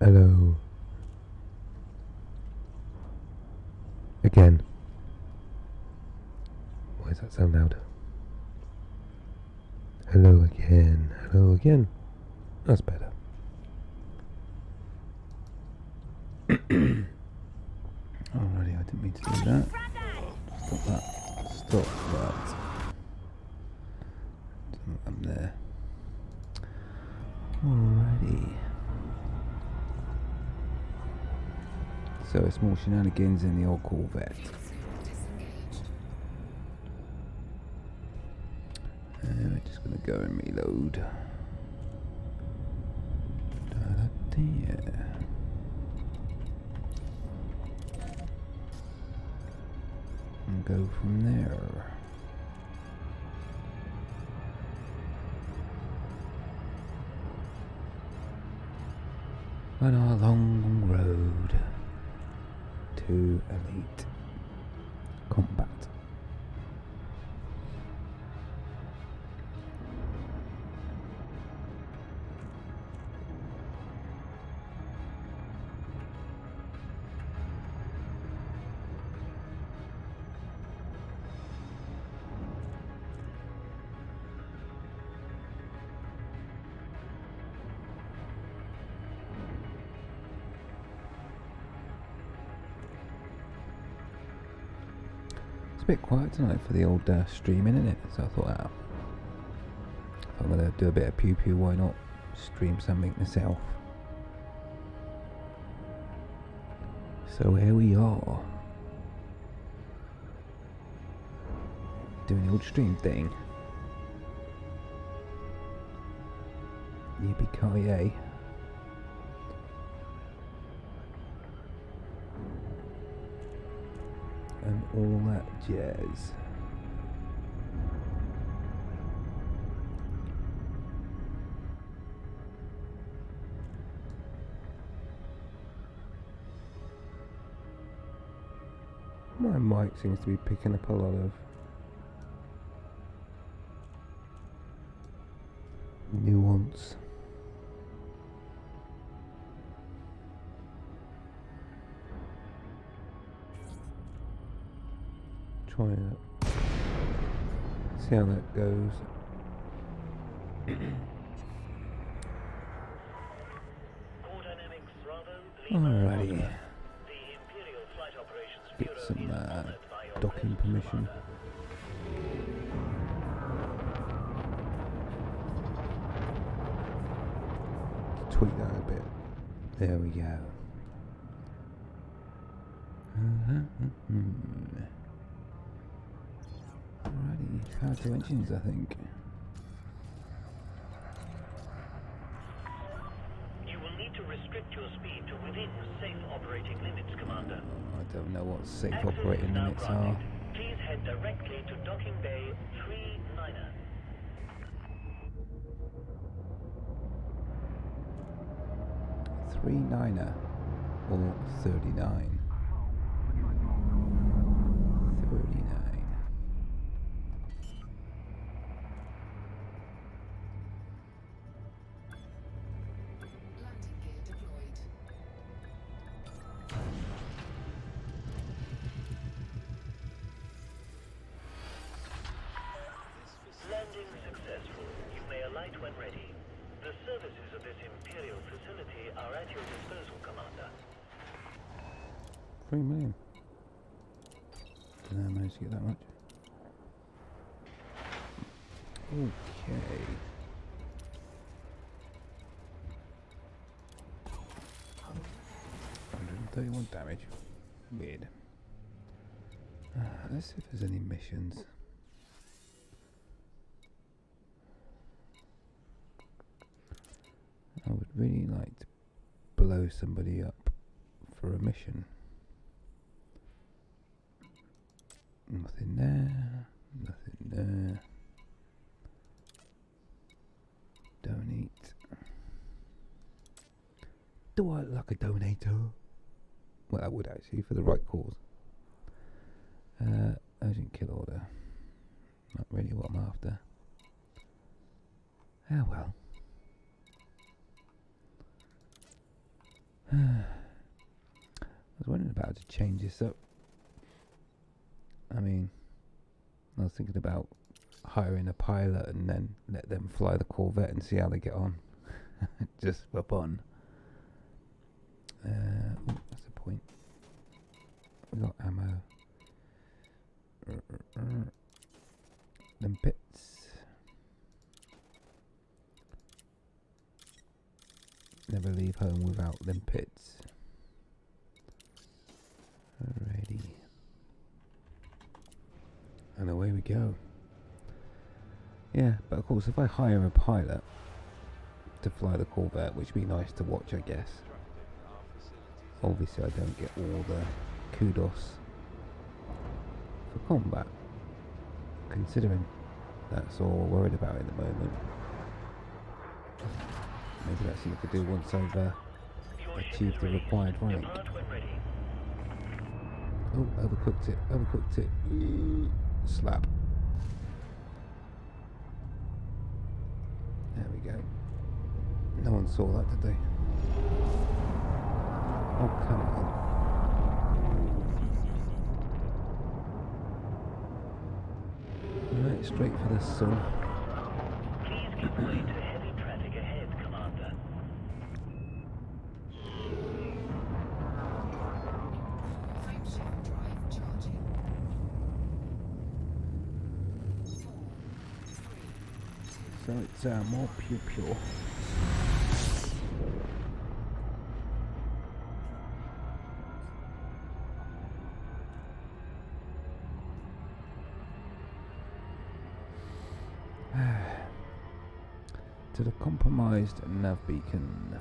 Hello. Again. Why does that sound louder? Hello again. Hello again. That's better. Alrighty, I didn't mean to do that. Stop that. Stop that. I'm there. Alrighty. So it's more shenanigans in the old Corvette. And we're just gonna go and reload. And go from there. On our long road to elite combat. A bit quiet tonight for the old streaming, isn't it? So I thought, if I'm going to do a bit of Pew Pew, why not stream something myself? So here we are, doing the old stream thing. Yippee-ki-yay. And all that jazz. My mic seems to be picking up a lot of nuance. Try it. See how that goes. Alrighty. Get some docking permission. Tweak that a bit. There we go. Alrighty, power to engines, I think. You will need to restrict your speed to within safe operating limits, Commander. I don't know what safe operating limits are. Please head directly to Docking Bay 39er. 39er or 39? 39. Landing gear deployed. Landing successful. You may alight when ready. The services of this Imperial facility are at your disposal, Commander. 3 million. Did I manage to get that much? Okay. 131 damage. Weird. Let's see if there's any missions. I would really like to blow somebody up for a mission. Nothing there. Nothing there. Donate. Do I look like a donator? Well, I would actually, for the right cause. Urgent kill order. Not really what I'm after. Ah well. was wondering about how to change this up. I mean, I was thinking about hiring a pilot and then let them fly the Corvette and see how they get on. Just for fun. What's the point? We got ammo. Limpets. Never leave home without limpets. Alrighty. And away we go. Yeah, but of course if I hire a pilot to fly the Corvette, which would be nice to watch, I guess. Obviously I don't get all the kudos for combat, considering that's all we're worried about at the moment. Maybe that's something to do once I've achieved the required rank. Oh, overcooked it. Slap. There we go. No one saw that, did they? Oh, come on. Right, straight for the sun. Please give way to heavy traffic ahead, Commander. So it's more Pew Pew. To the compromised nav beacon.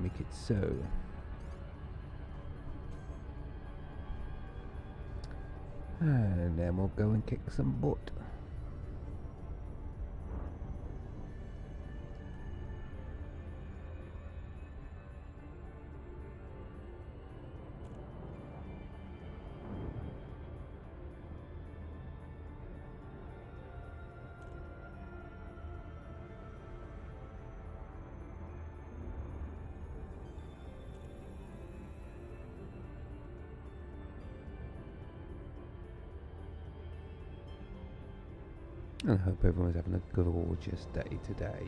Make it so. And then we'll go and kick some butt. I hope everyone's having a gorgeous day today.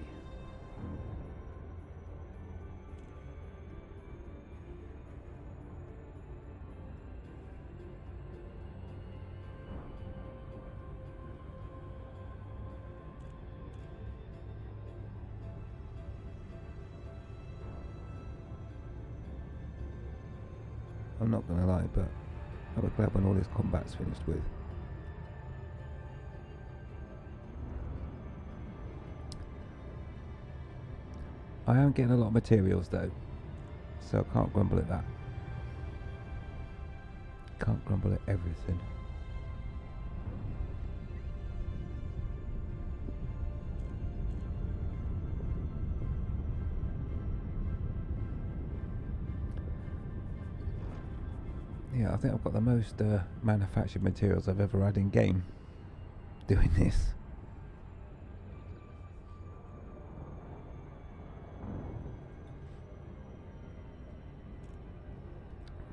I'm not gonna lie, but I'll be glad when all this combat's finished with. I am getting a lot of materials though, so I can't grumble at that. Can't grumble at everything. Yeah, I think I've got the most manufactured materials I've ever had in game doing this.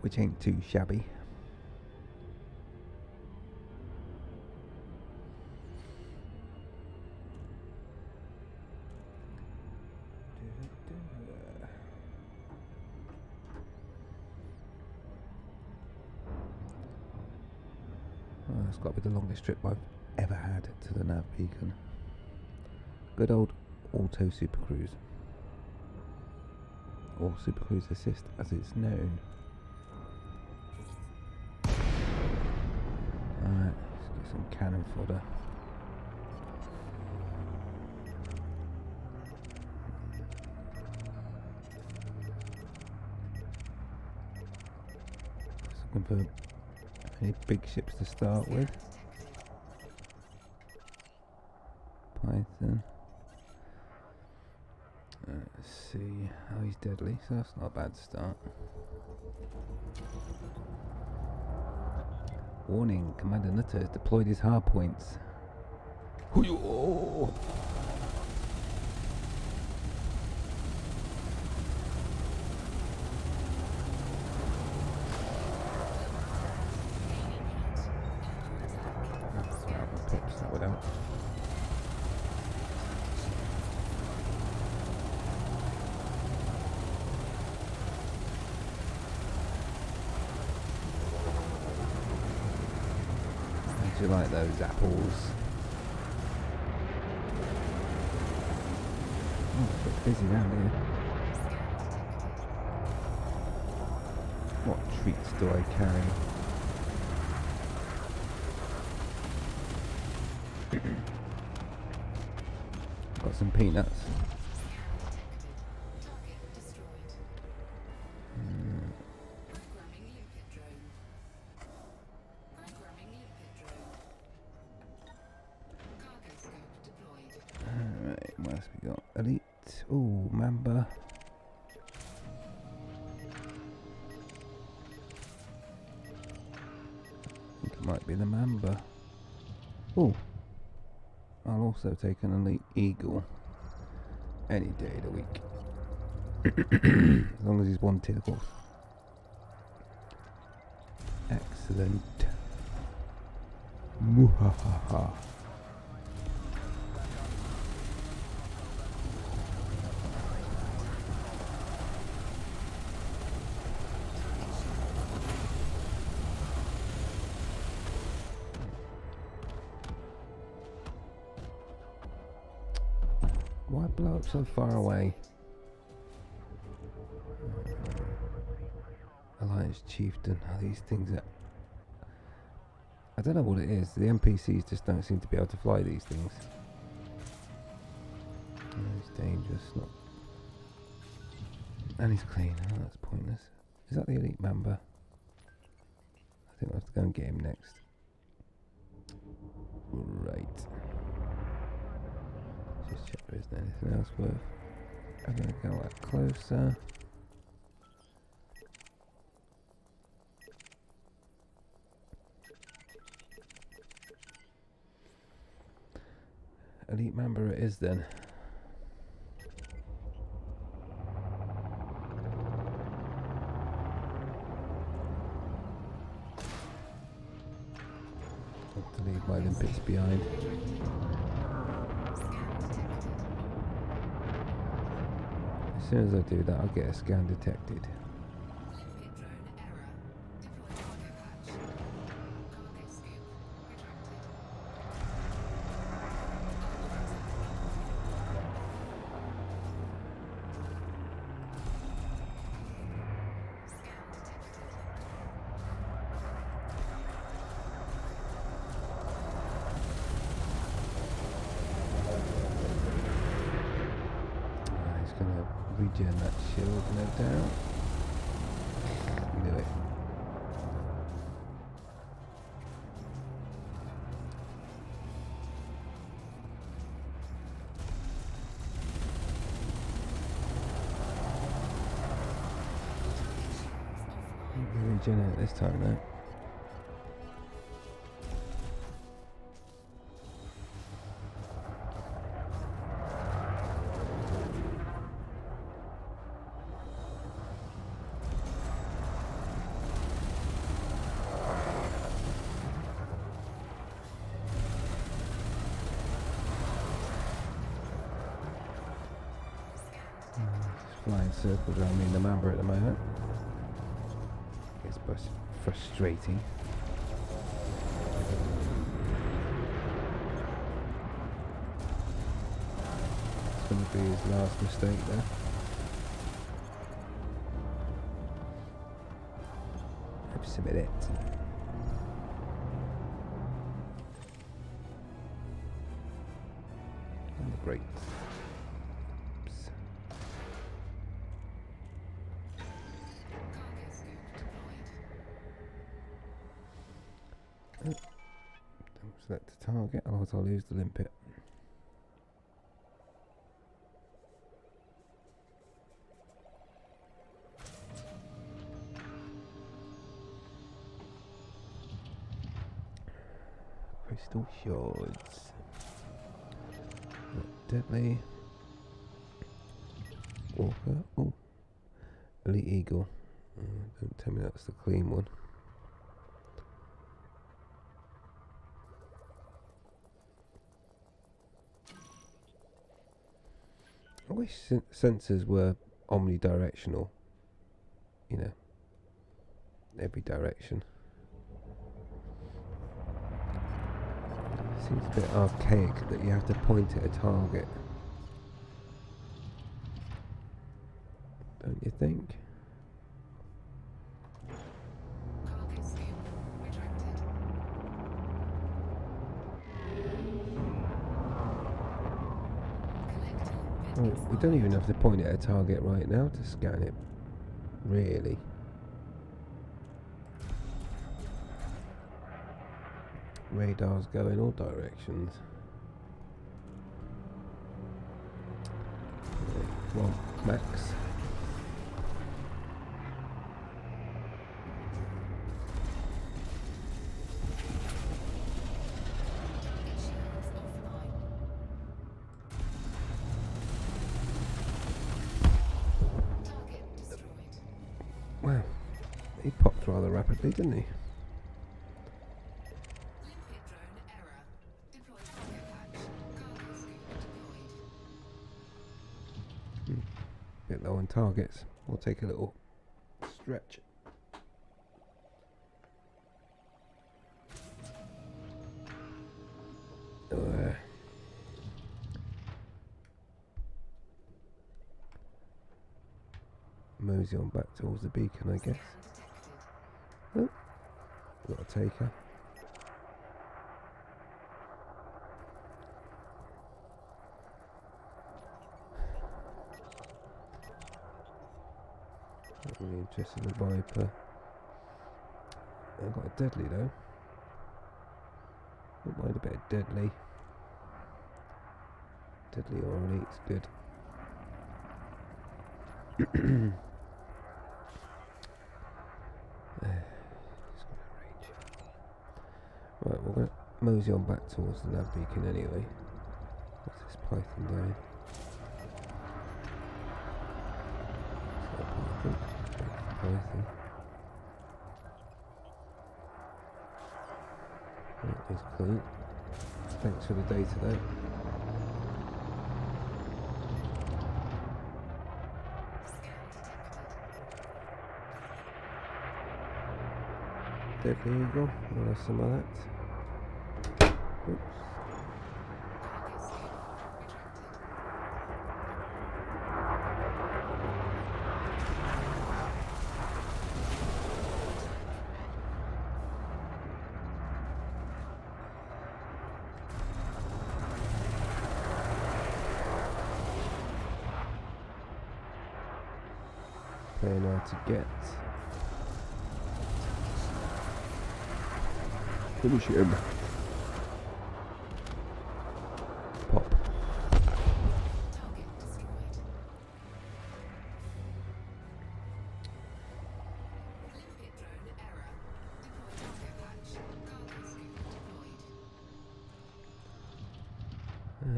Which ain't too shabby. Oh, that's got to be the longest trip I've ever had to the nav beacon. Good old auto super cruise. Or super cruise assist as it's known. Alright, let's get some cannon fodder. Just looking for any big ships to start with. Python. Let's see. Oh, he's deadly, so that's not a bad start. Warning, Commander Nutter has deployed his hard points. Hoo-yo! Pips, that would help. How do you like those apples? Oh, it's a bit busy down here. What treats do I carry? Got some peanuts. Alright, what else we got? Elite. Ooh, Mamba. I think it might be the Mamba. Ooh. I'll also take an Elite Eagle any day of the week. As long as he's wanted, of course. Excellent. Muhahaha. Why blow up so far away? Alliance Chieftain. Are these things that... I don't know what it is. The NPCs just don't seem to be able to fly these things. It's dangerous. Not... And he's clean. Oh, that's pointless. Is that the Elite Mamba? I think I'll have to go and get him next. Right. Just check there isn't anything else worth. I'm going to go up closer. Elite Mamba it is then. Have to leave my limpets behind. As soon as I do that, I'll get a scan detected. Gonna regen that shield, no doubt. Do it. Regen it this time though. Flying circles around me in the Mamba at the moment. It's frustrating. It's going to be his last mistake there. Just a minute. Great. Don't select the target, otherwise I'll lose the limpet. Crystal shards. Not deadly. Walker. Oh. Elite Eagle. Don't tell me that's the clean one. I wish sensors were omnidirectional. You know, every direction. Seems a bit archaic that you have to point at a target. Don't you think? Well, we don't even have to point it at a target right now to scan it, really. Radars go in all directions. Come on, Max. Wow, he popped rather rapidly, didn't he? Bit low on targets. We'll take a little stretch. Mosey on back towards the beacon, I guess. Oh, got a taker. Not really interested in the Viper. I've got a deadly though. Don't mind a bit of deadly. Deadly or elite's good. Right, we're going to mosey on back towards the nav beacon anyway. What's this Python doing? It's not Python. It's Python. That is clean. Thanks for the data though. Deadly Eagle, we'll have some of that. Oops. Playing hard to get. Finish him. Pop. Target destroyed. Limpet drone error. Deploy target patch. Cargo scoop deployed.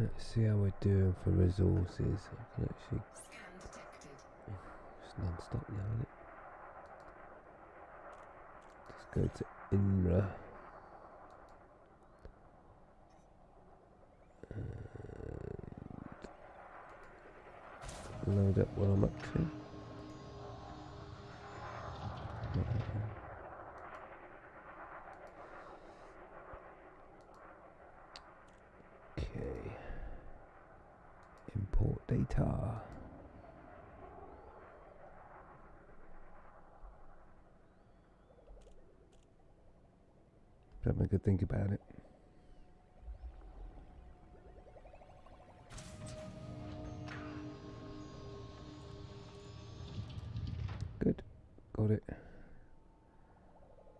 Let's see how we're doing for resources. I can actually Scan detected. just non-stop now, isn't it? Just go to INRA. Load up what I'm up to. Okay. Import data. Have a good think about it. Good, got it.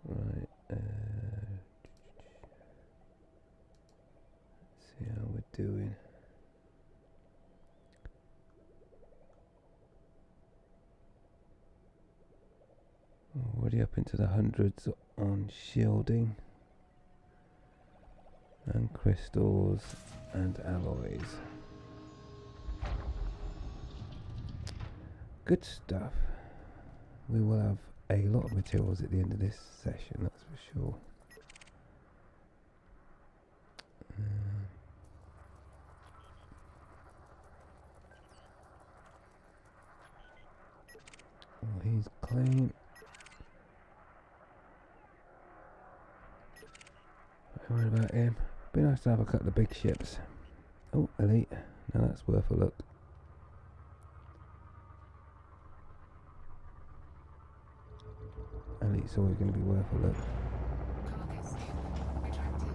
Right, see how we're doing. Already up into the hundreds on shielding. And crystals and alloys. Good stuff. We will have a lot of materials at the end of this session, that's for sure. Well, he's clean. Don't worry about him. Be nice to have a couple of big ships. Oh, elite. Now that's worth a look. Elite's always going to be worth a look. Cargo scoop retracted.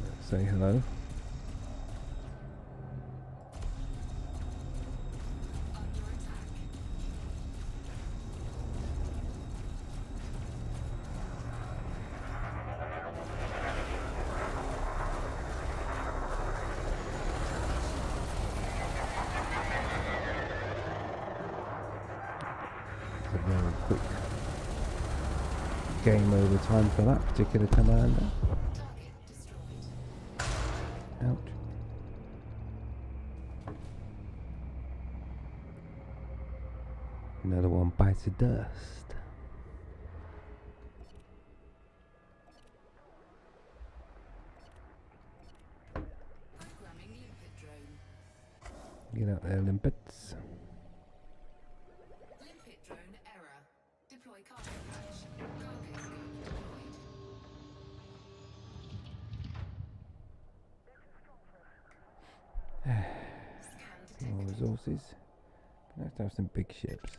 Let's say hello. Under attack. It's a very quick game over time for that particular commander. Target destroyed. Ouch. Another one bites the dust. Programming limpet drone. Get out there, limpets. Limpet drone error. Deploy cargo patch. Cargo scoop deployed. Scan More detected. resources. Nice to have some big ships.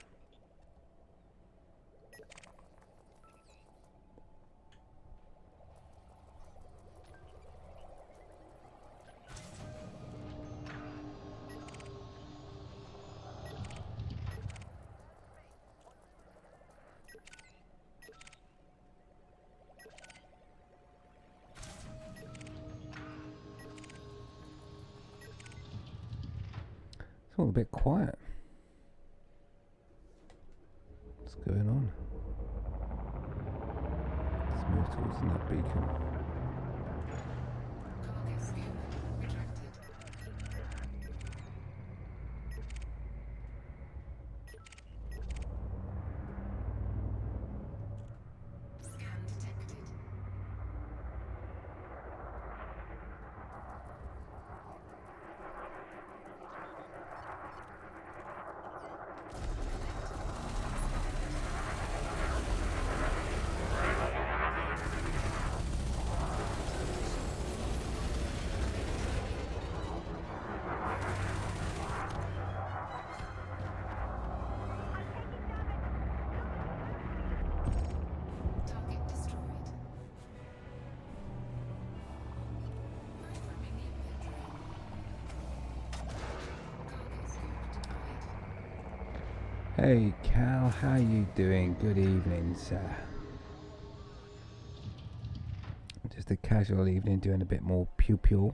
It's all a bit quiet. What's going on? Let's move towards that beacon. Cargo scoop retracted. Scan detected. Target destroyed. Programming limpet drone. Cargo scoop deployed. Hey Cal, how you doing? Good evening, sir. Just a casual evening, doing a bit more Pew Pew.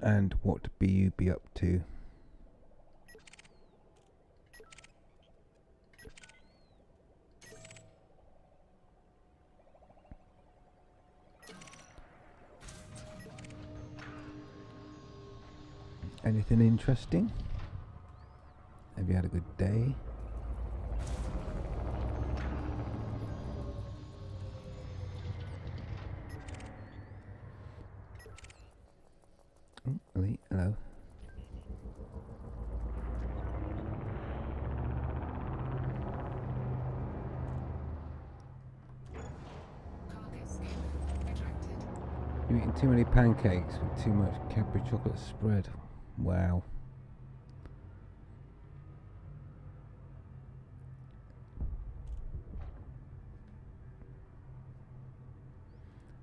And what be you be up to? Anything interesting? Have you had a good day? Oh, elite, hello. Cargo scoop retracted. You're eating too many pancakes with too much Cadbury chocolate spread. Wow.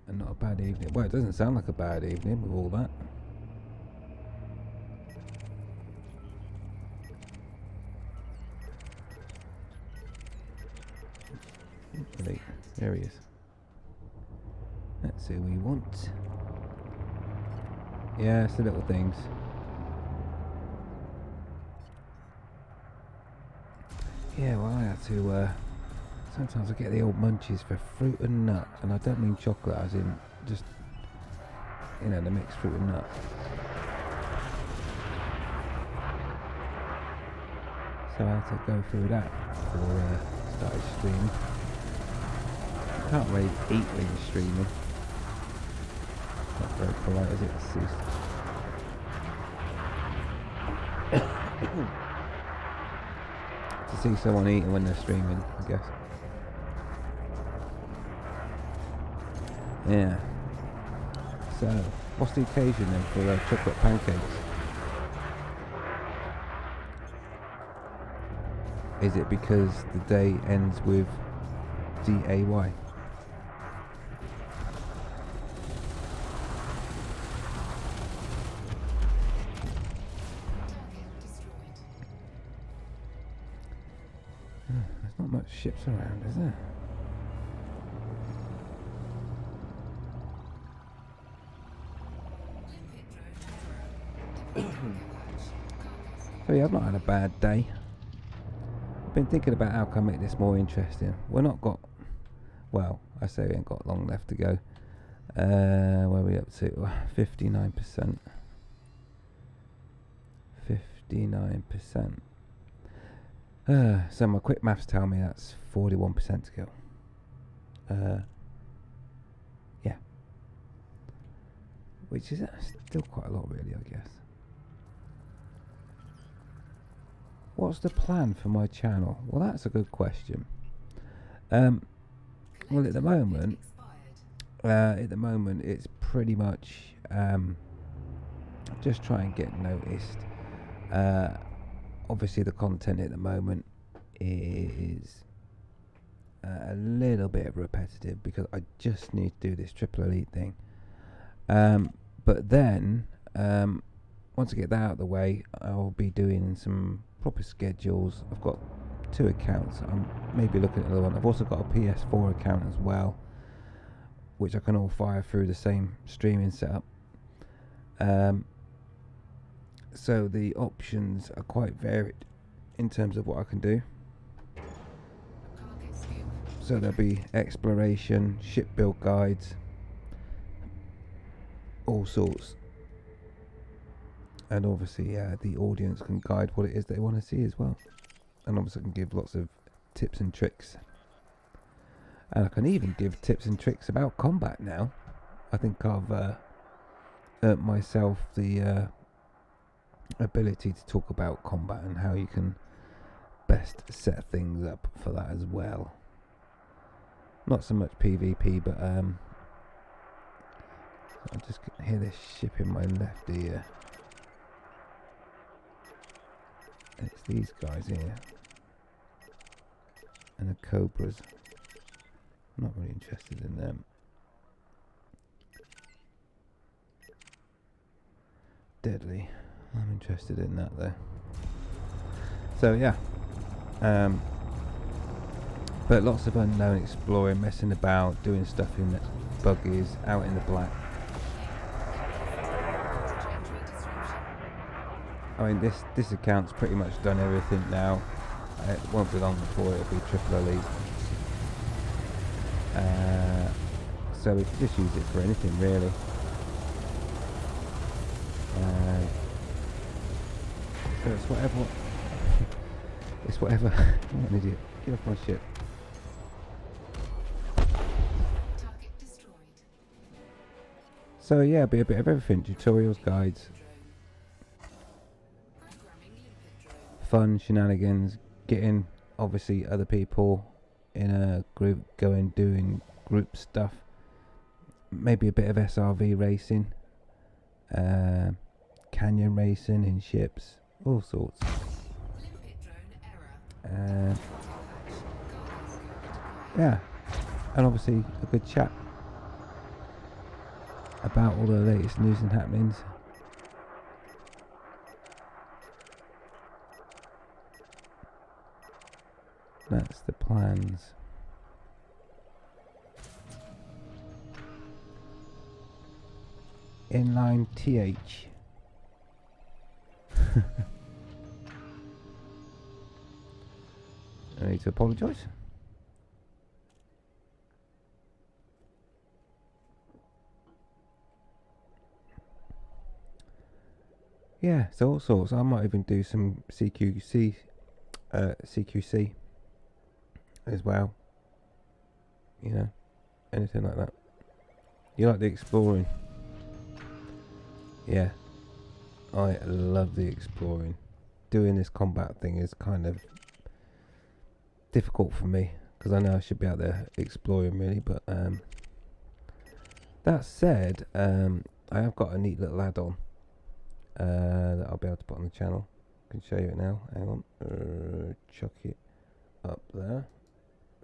And not a bad evening. Well, it doesn't sound like a bad evening with all that. Elite. There he is. That's who we want. Yeah, it's the little things. Yeah, well, I had to, sometimes I get the old munchies for fruit and nut, and I don't mean chocolate as in just, you know, the mixed fruit and nut. So I had to go through that before I started streaming. You can't really eat when you're streaming. Not very polite, is it? To see someone eating when they're streaming, I guess. Yeah. So, what's the occasion then for chocolate pancakes? Is it because the day ends with D-A-Y? There's not much ships around, is there? So yeah, I've not had a bad day. I've been thinking about how can I make this more interesting. We're not got, well, I say we ain't got long left to go. Where are we up to? 59%. 59%. So my quick maths tell me that's 41% to go. Yeah. Which is still quite a lot really, I guess. What's the plan for my channel? Well, that's a good question. Well, at the moment, it's pretty much just try and get noticed. Obviously, the content at the moment is a little bit repetitive because I just need to do this triple elite thing. But then, once I get that out of the way, I'll be doing some proper schedules. I've got 2 accounts. I'm maybe looking at another one. I've also got a PS4 account as well, which I can all fire through the same streaming setup. So the options are quite varied in terms of what I can do. So there'll be exploration, ship build guides, all sorts. And obviously the audience can guide what it is they want to see as well. And obviously I can give lots of tips and tricks. And I can even give tips and tricks about combat now. I think I've earned myself the ability to talk about combat and how you can best set things up for that as well. Not so much PvP, but I just can hear this ship in my left ear. And it's these guys here. And the Cobras. I'm not really interested in them. Deadly. I'm interested in that though. So yeah. But lots of unknown exploring, messing about, doing stuff in the buggies, out in the black. I mean, this account's pretty much done everything now. It won't be long before it'll be triple elite. So we can just use it for anything really. So it's whatever. It's whatever. I'm an idiot. Get off my ship. Target destroyed. So yeah, it'll be a bit of everything. Tutorials, guides, Programming limpet drone. fun, shenanigans, getting obviously other people in a group going, doing group stuff. Maybe a bit of SRV racing, canyon racing in ships, all sorts. Limpet drone error. Yeah, and obviously a good chat about all the latest news and happenings. That's the plans. inline TH. I need to apologise. Yeah, so all sorts. I might even do some CQC as well. You know, anything like that. You like the exploring? Yeah, I love the exploring. Doing this combat thing is kind of difficult for me because I know I should be out there exploring really, but that said, I have got a neat little add-on that I'll be able to put on the channel. I can show you it now. Hang on, chuck it up there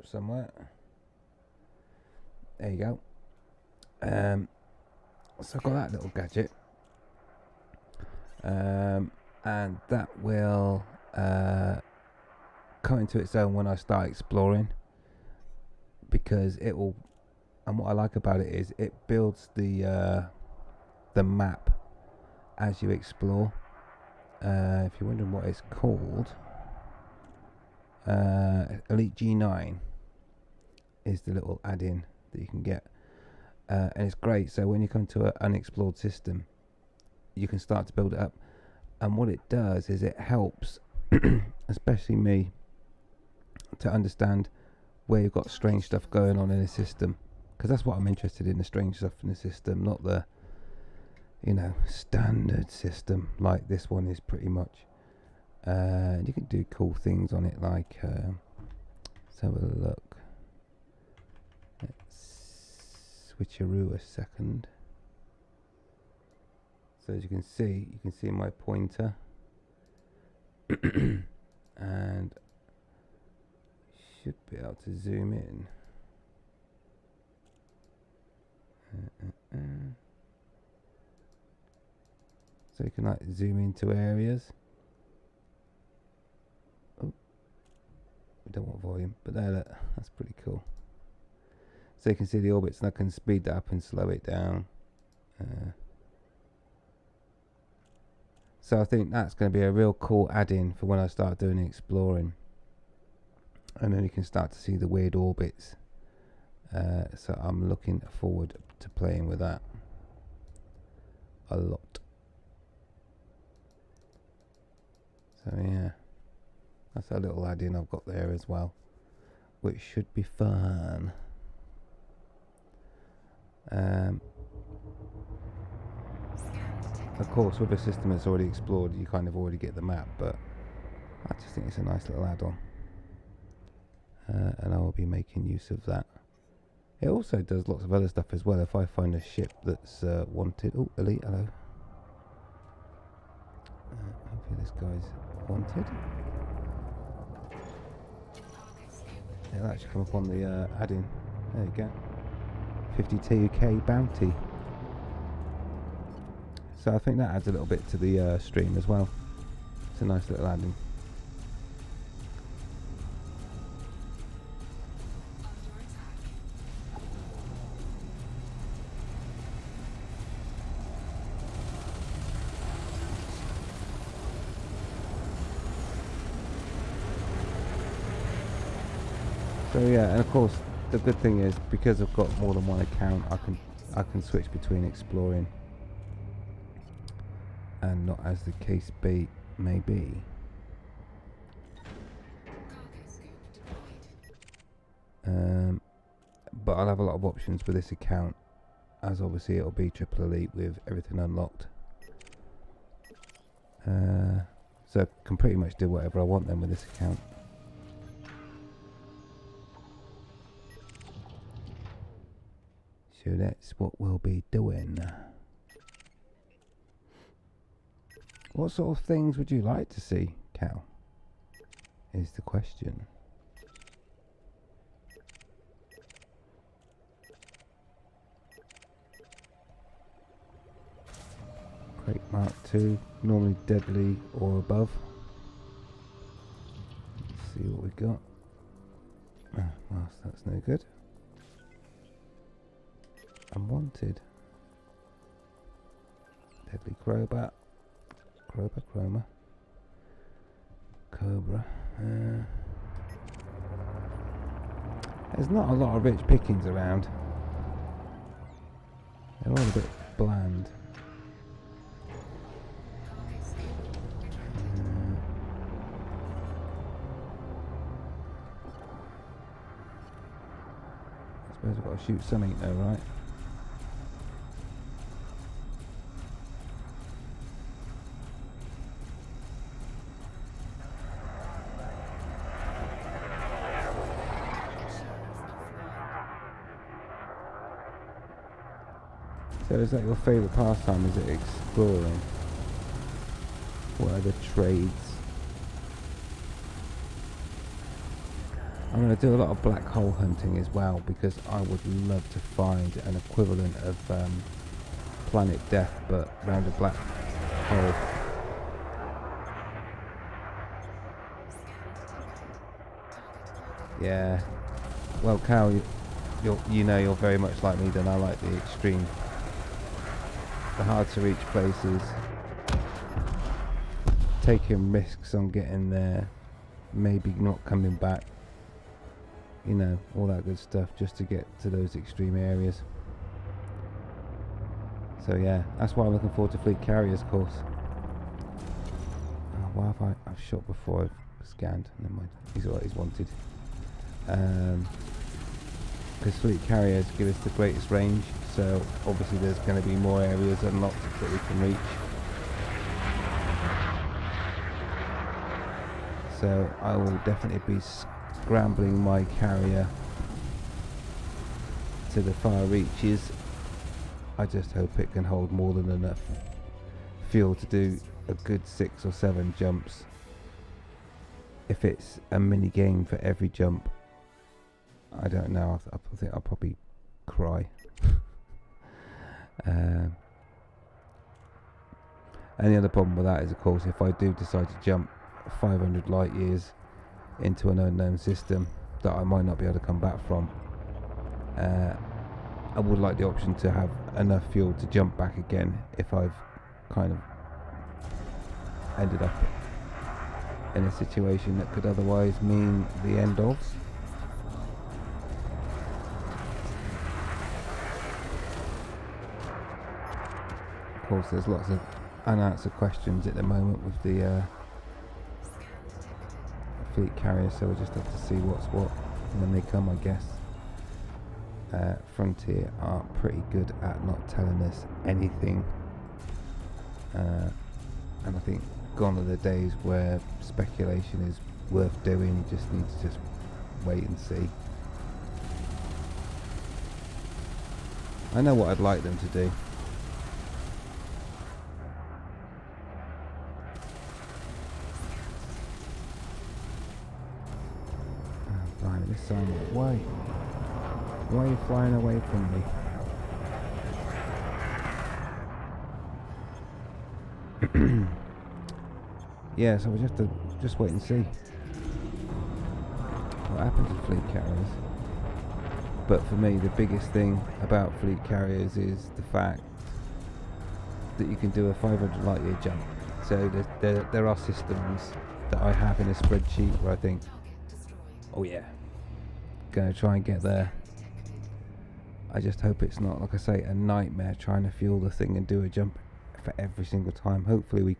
somewhere. There you go. So I've got that little gadget, and that will come into its own when I start exploring, because it will. And what I like about it is it builds the map as you explore. If you're wondering what it's called, Elite G9 is the little add-in that you can get, and it's great. So when you come to an unexplored system, you can start to build it up, and what it does is it helps especially me to understand where you've got strange stuff going on in a system, because that's what I'm interested in, the strange stuff in the system, not the standard system like this one is pretty much. And you can do cool things on it, like let's have a look. Let's switcheroo a second. So as you can see my pointer and should be able to zoom in. So you can like zoom into areas. Oh, we don't want volume, but there, look, that's pretty cool. So you can see the orbits, and I can speed that up and slow it down. So I think that's going to be a real cool add-in for when I start doing exploring, and then you can start to see the weird orbits. So I'm looking forward to playing with that a lot. So yeah, that's a little add-in I've got there as well, which should be fun. Of course, with a system that's already explored, you kind of already get the map, but I just think it's a nice little add-on, and I will be making use of that. It also does lots of other stuff as well. If I find a ship that's wanted, oh, Elite, hello. Hopefully this guy's wanted. It'll actually come up on the add-in. There you go. 52k bounty. So I think that adds a little bit to the stream as well. It's a nice little add-in. So yeah, and of course the good thing is, because I've got more than one account, I can switch between exploring and not, as the case may be. But I'll have a lot of options with this account, as obviously it'll be triple elite with everything unlocked. So I can pretty much do whatever I want then with this account. So that's what we'll be doing. What sort of things would you like to see, Cal? Is the question. Crate Mark II, normally deadly or above. Let's see what we got. Well, that's no good. Unwanted. Deadly Cobra. Cobra. There's not a lot of rich pickings around. They're all a bit bland. I suppose I've got to shoot something though, right? So is that your favourite pastime? Is it exploring? What are the trades? I'm going to do a lot of black hole hunting as well, because I would love to find an equivalent of Planet Death, but around a black hole. Yeah. Well, Cal, you know you're very much like me. Then I like the extreme, the hard to reach places, taking risks on getting there, maybe not coming back. You know, all that good stuff just to get to those extreme areas. So yeah, that's why I'm looking forward to Fleet Carrier's course. Oh, why have I've shot before I've scanned? Never mind. He's alright, he's wanted. Because Fleet Carriers give us the greatest range, so obviously there's going to be more areas unlocked that we can reach. So I will definitely be scrambling my carrier to the far reaches. I just hope it can hold more than enough fuel to do a good 6 or 7 jumps. If it's a mini game for every jump, I don't know, I think I'll probably cry. And the other problem with that is, of course, if I do decide to jump 500 light years into an unknown system that I might not be able to come back from, I would like the option to have enough fuel to jump back again if I've kind of ended up in a situation that could otherwise mean the end of. Of course, there's lots of unanswered questions at the moment with the Fleet Carrier, so we'll just have to see what's what when they come, I guess. Frontier are pretty good at not telling us anything, and I think gone are the days where speculation is worth doing. You just need to just wait and see. I know what I'd like them to do. Oh, blimey, this sign, why? Why are you flying away from me? Yeah, so we have to just wait and see what happens with Fleet Carriers. But for me, the biggest thing about Fleet Carriers is the fact that you can do a 500 light year jump. So there are systems that I have in a spreadsheet where I think, oh yeah, gonna try and get there. I just hope it's not, like I say, a nightmare trying to fuel the thing and do a jump for every single time. Hopefully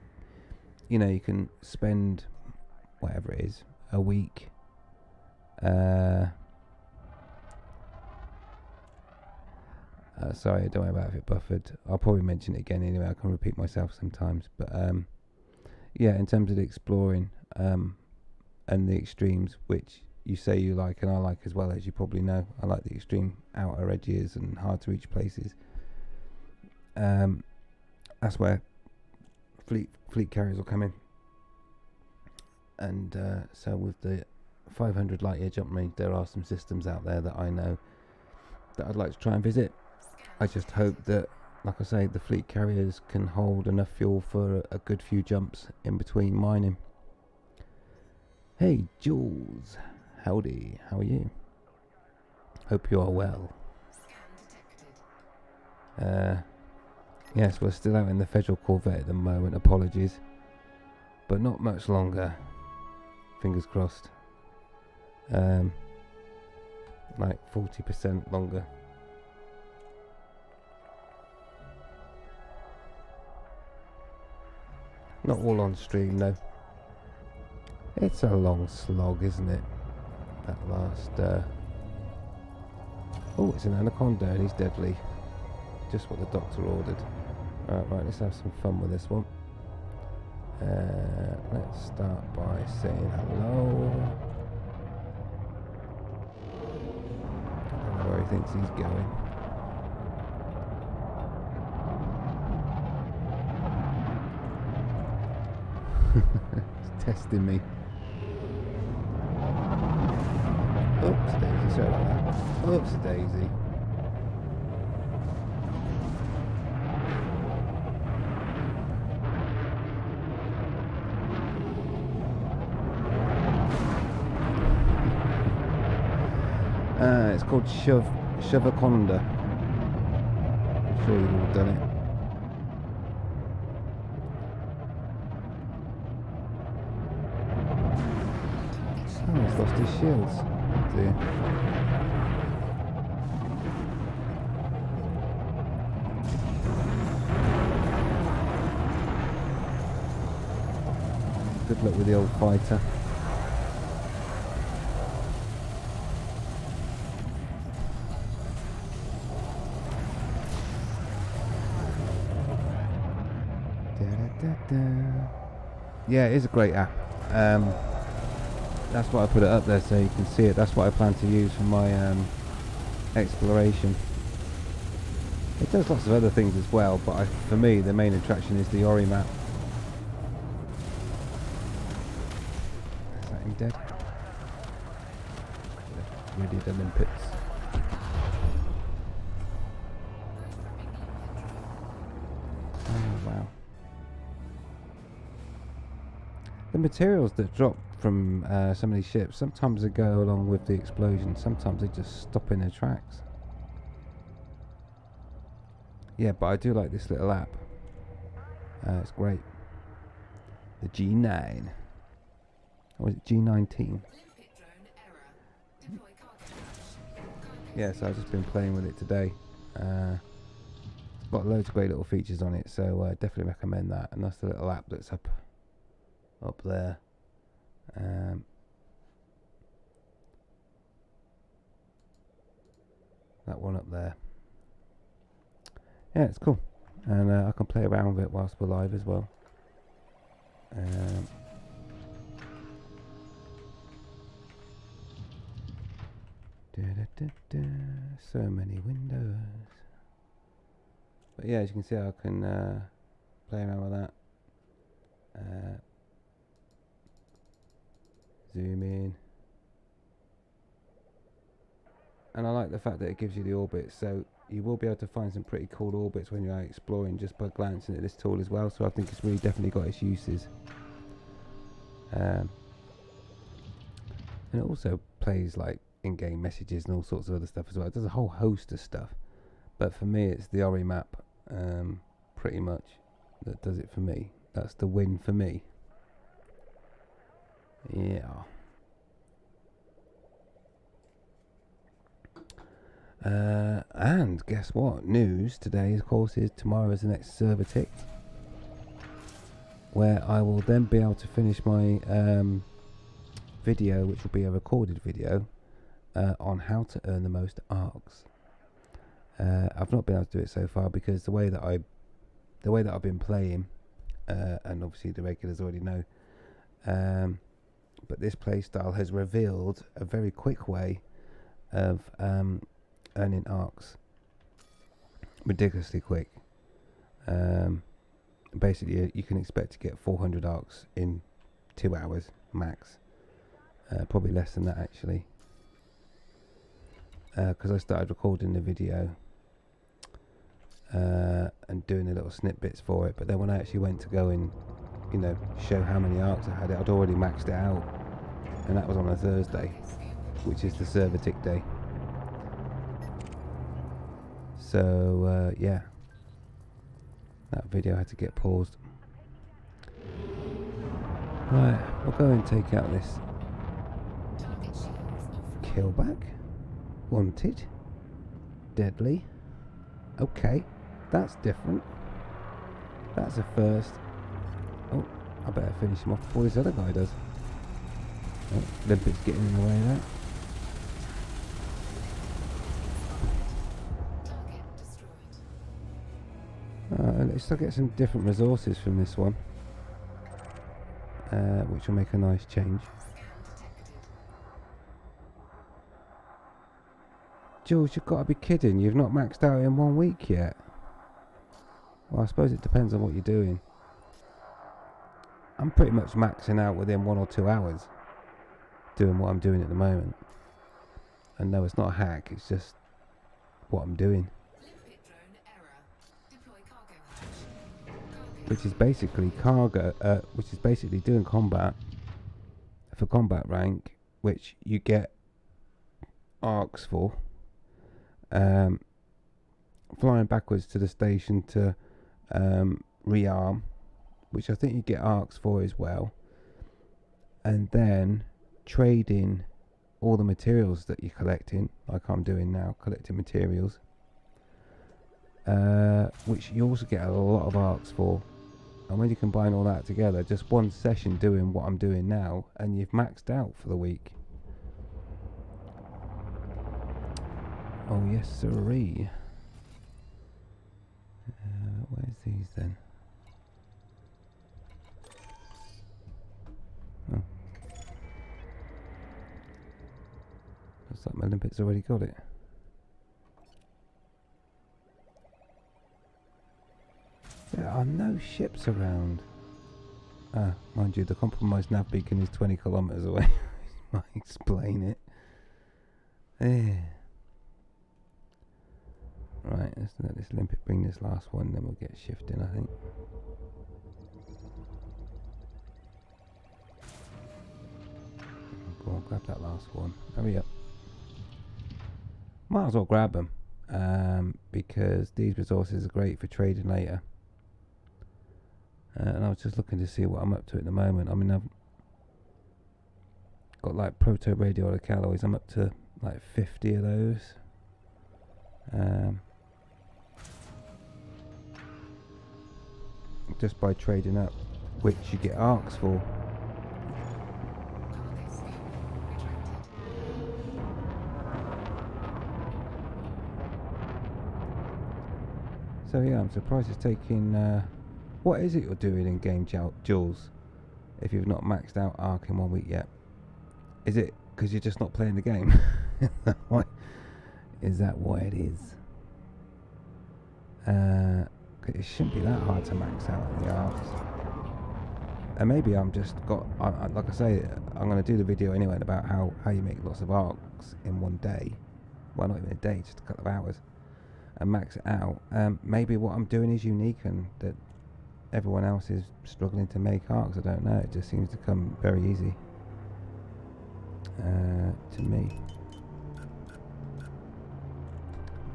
you can spend whatever it is, a week, sorry, don't worry about if it buffered. I'll probably mention it again anyway. I can repeat myself sometimes, but yeah, in terms of the exploring and the extremes, which you say you like and I like as well, as you probably know, I like the extreme outer edges and hard to reach places. That's where fleet carriers will come in, and so with the 500 light year jump range, there are some systems out there that I know that I'd like to try and visit. I just hope that, like I say, the fleet carriers can hold enough fuel for a good few jumps in between mining. Hey Jules, howdy, how are you? Hope you are well. Yes, we're still out in the federal Corvette at the moment, apologies. But not much longer. Fingers crossed. Like 40% longer. Not all on stream though. It's a long slog, isn't it? That last oh, it's an anaconda and he's deadly. Just what the doctor ordered. Right, let's have some fun with this one. Let's start by saying hello. I don't know where he thinks he's going. He's testing me. Oops, daisy, sorry about that. Oops, daisy. It's called Shovaconda. I'm sure you've all done it. Oh, he's lost his shields. Oh dear. Good luck with the old fighter. Yeah, it is a great app. That's why I put it up there so you can see it. That's what I plan to use for my exploration. It does lots of other things as well, but for me the main attraction is the Ori map. Is that him dead? Ready the limpets. Oh wow. The materials that drop from some of these ships, sometimes they go along with the explosion, sometimes they just stop in their tracks. Yeah, but I do like this little app. It's great. The G9. Or is it G19? Limpet drone error. Deploy cargo. Yeah, so I've just been playing with it today. It's got loads of great little features on it, so definitely recommend that. And that's the little app that's up there. That one up there. Yeah, it's cool, and I can play around with it whilst we're live as well. So many windows. But yeah, as you can see, I can play around with that. Zoom in. And I like the fact that it gives you the orbits, so you will be able to find some pretty cool orbits when you're out exploring just by glancing at this tool as well, so I think it's really definitely got its uses. And it also plays like in-game messages and all sorts of other stuff as well. It does a whole host of stuff, but for me it's the Ori map pretty much that does it for me. That's the win for me. Yeah. And guess what? News today, of course, is tomorrow is the next server tick, where I will then be able to finish my video, which will be a recorded video on how to earn the most arcs. I've not been able to do it so far because the way that I've been playing, and obviously the regulars already know, but this play style has revealed a very quick way of earning arcs, ridiculously quick. Basically, you can expect to get 400 arcs in 2 hours max, probably less than that actually, because I started recording the video and doing the little snippets for it, but then when I actually went to go and show how many arcs I had, I'd already maxed it out, and that was on a Thursday, which is the server tick day. So yeah, That video had to get paused. Right, we'll go and take out this Target shields off. killback. Wanted. Deadly. Okay, that's different. That's a first. Oh, I better finish him off before this other guy does. Oh, Limpet's getting in the way of that. Target destroyed. Let's still get some different resources from this one, which will make a nice change. Scan detected. Jules, you've got to be kidding. You've not maxed out in 1 week yet. Well, I suppose it depends on what you're doing. I'm pretty much maxing out within 1 or 2 hours doing what I'm doing at the moment. And no, it's not a hack, it's just what I'm doing. Limpet drone error. Deploy cargo hatch. Cargo. Which is basically which is basically doing combat for combat rank, which you get arcs for. Flying backwards to the station to rearm, which I think you get arcs for as well, and then trading all the materials that you're collecting, like I'm doing now, collecting materials, which you also get a lot of arcs for. And when you combine all that together, just one session doing what I'm doing now, and you've maxed out for the week. Oh yes sirree. Where's these then? Oh. Looks like my Limpet's already got it. There are no ships around. Ah, mind you, the compromised nav beacon is 20 kilometers away. Might explain it. There. Right, let's let this Limpet bring this last one, then we'll get shifting, I think. Go on, grab that last one. Hurry up. Might as well grab them, because these resources are great for trading later. And I was just looking to see what I'm up to at the moment. I mean, I've got like proto-radiolic alloys. I'm up to like 50 of those. Just by trading up, which you get arcs for. Cargo scope retracted. So yeah, I'm surprised it's taking. What is it you're doing in game, Jules? If you've not maxed out arc in 1 week yet, is it because you're just not playing the game? Is that what it is? It shouldn't be that hard to max out the arcs. And maybe I'm just got. Like I say, I'm going to do the video anyway about how you make lots of arcs in 1 day. Well, not even a day, just a couple of hours, and max it out. Maybe what I'm doing is unique, and that everyone else is struggling to make arcs. I don't know. It just seems to come very easy to me.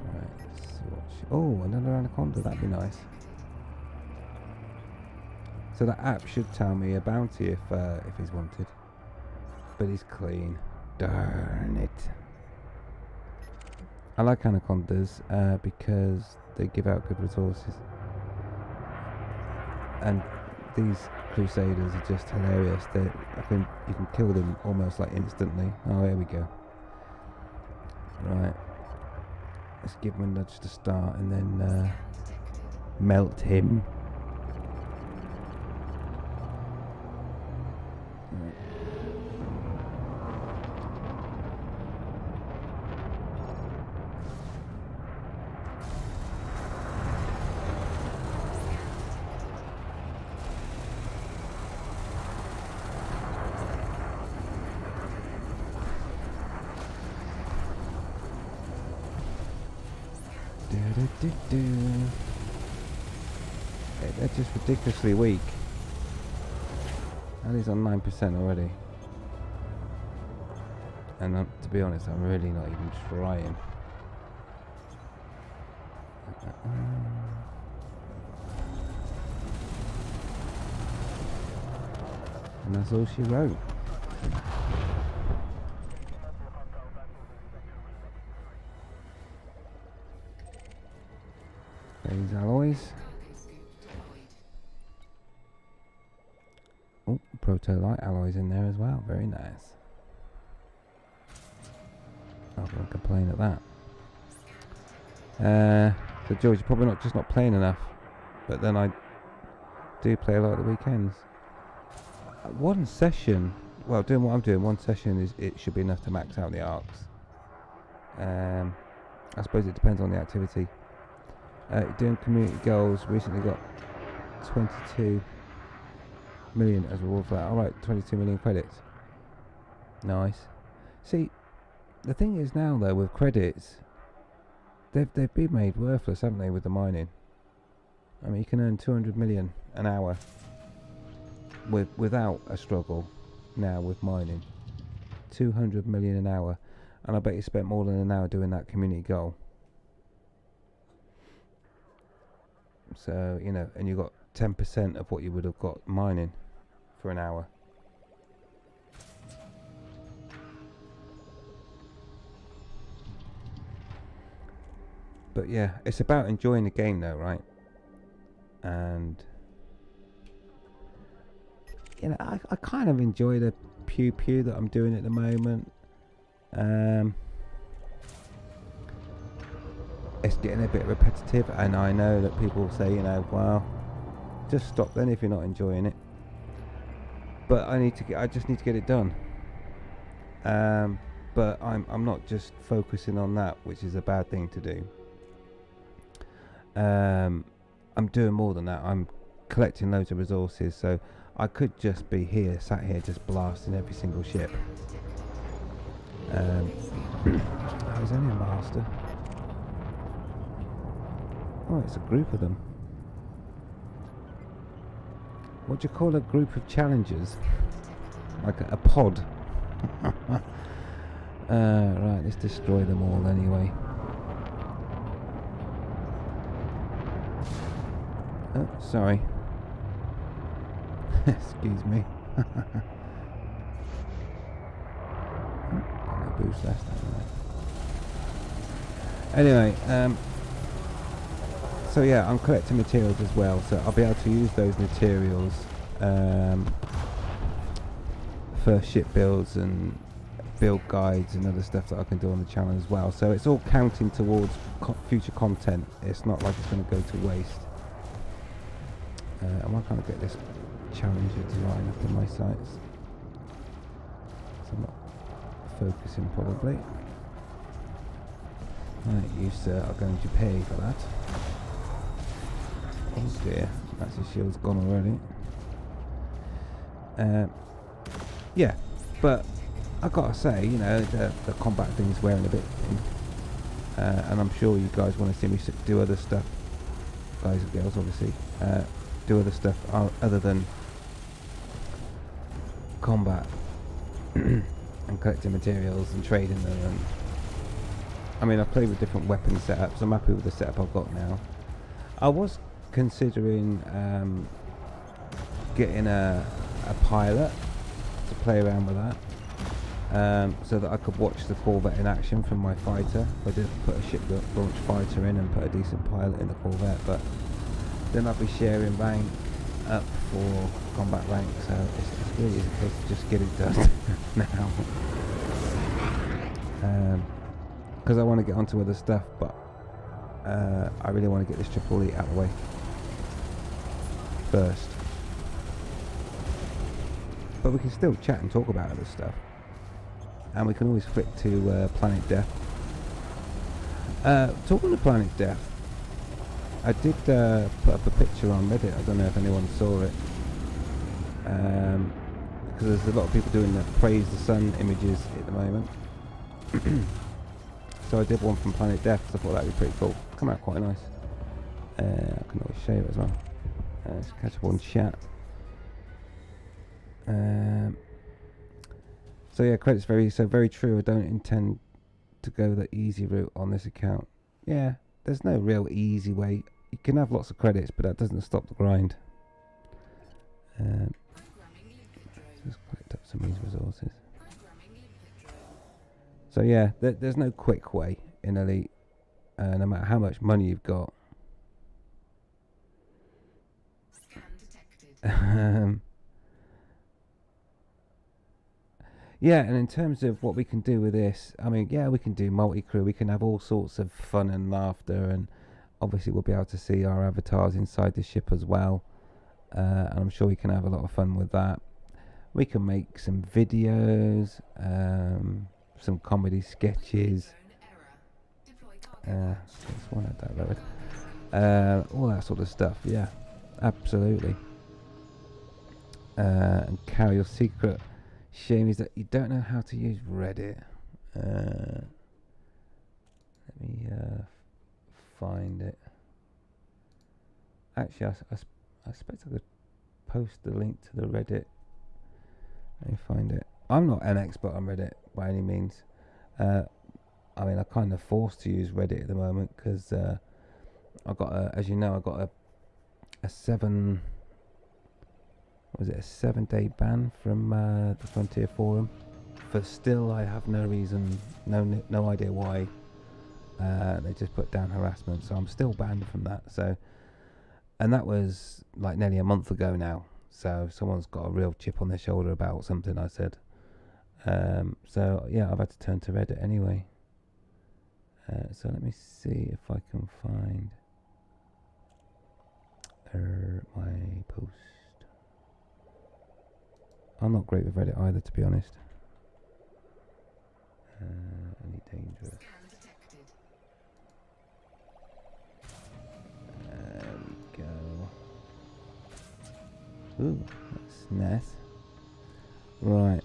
Right, let's see what oh, another anaconda. That'd be nice. So that app should tell me a bounty if he's wanted, but he's clean. Darn it! I like anacondas because they give out good resources, and these crusaders are just hilarious. You can kill them almost like instantly. Oh, here we go. Right, let's give him a nudge to start, and then melt him. They're just ridiculously weak. And he's on 9% already. And to be honest, I'm really not even trying. And that's all she wrote. These alloys. Cargo scoop deployed. Oh, proto-light alloys in there as well. Very nice. Not going to complain at that. So George, you're probably not playing enough, but then I do play a lot at the weekends. One session, well, doing what I'm doing, one session it should be enough to max out the arcs. I suppose it depends on the activity. Doing community goals, recently got 22 million as a reward for that. Alright, 22 million credits. Nice. See, the thing is now though, with credits, they've been made worthless, haven't they, with the mining? I mean, you can earn 200 million an hour without a struggle now with mining. 200 million an hour, and I bet you spent more than an hour doing that community goal. So, you know, and you got 10% of what you would have got mining for an hour. But yeah, it's about enjoying the game though, right? And you know, I kind of enjoy the Pew Pew that I'm doing at the moment. It's getting a bit repetitive, and I know that people say, you know, well, just stop then if you're not enjoying it. But I just need to get it done. But I'm not just focusing on that, which is a bad thing to do. I'm doing more than that. I'm collecting loads of resources, so I could just be sat here just blasting every single ship. I was only a master. Oh, it's a group of them. What do you call a group of challengers? Like a pod. Right, let's destroy them all anyway. Oh, sorry. Excuse me. No boost left. Anyway, so yeah, I'm collecting materials as well, so I'll be able to use those materials for ship builds and build guides and other stuff that I can do on the channel as well. So it's all counting towards future content. It's not like it's going to go to waste. I might kind of get this Challenger design up in my sights. So I'm not focusing probably. Right, you sir are going to pay for that. Oh dear, that's his shield's gone already. Yeah, but I gotta say, you know, the combat thing is wearing a bit thin. And I'm sure you guys want to see me do other stuff, guys and girls obviously, do other stuff other than combat and collecting materials and trading them. And I mean, I've played with different weapon setups. I'm happy with the setup I've got now. I was considering getting a pilot to play around with that, so that I could watch the Corvette in action from my fighter. I did put a ship launch fighter in and put a decent pilot in the Corvette, but then I'd be sharing rank up for combat rank, so it's really a case of just get it done now. Because I want to get onto other stuff, but I really want to get this triple E out of the way first. But we can still chat and talk about other stuff, and we can always flick to Planet Death. Talking of Planet Death, I did put up a picture on Reddit. I don't know if anyone saw it, because there's a lot of people doing the Praise the Sun images at the moment. So I did one from Planet Death, so I thought that'd be pretty cool. Come out quite nice. I can always show you as well. Let's catch up on chat. So yeah, credits very true. I don't intend to go the easy route on this account. Yeah, there's no real easy way. You can have lots of credits, but that doesn't stop the grind. Programming liquid drone. picked up some of these resources. Programming limpet drone. So yeah, there's no quick way in Elite. No matter how much money you've got. Scan detected. Yeah, and in terms of what we can do with this, I mean, yeah, we can do multi-crew. We can have all sorts of fun and laughter, and obviously we'll be able to see our avatars inside the ship as well. And I'm sure we can have a lot of fun with that. We can make some videos, some comedy sketches. Drone error. Deploy cargo hatch. Just one at that load. Cargo scope. All that sort of stuff. Yeah, absolutely. And carry your secret. Shame is that you don't know how to use Reddit. Let me find it. Actually, I suppose I could post the link to the Reddit. Let me find it. I'm not an expert on Reddit by any means. I mean, I'm kind of forced to use Reddit at the moment because I got as you know, I got a 7-day ban from the Frontier Forum. But still, I have no reason, no idea why. They just put down harassment, so I'm still banned from that. So, and that was like nearly a month ago now. So someone's got a real chip on their shoulder about something I said. So yeah, I've had to turn to Reddit anyway. So let me see if I can find my post. I'm not great with Reddit either, to be honest. Any dangerous? Scan detected. There we go. Ooh, that's nice. Right,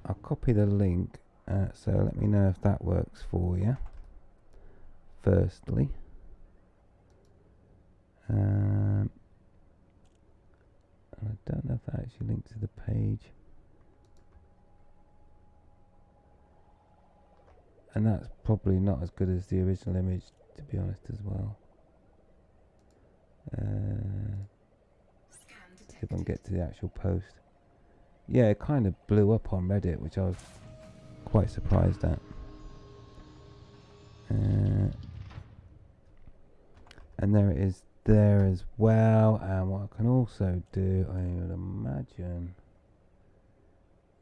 I'll copy the link. So let me know if that works for you. Firstly. And I don't know if that actually links to the page. And that's probably not as good as the original image, to be honest, as well. Scan See if I can detected. get to the actual post. Yeah, it kind of blew up on Reddit, which I was quite surprised at. And there it is there as well. And what I can also do, I would imagine,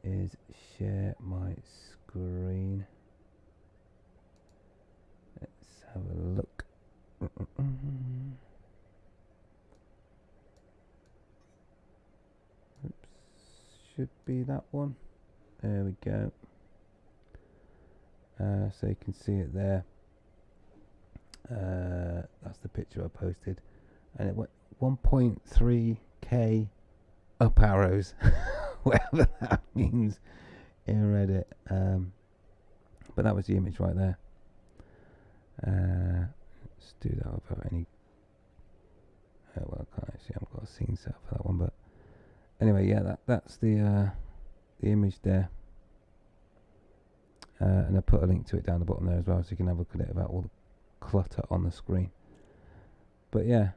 is share my screen. Let's have a look. Oops, should be that one. There we go. So you can see it there. That's the picture I posted, and it went 1.3k up arrows, whatever that means in Reddit. But that was the image right there. Let's do that without any. Well, I can't actually. I've got a scene set up for that one, but anyway, yeah, that's the image there. And I put a link to it down the bottom there as well, so you can have a look at it about all the clutter on the screen. But yeah,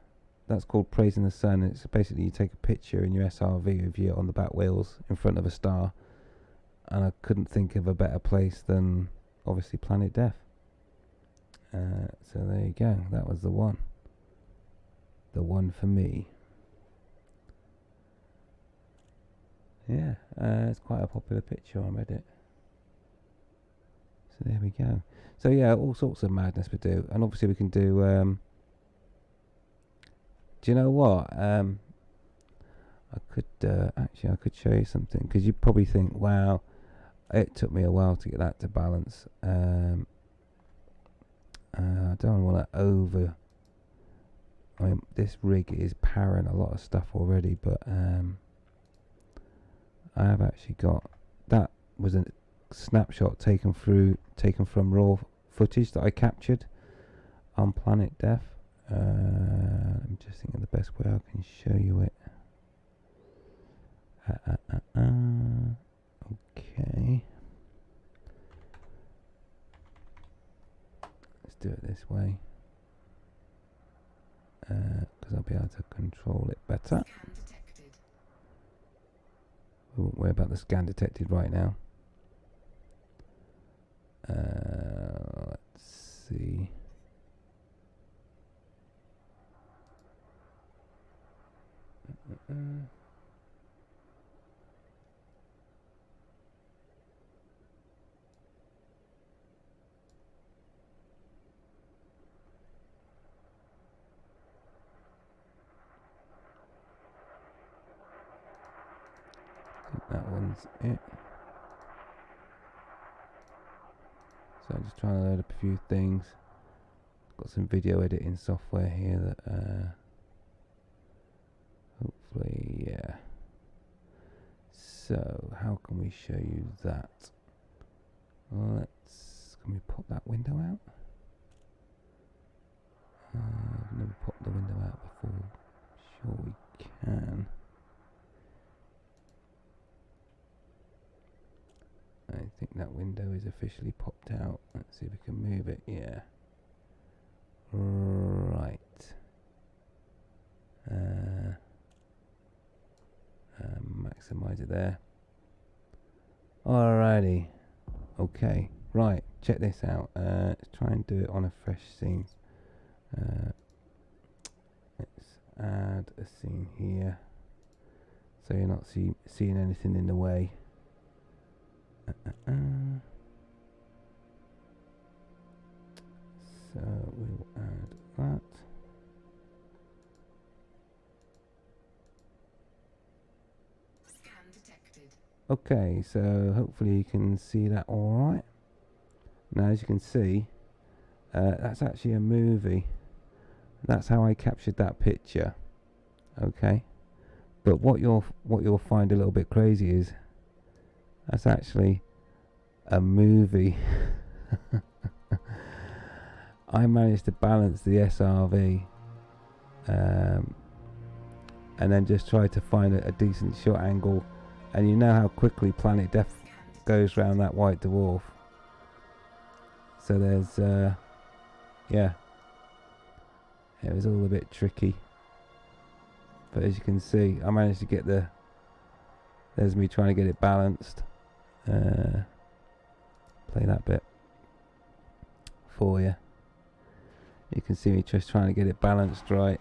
that's called Praising the Sun. It's basically you take a picture in your SRV of you on the back wheels in front of a star, and I couldn't think of a better place than obviously Planet Death. So there you go, that was the one for me. Yeah, it's quite a popular picture on Reddit. So there we go. So yeah, all sorts of madness we do, and obviously we can do. Do you know what? I could I could show you something, because you probably think, wow, it took me a while to get that to balance. I don't want to over. I mean, this rig is powering a lot of stuff already, but I have actually got that was a snapshot taken from raw footage that I captured on Planet Death. I'm just thinking the best way I can show you it. Okay. Let's do it this way. Because I'll be able to control it better. Scan detected. We won't worry about the scan detected right now. Let's see. I think that one's it. So I'm just trying to load up a few things. Got some video editing software here that hopefully, yeah. So how can we show you that? Can we pop that window out? I've never popped the window out before. Sure we can. I think that window is officially popped out. Let's see if we can move it. Yeah. Right. Maximize it there. Alrighty. Okay. Right. Check this out. Let's try and do it on a fresh scene. Let's add a scene here, so you're not seeing anything in the way. So we'll add that. Scan detected. Okay, so hopefully you can see that alright. Now as you can see, that's actually a movie. That's how I captured that picture. Okay. But what you'll find a little bit crazy is that's actually a movie. I managed to balance the SRV and then just try to find a decent shot angle, and you know how quickly Planet Death goes round that white dwarf. So there's yeah, it was all a bit tricky, but as you can see I managed to get there's me trying to get it balanced. Play that bit for you. You can see me just trying to get it balanced right.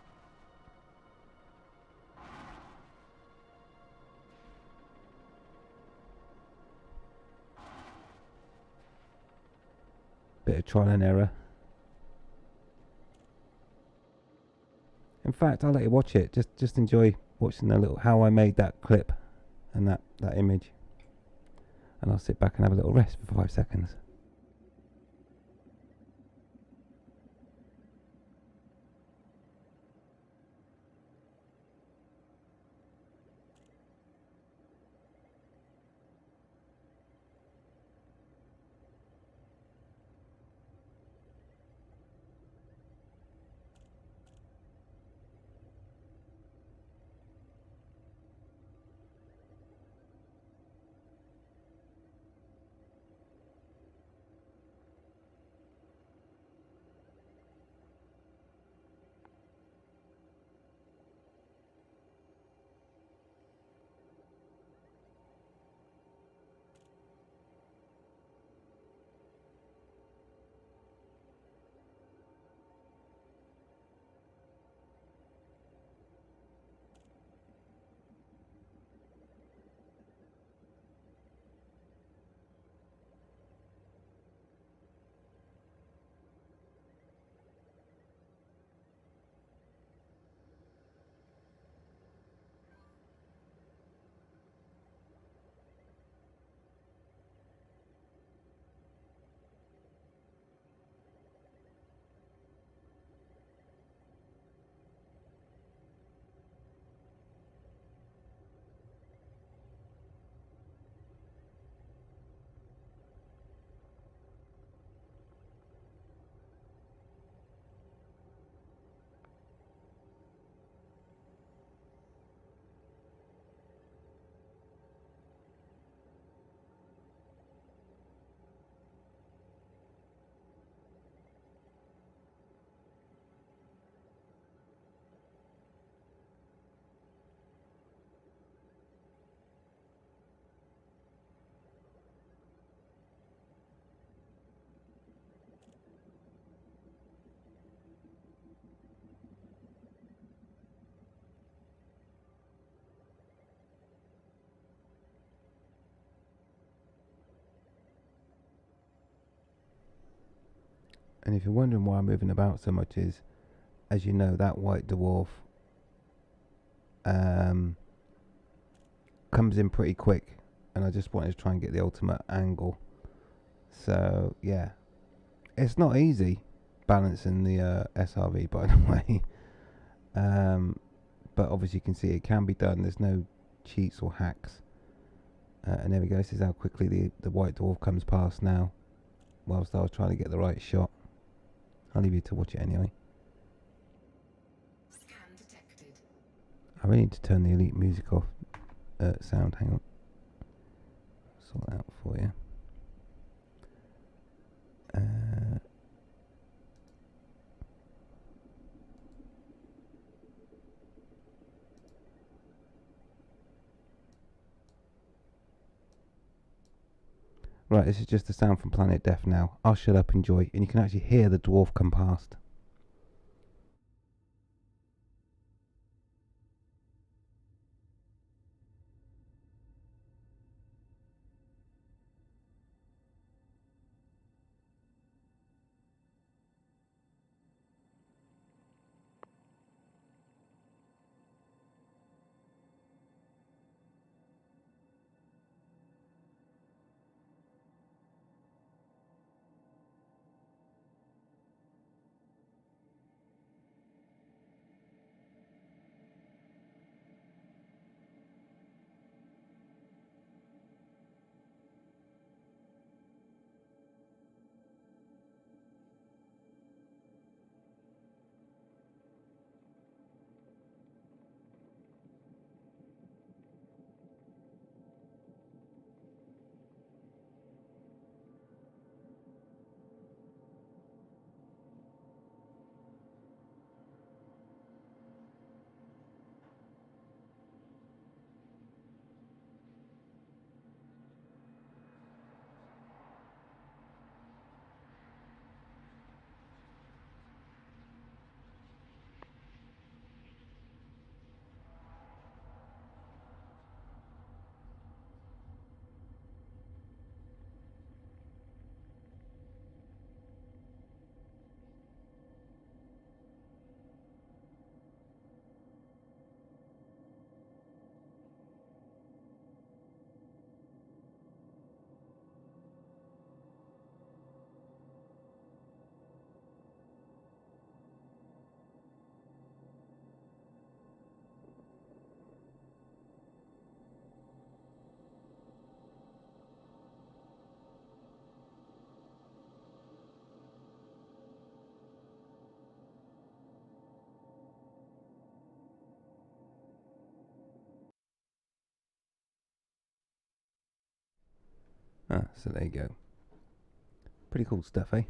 Bit of trial and error. In fact, I'll let you watch it. Just enjoy watching the little how I made that clip and that image. And I'll sit back and have a little rest for 5 seconds. And if you're wondering why I'm moving about so much is, as you know, that white dwarf comes in pretty quick, and I just wanted to try and get the ultimate angle. So yeah, it's not easy balancing the SRV, by the way. But obviously you can see it can be done. There's no cheats or hacks. And there we go. This is how quickly the white dwarf comes past now, whilst I was trying to get the right shot. I'll leave you to watch it anyway. Scan detected. I really need to turn the elite music off. Sound, hang on. Sort that out for you. Right, this is just the sound from Planet Death now. I'll shut up, enjoy, and you can actually hear the dwarf come past. So there you go. Pretty cool stuff, eh?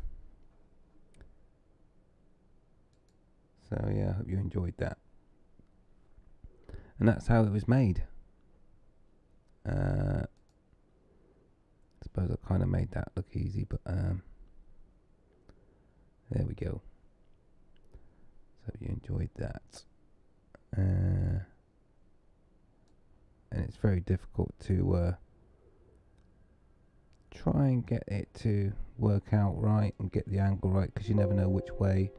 So yeah, I hope you enjoyed that. And that's how it was made. I suppose I kind of made that look easy, but there we go. So you enjoyed that. And it's very difficult to try and get it to work out right and get the angle right, because you never know which way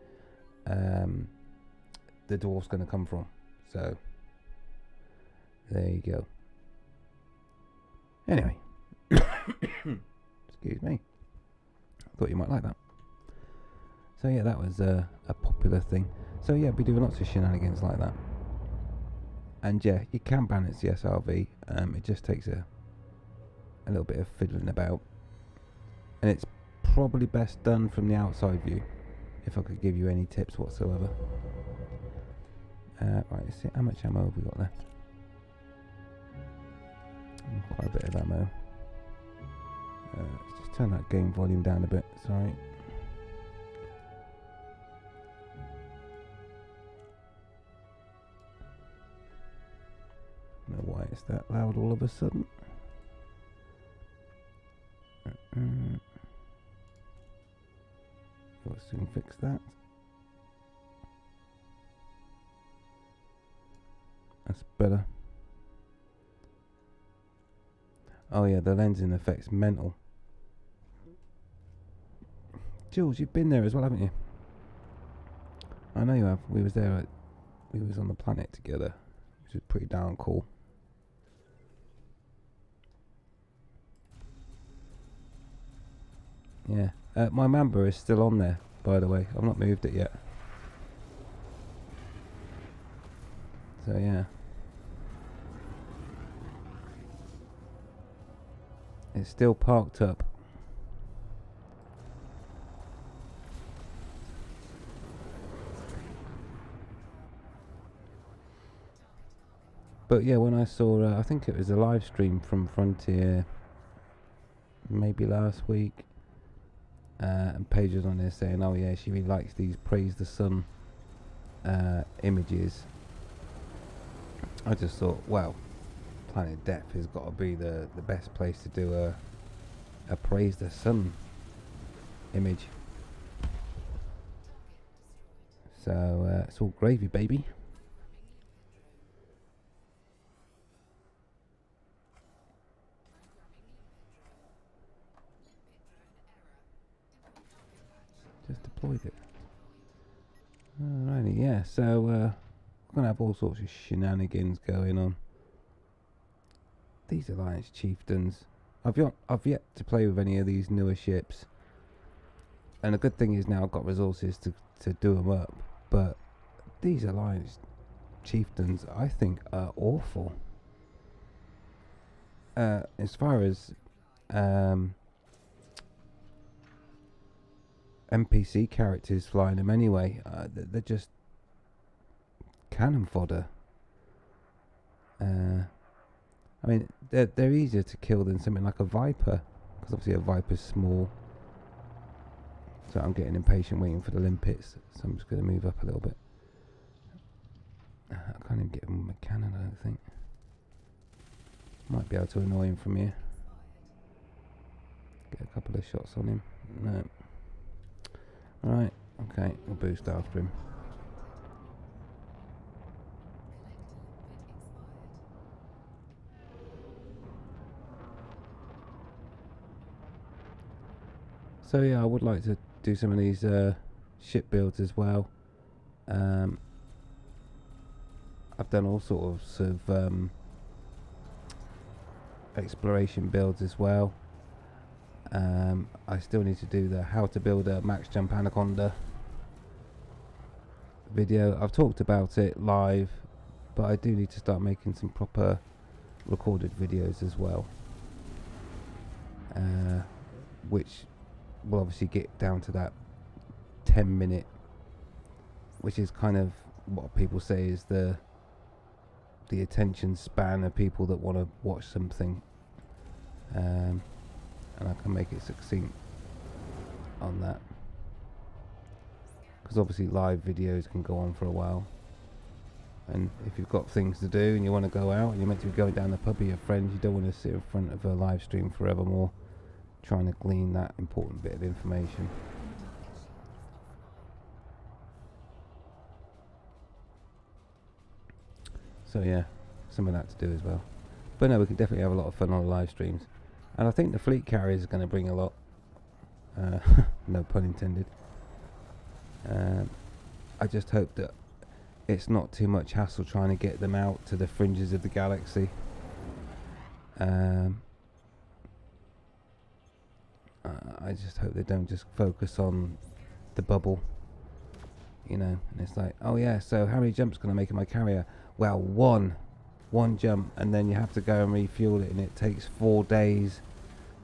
the dwarf's going to come from. So there you go. Anyway, excuse me, I thought you might like that. So yeah, that was a popular thing. So yeah, we do lots of shenanigans like that. And yeah, you can balance the SRV. It just takes a little bit of fiddling about, and it's probably best done from the outside view, if I could give you any tips whatsoever. Right, let's see, how much ammo have we got left? Quite a bit of ammo. Let's just turn that game volume down a bit, sorry. I don't know why it's that loud all of a sudden. We'll soon fix that. That's better. Oh yeah, the lensing effect's mental. Jules, you've been there as well, haven't you? I know you have. We was there. We was on the planet together, which was pretty darn cool. Yeah. My Mamba is still on there, by the way. I've not moved it yet. So yeah. It's still parked up. But yeah, when I saw, I think it was a live stream from Frontier, maybe last week, and Paige was on there saying, oh yeah, she really likes these Praise the Sun images. I just thought, well, Planet Depth has got to be the best place to do a Praise the Sun image. So it's all gravy, baby. Just deployed it. Alrighty, yeah. So we're gonna have all sorts of shenanigans going on. These Alliance Chieftains. I've yet to play with any of these newer ships, and the good thing is now I've got resources to do them up. But these Alliance Chieftains, I think, are awful. As far as NPC characters flying them anyway, they're just cannon fodder. I mean, they're easier to kill than something like a Viper, because obviously a Viper's small. So I'm getting impatient waiting for the limpets, so I'm just going to move up a little bit. I can't even get him with a cannon, I don't think. Might be able to annoy him from here. Get a couple of shots on him. No. Alright, okay, we'll boost after him. So yeah, I would like to do some of these ship builds as well. I've done all sorts of exploration builds as well. I still need to do the how to build a max jump anaconda video. I've talked about it live, but I do need to start making some proper recorded videos as well, which will obviously get down to that 10-minute, which is kind of what people say is the attention span of people that want to watch something, and I can make it succinct on that, because obviously live videos can go on for a while, and if you've got things to do and you want to go out and you're meant to be going down the pub with your friends, you don't want to sit in front of a live stream forevermore trying to glean that important bit of information. So yeah, some of that to do as well. But no, we can definitely have a lot of fun on the live streams. And I think the fleet carriers is going to bring a lot. No pun intended. I just hope that it's not too much hassle trying to get them out to the fringes of the galaxy. I just hope they don't just focus on the bubble, you know. And it's like, oh yeah, so how many jumps can I make in my carrier? Well, one jump, and then you have to go and refuel it, and it takes 4 days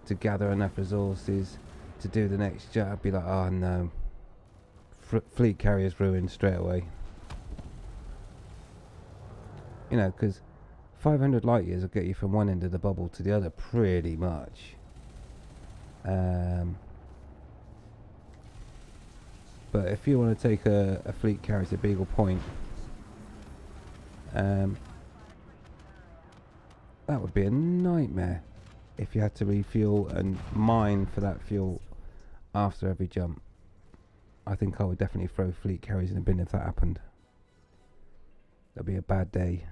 to gather enough resources to do the next jump. I'd be like, oh no, fleet carrier's ruined straight away, you know, because 500 light years will get you from one end of the bubble to the other pretty much. But if you want to take a fleet carrier to Beagle Point, that would be a nightmare if you had to refuel and mine for that fuel after every jump. I think I would definitely throw fleet carriers in the bin if that happened. That'd be a bad day.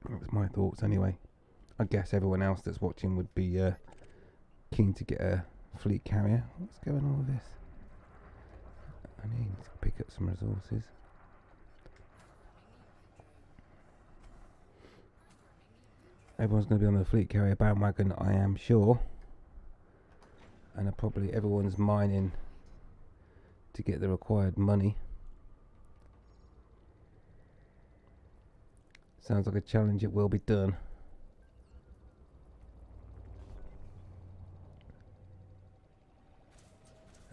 That's my thoughts anyway. I guess everyone else that's watching would be keen to get a fleet carrier. What's going on with this? I need to pick up some resources. Everyone's going to be on the fleet carrier bandwagon, I am sure. And probably everyone's mining to get the required money. Sounds like a challenge. It will be done.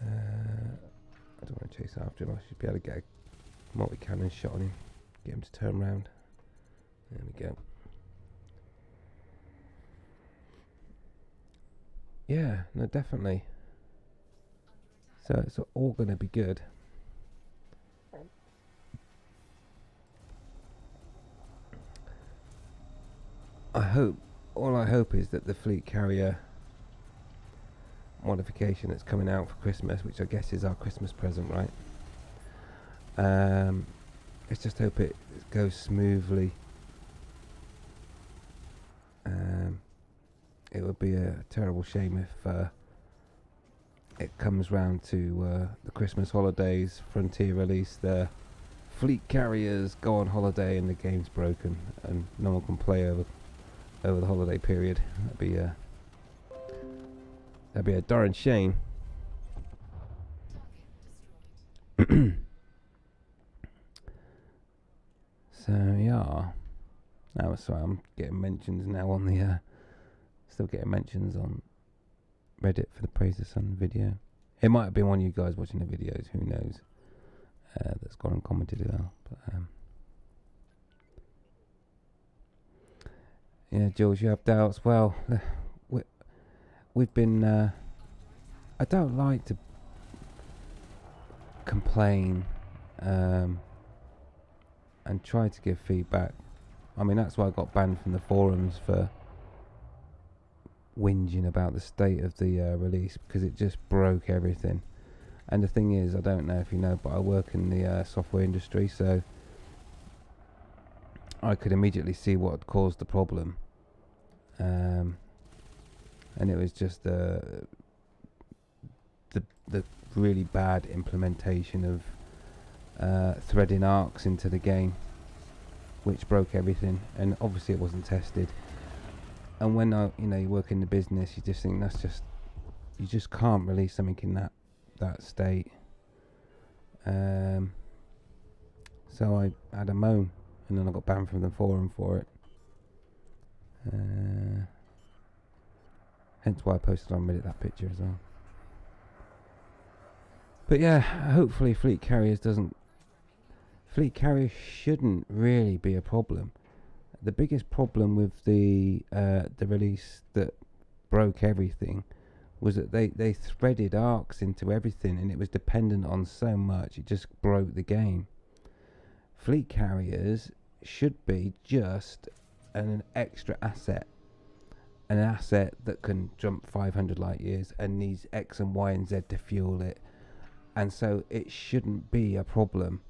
I don't want to chase after him. I should be able to get a multi-cannon shot on him. Get him to turn round. There we go. Yeah, no, definitely. So it's all going to be good. All I hope is that the fleet carrier modification that's coming out for Christmas, which I guess is our Christmas present, right? Let's just hope it goes smoothly. It would be a terrible shame if it comes round to the Christmas holidays, Frontier release their fleet carriers, go on holiday, and the game's broken and no one can play over the holiday period. That'd be a darn shame. So yeah. Now, sorry, I'm getting mentions now on the still getting mentions on Reddit for the Praise the Sun video. It might have been one of you guys watching the videos, who knows, that's gone and commented as well. But yeah, Jules, you have doubts. Well, we've been I don't like to complain and try to give feedback. I mean, that's why I got banned from the forums for whinging about the state of the release, because it just broke everything. And the thing is, I don't know if you know, but I work in the software industry, so I could immediately see what had caused the problem. And it was just the really bad implementation of threading arcs into the game, which broke everything. And obviously it wasn't tested. And when you work in the business, you just think you just can't release something in that state. So I had a moan, and then I got banned from the forum for it. Hence why I posted on Reddit that picture as well. But yeah, hopefully fleet carriers shouldn't really be a problem. The biggest problem with the release that broke everything was that they threaded arcs into everything, and it was dependent on so much, it just broke the game. Fleet carriers should be just an extra asset, an asset that can jump 500 light years and needs X and Y and Z to fuel it, and so it shouldn't be a problem.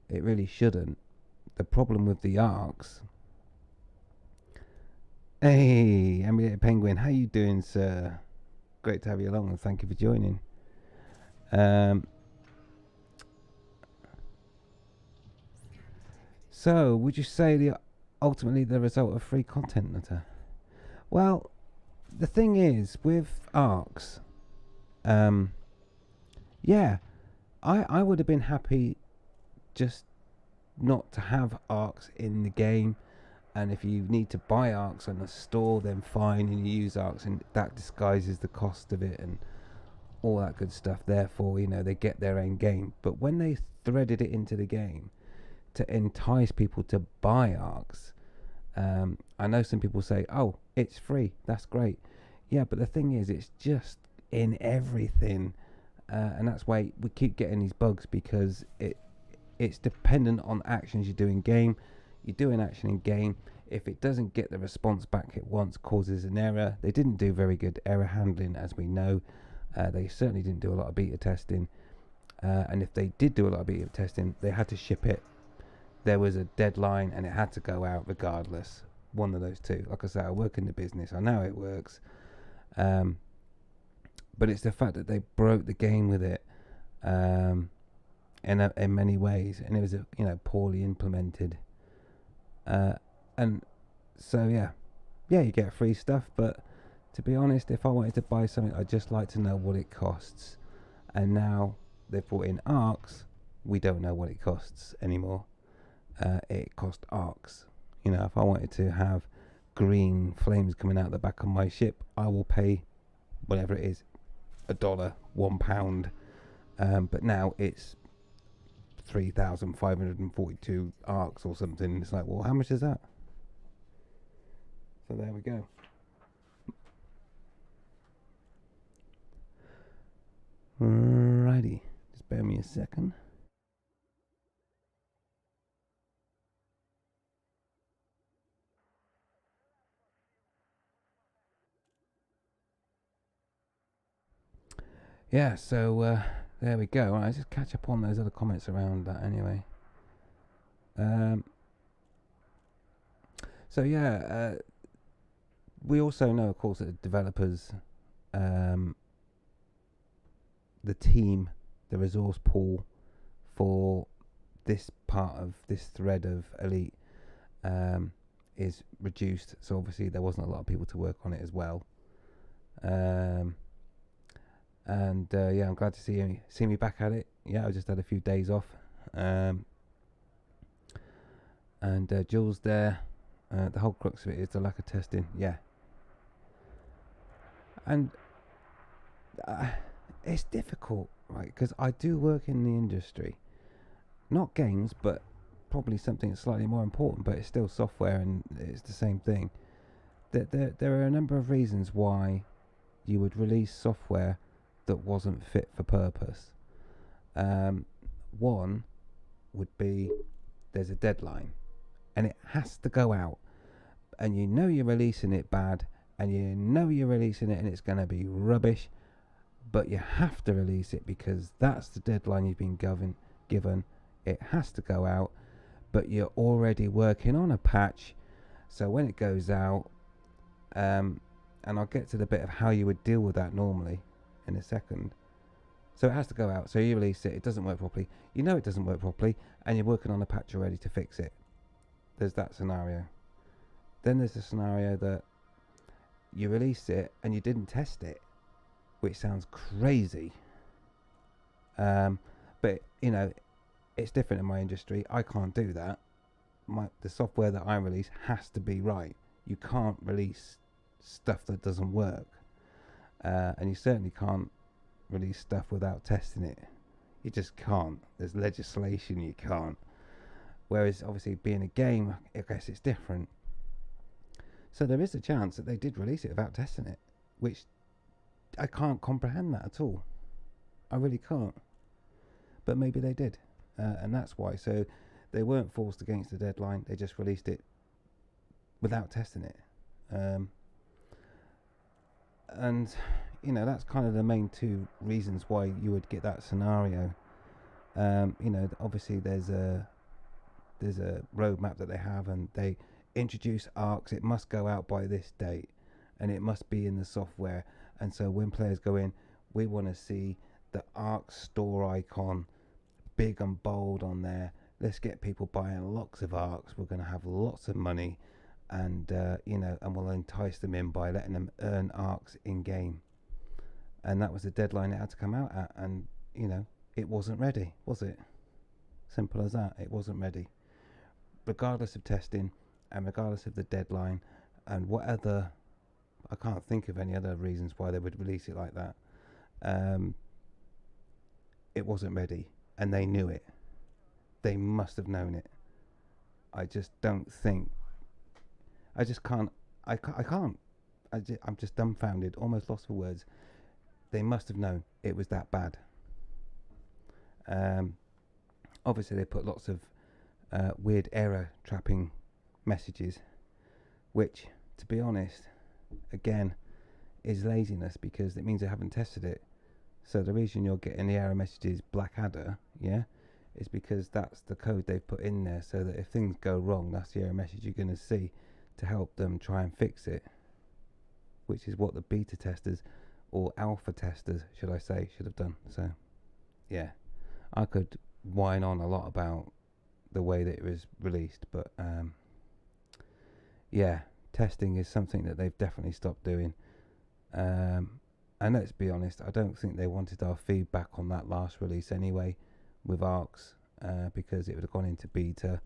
It really shouldn't. The problem with the arcs. Hey, Emulator Penguin, how you doing, sir? Great to have you along, and thank you for joining. So, would you say ultimately the result of free content, Nutter? Well, the thing is with arcs, yeah, I would have been happy just not to have arcs in the game, and if you need to buy arcs on the store, then fine, and you use arcs, and that disguises the cost of it and all that good stuff. Therefore, they get their own game. But when they threaded it into the game to entice people to buy arcs, I know some people say, oh, it's free, that's great. Yeah, but the thing is, it's just in everything, and that's why we keep getting these bugs, because it's dependent on actions you do in game. You do an action in game, if it doesn't get the response back it wants, causes an error. They didn't do very good error handling, as we know. They certainly didn't do a lot of beta testing, and if they did do a lot of beta testing, they had to ship it. There was a deadline and it had to go out regardless. one of those two. Like I say, I work in the business. I know how it works. But it's the fact that they broke the game with it in many ways, and it was poorly implemented. And so yeah, you get free stuff. But to be honest, if I wanted to buy something, I'd just like to know what it costs. And now they've brought in arcs. We don't know what it costs anymore. It cost arcs. If I wanted to have green flames coming out the back of my ship, I will pay whatever it is, $1, £1. But now it's 3,542 arcs or something. It's like, well, how much is that? So there we go. Alrighty, just bear me a second. Yeah, so there we go. I'll just catch up on those other comments around that anyway. So yeah, we also know, of course, that the developers, the team, the resource pool for this part of this thread of Elite is reduced. So obviously there wasn't a lot of people to work on it as well. And yeah, I'm glad to see me back at it. Yeah, I just had a few days off. And Jules there. The whole crux of it is the lack of testing. Yeah. And it's difficult, right? Because I do work in the industry. Not games, but probably something slightly more important, but it's still software and it's the same thing. There are a number of reasons why you would release software that wasn't fit for purpose. One would be there's a deadline and it has to go out, and you're releasing it bad, and you're releasing it and it's going to be rubbish, but you have to release it because that's the deadline you've been given. It has to go out, but you're already working on a patch, so when it goes out, and I'll get to the bit of how you would deal with that normally in a second. So it has to go out, so you release it doesn't work properly, it doesn't work properly, and you're working on a patch already to fix it. There's that scenario. Then there's the scenario that you release it and you didn't test it, which sounds crazy, but it's different in my industry. I can't do that. The software that I release has to be right. You can't release stuff that doesn't work. And you certainly can't release stuff without testing it. You just can't. There's legislation you can't. Whereas obviously being a game, I guess it's different. So there is a chance that they did release it without testing it, which I can't comprehend that at all. I really can't. But maybe they did. And that's why. So they weren't forced against the deadline. They just released it without testing it. And that's kind of the main two reasons why you would get that scenario. Obviously there's a roadmap that they have, and they introduce arcs. It must go out by this date, and it must be in the software. And so when players go in, we want to see the arc store icon big and bold on there. Let's get people buying lots of arcs. We're going to have lots of money, and and we'll entice them in by letting them earn arcs in game. And that was the deadline it had to come out at, and it wasn't ready, was it? Simple as that. It wasn't ready, regardless of testing and regardless of the deadline and what other. I can't think of any other reasons why they would release it like that. It wasn't ready, and they knew it. They must have known it. I just don't think. I just can't. I can't. I'm just dumbfounded, almost lost for words. They must have known it was that bad. Obviously, they put lots of weird error trapping messages, which, to be honest, again, is laziness, because it means they haven't tested it. So the reason you're getting the error messages Blackadder, is because that's the code they've put in there, so that if things go wrong, that's the error message you're going to see. to help them try and fix it, which is what the beta testers, or alpha testers, should I say, should have done. So, yeah, I could whine on a lot about the way that it was released, but yeah, testing is something that they've definitely stopped doing. And let's be honest, I don't think they wanted our feedback on that last release anyway with ARCs, because it would have gone into beta.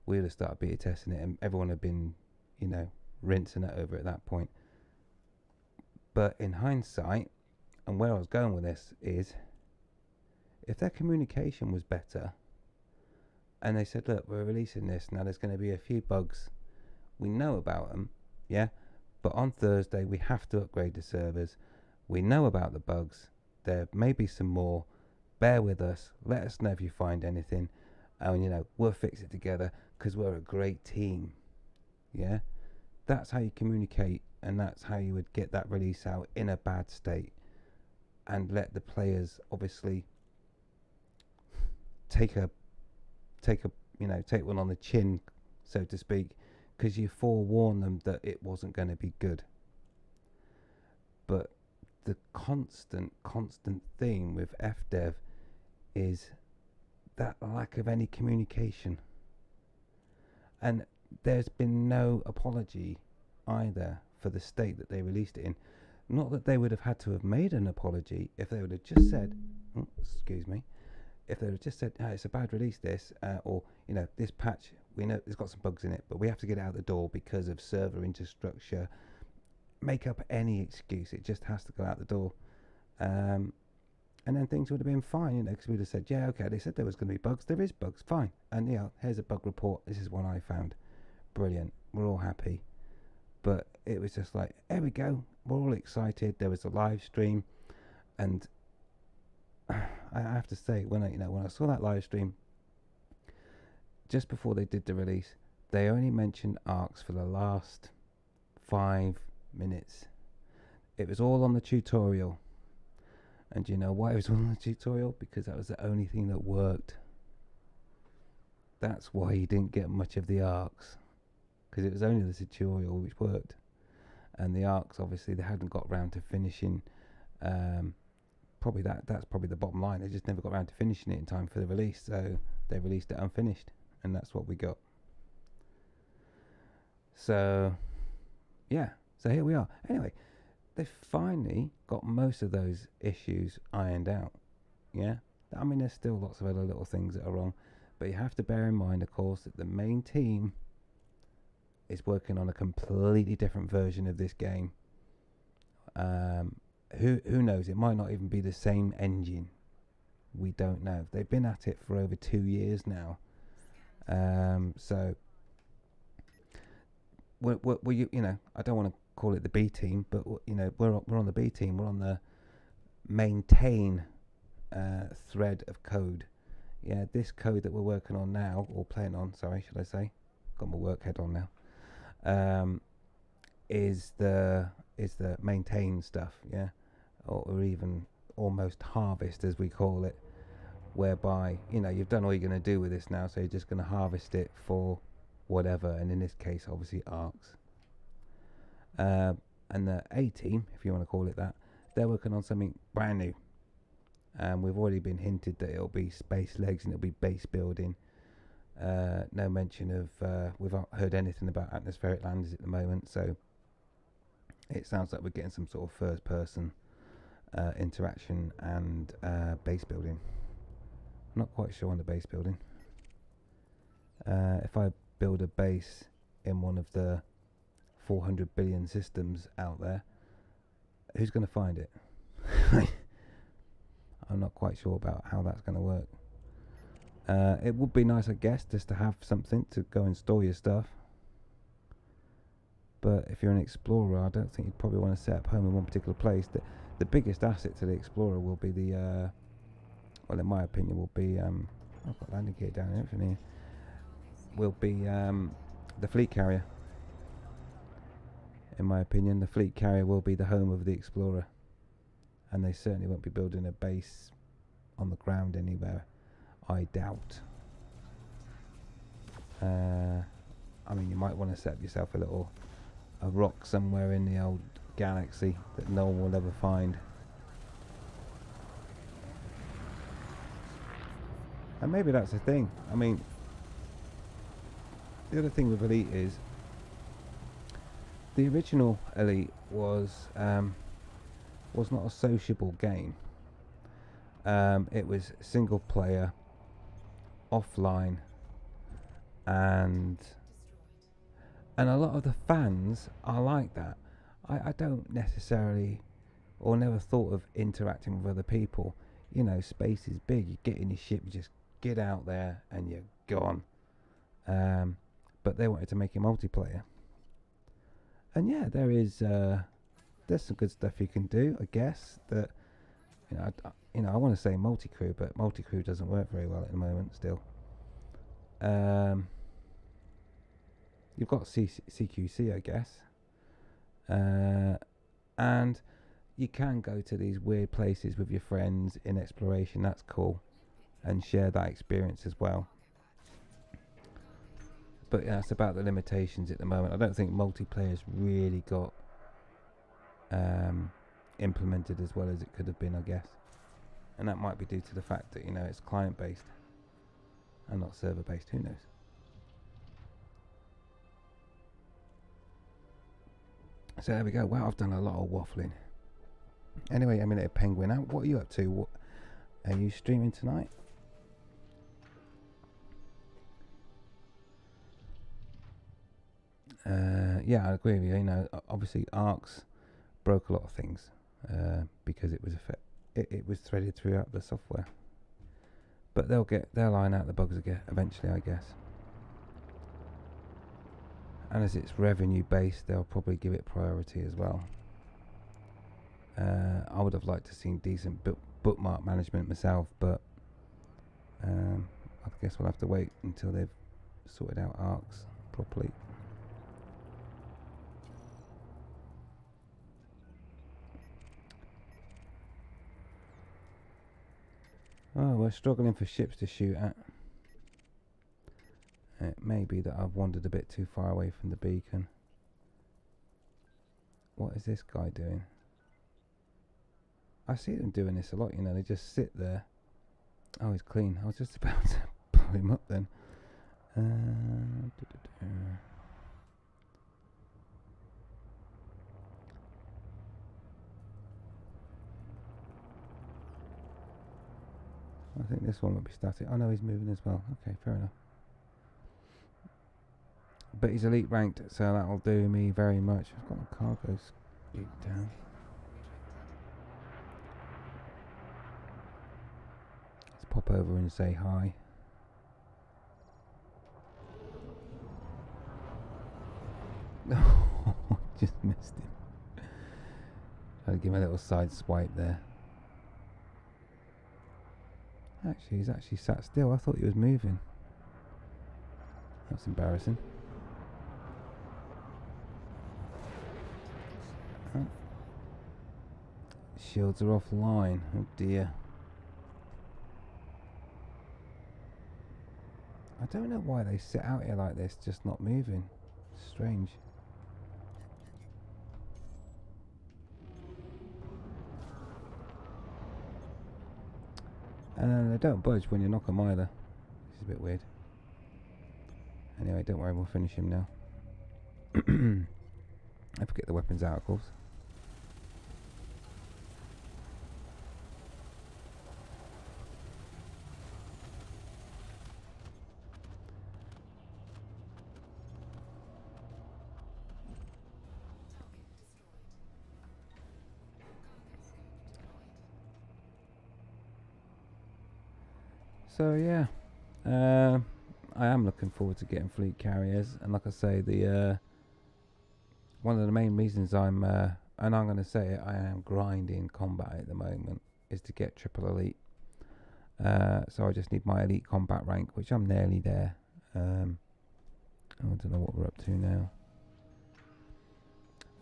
We would have started beta testing it, and everyone had been, rinsing it over at that point. But in hindsight, and where I was going with this is, if their communication was better, and they said, look, we're releasing this, now there's going to be a few bugs, we know about them, yeah, but on Thursday we have to upgrade the servers, we know about the bugs, there may be some more, bear with us, let us know if you find anything, and we'll fix it together, because we're a great team. Yeah, that's how you communicate, and that's how you would get that release out in a bad state, and let the players obviously take one on the chin, so to speak, because you forewarned them that it wasn't going to be good. But the constant theme with FDev is that lack of any communication, and there's been no apology either for the state that they released it in. Not that they would have had to have made an apology if they would have just said, if they would have just said, it's a bad release this, or this patch, we know it's got some bugs in it, but we have to get it out the door because of server infrastructure. Make up any excuse, it just has to go out the door. And then things would have been fine, because we'd have said, yeah, okay, they said there was going to be bugs, there is bugs, fine. And here's a bug report, this is one I found. Brilliant, we're all happy. But it was just like, here we go, we're all excited. There was a live stream, and I have to say, when I saw that live stream, just before they did the release, they only mentioned ARCs for the last 5 minutes. It was all on the tutorial. And do you know why it was all on the tutorial? Because that was the only thing that worked. That's why you didn't get much of the ARCs, because it was only the tutorial which worked. And the ARCs, obviously, they hadn't got round to finishing. That's probably the bottom line. They just never got round to finishing it in time for the release, so they released it unfinished, and that's what we got. So, yeah. So here we are. Anyway, they finally got most of those issues ironed out. Yeah, I mean, there's still lots of other little things that are wrong, but you have to bear in mind, of course, that the main team is working on a completely different version of this game. Who knows? It might not even be the same engine. We don't know. They've been at it for over 2 years now. So, we I don't want to call it the B team, but we're on the B team. We're on the maintain thread of code. Yeah, this code that we're working on now, or playing on, sorry, should I say? Got my work head on now. Is the maintain stuff, yeah, or even almost harvest, as we call it, whereby you've done all you're going to do with this now, so you're just going to harvest it for whatever, and in this case, obviously ARCs. And the A team, if you want to call it that, they're working on something brand new. We've already been hinted that it'll be space legs and it'll be base building. No mention of, we've not heard anything about atmospheric landers at the moment, so it sounds like we're getting some sort of first person interaction and base building. I'm not quite sure on the base building. If I build a base in one of the 400 billion systems out there, who's going to find it? I'm not quite sure about how that's going to work. It would be nice, I guess, just to have something to go and store your stuff. But if you're an explorer, I don't think you'd probably want to set up home in one particular place. The biggest asset to the explorer will be the, well, in my opinion, will be, I've got landing gear down here, everything here, will be the fleet carrier. In my opinion, the fleet carrier will be the home of the explorer. And they certainly won't be building a base on the ground anywhere, I doubt. I mean, you might want to set up yourself a rock somewhere in the old galaxy that no one will ever find. And maybe that's the thing. I mean, the other thing with Elite is the original Elite was not a sociable game. It was single player, offline, and a lot of the fans are like that. I don't necessarily, or never thought of interacting with other people. You know, space is big. You get in your ship, you just get out there, and you're gone. But they wanted to make it multiplayer, and yeah, there's some good stuff you can do. I guess that I want to say multi-crew, but multi-crew doesn't work very well at the moment. Still, you've got CQC, I guess. And you can go to these weird places with your friends in exploration. That's cool, and share that experience as well. But yeah, it's about the limitations at the moment. I don't think multiplayer's really got implemented as well as it could have been, I guess. And that might be due to the fact that it's client based and not server based. Who knows? So there we go. Wow, I've done a lot of waffling. Anyway, I'm in a penguin out. What are you up to? What are you streaming tonight? Yeah, I agree with you. Obviously, Arcs broke a lot of things because it was threaded throughout the software. But they'll iron out the bugs again eventually, I guess. And as it's revenue based, they'll probably give it priority as well. I would have liked to seen decent bookmark management myself, but I guess we'll have to wait until they've sorted out Arcs properly. Oh, we're struggling for ships to shoot at. It may be that I've wandered a bit too far away from the beacon. What is this guy doing? I see them doing this a lot, they just sit there. Oh, he's clean. I was just about to blow him up then. I think this one would be static. Oh no, he's moving as well. Okay, fair enough. But he's elite ranked, so that'll do me very much. I've got my cargo skewed down. Let's pop over and say hi. Just missed him. I'll give him a little side swipe there. Actually, he's actually sat still. I thought he was moving. That's embarrassing. Oh. Shields are offline. Oh dear. I don't know why they sit out here like this, just not moving. Strange. And they don't budge when you knock them either. This is a bit weird. Anyway, don't worry, we'll finish him now. I forget the weapons out, of course. So yeah, I am looking forward to getting fleet carriers, and like I say, the one of the main reasons and I'm going to say it, I am grinding combat at the moment, is to get triple elite. So I just need my elite combat rank, which I'm nearly there. I don't know what we're up to now.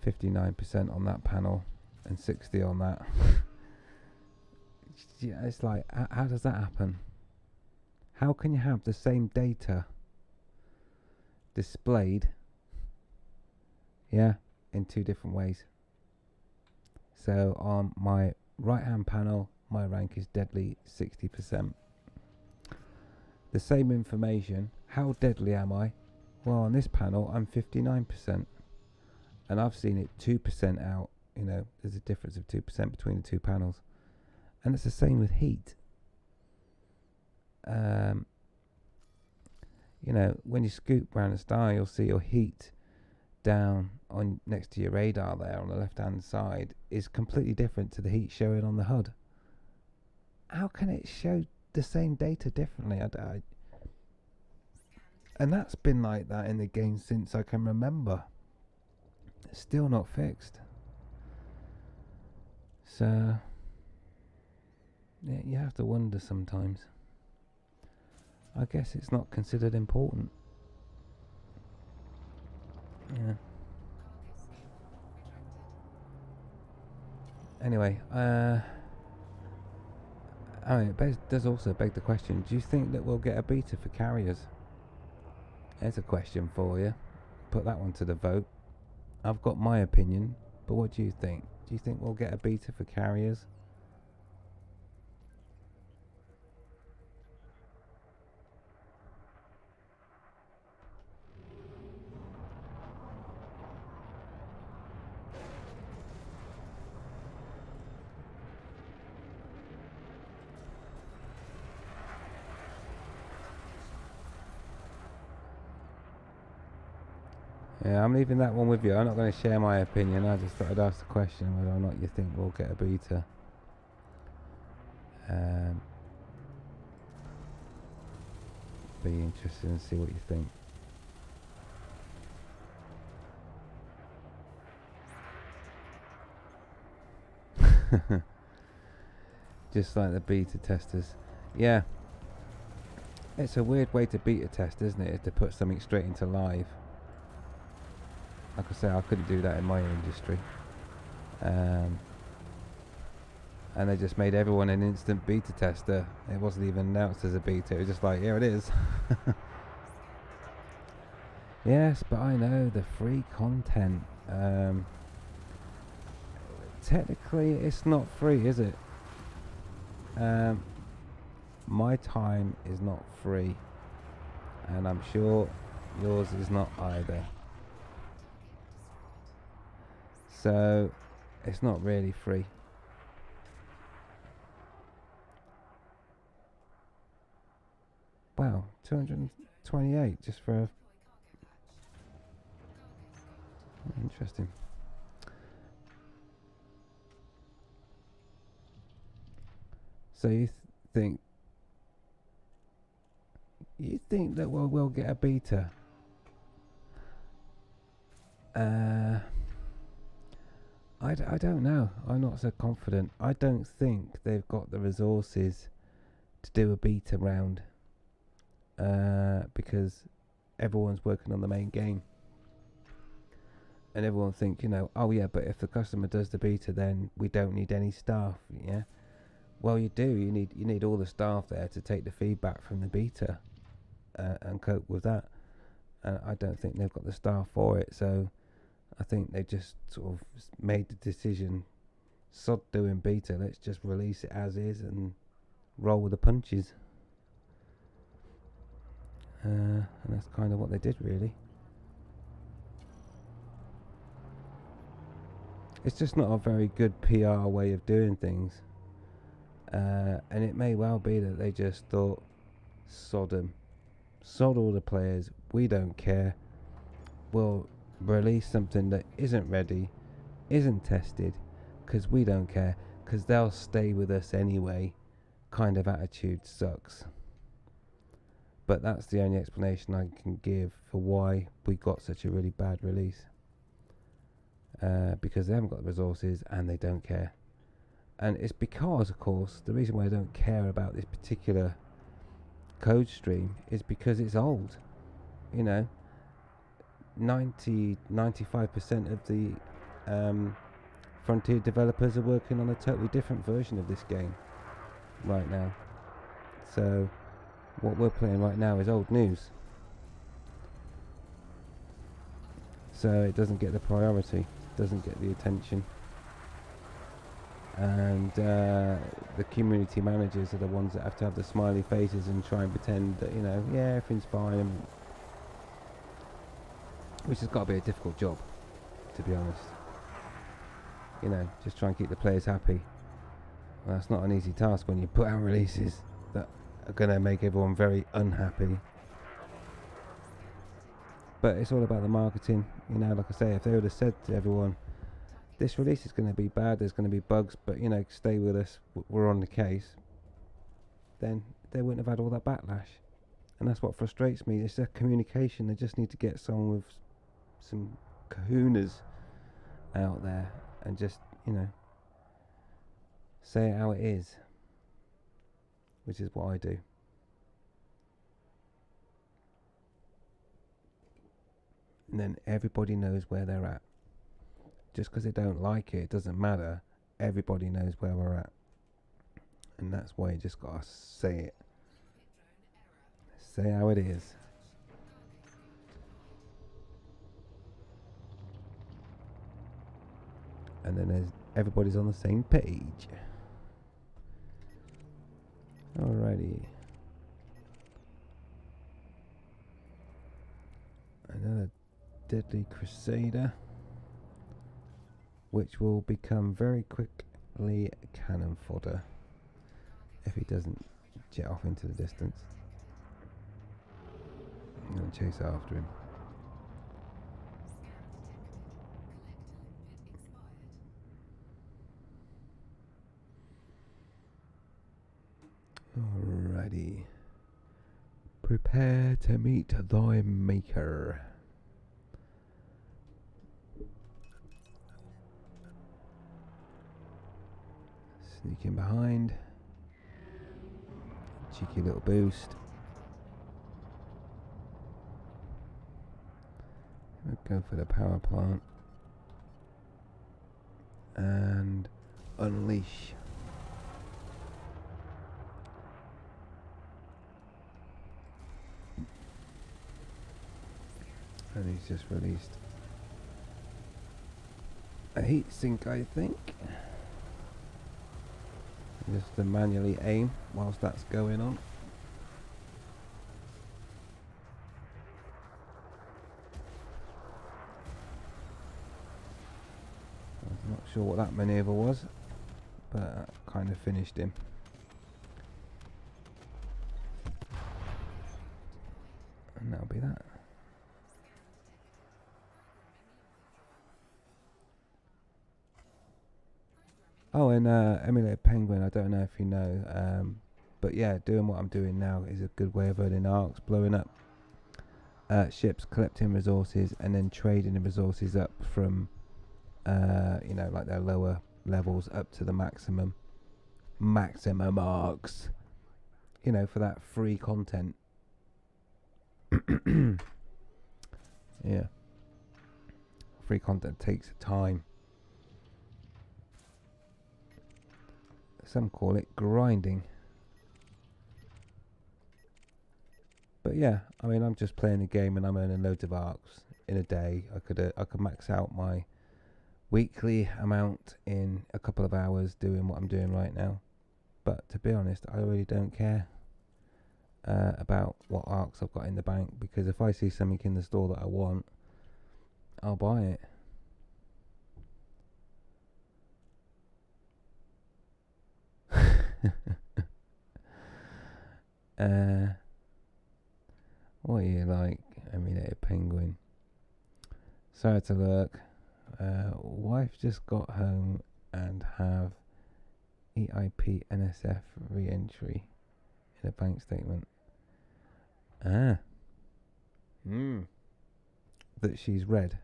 59% on that panel and 60 on that. Yeah, it's like, how does that happen? How can you have the same data displayed, yeah, in two different ways. So on my right hand panel, my rank is deadly 60%. The same information, how deadly am I? Well, on this panel, I'm 59%. And I've seen it 2% out. You know, there's a difference of 2% between the two panels. And it's the same with heat. You know, when you scoop around the star, you'll see your heat down on next to your radar there on the left hand side is completely different to the heat showing on the HUD. How can it show the same data differently? And that's been like that in the game since I can remember. It's still not fixed. So yeah, you have to wonder sometimes. I guess it's not considered important. Yeah. Anyway, I mean, it does also beg the question, do you think that we'll get a beta for carriers? There's a question for you. Put that one to the vote. I've got my opinion, but what do you think? Do you think we'll get a beta for carriers? Yeah, I'm leaving that one with you. I'm not going to share my opinion. I just thought I'd ask the question whether or not you think we'll get a beta. Be interested in see what you think. Just like the beta testers. Yeah. It's a weird way to beta test, isn't it? To put something straight into live. Like I say, I couldn't do that in my industry. And they just made everyone an instant beta tester. It wasn't even announced as a beta. It was just like, here it is. Yes, but I know the free content. Technically, it's not free, is it? My time is not free. And I'm sure yours is not either. So, it's not really free. Wow, 228 just for a... Interesting. So you think that we'll get a beta? I don't know. I'm not so confident. I don't think they've got the resources to do a beta round. Because everyone's working on the main game. And everyone think, you know, oh yeah, but if the customer does the beta, then we don't need any staff, yeah? Well, you do. You need all the staff there to take the feedback from the beta and cope with that. And I don't think they've got the staff for it, so I think they just sort of made the decision, sod doing beta, let's just release it as is and roll with the punches. And that's kind of what they did, really. It's just not a very good PR way of doing things. And it may well be that they just thought, sod them. Sod all the players, we don't care. We'll release something that isn't ready, isn't tested, because we don't care, because they'll stay with us anyway. Kind of attitude sucks. But that's the only explanation I can give for why we got such a really bad release. Because they haven't got the resources and they don't care. And it's because, of course, the reason why I don't care about this particular code stream is because it's old. You know, 95% of the Frontier developers are working on a totally different version of this game right now. So what we're playing right now is old news. so it doesn't get the priority, doesn't get the attention. And the community managers are the ones that have to have the smiley faces and try and pretend that, you know, yeah, everything's fine, which has got to be a difficult job, to be honest. You know, just try and keep the players happy. Well, that's not an easy task when you put out releases that are going to make everyone very unhappy. But it's all about the marketing. You know, like I say, if they would have said to everyone, this release is going to be bad, there's going to be bugs, but, you know, stay with us, we're on the case, then they wouldn't have had all that backlash. And that's what frustrates me. It's their communication. They just need to get someone with some kahunas out there and just, you know, say it how it is, which is what I do. And then everybody knows where they're at. Just because they don't like it, it doesn't matter. Everybody knows where we're at. And that's why you just gotta say it. Say how it is. And then everybody's on the same page. Alrighty. Another deadly crusader, which will become very quickly cannon fodder if he doesn't jet off into the distance. I'm going to chase after him. Alrighty. Prepare to meet thy maker. Sneak in behind. Cheeky little boost. We'll go for the power plant. And unleash. And he's just released a heat sink, I think. Just to manually aim whilst that's going on. I'm not sure what that manoeuvre was, but that kind of finished him. And that'll be that. Oh, and Emulator Penguin, I don't know if you know, but yeah, doing what I'm doing now is a good way of earning arcs, blowing up ships, collecting resources, and then trading the resources up from, you know, like their lower levels up to the maximum arcs, you know, for that free content. Yeah. Free content takes time. Some call it grinding. But yeah, I mean, I'm just playing the game and I'm earning loads of arcs in a day. I could max out my weekly amount in a couple of hours doing what I'm doing right now. But to be honest, I really don't care about what arcs I've got in the bank, because if I see something in the store that I want, I'll buy it. What are you like, Emulator Penguin? Sorry to lurk. Wife just got home and have EIP NSF re-entry in a bank statement. That she's read.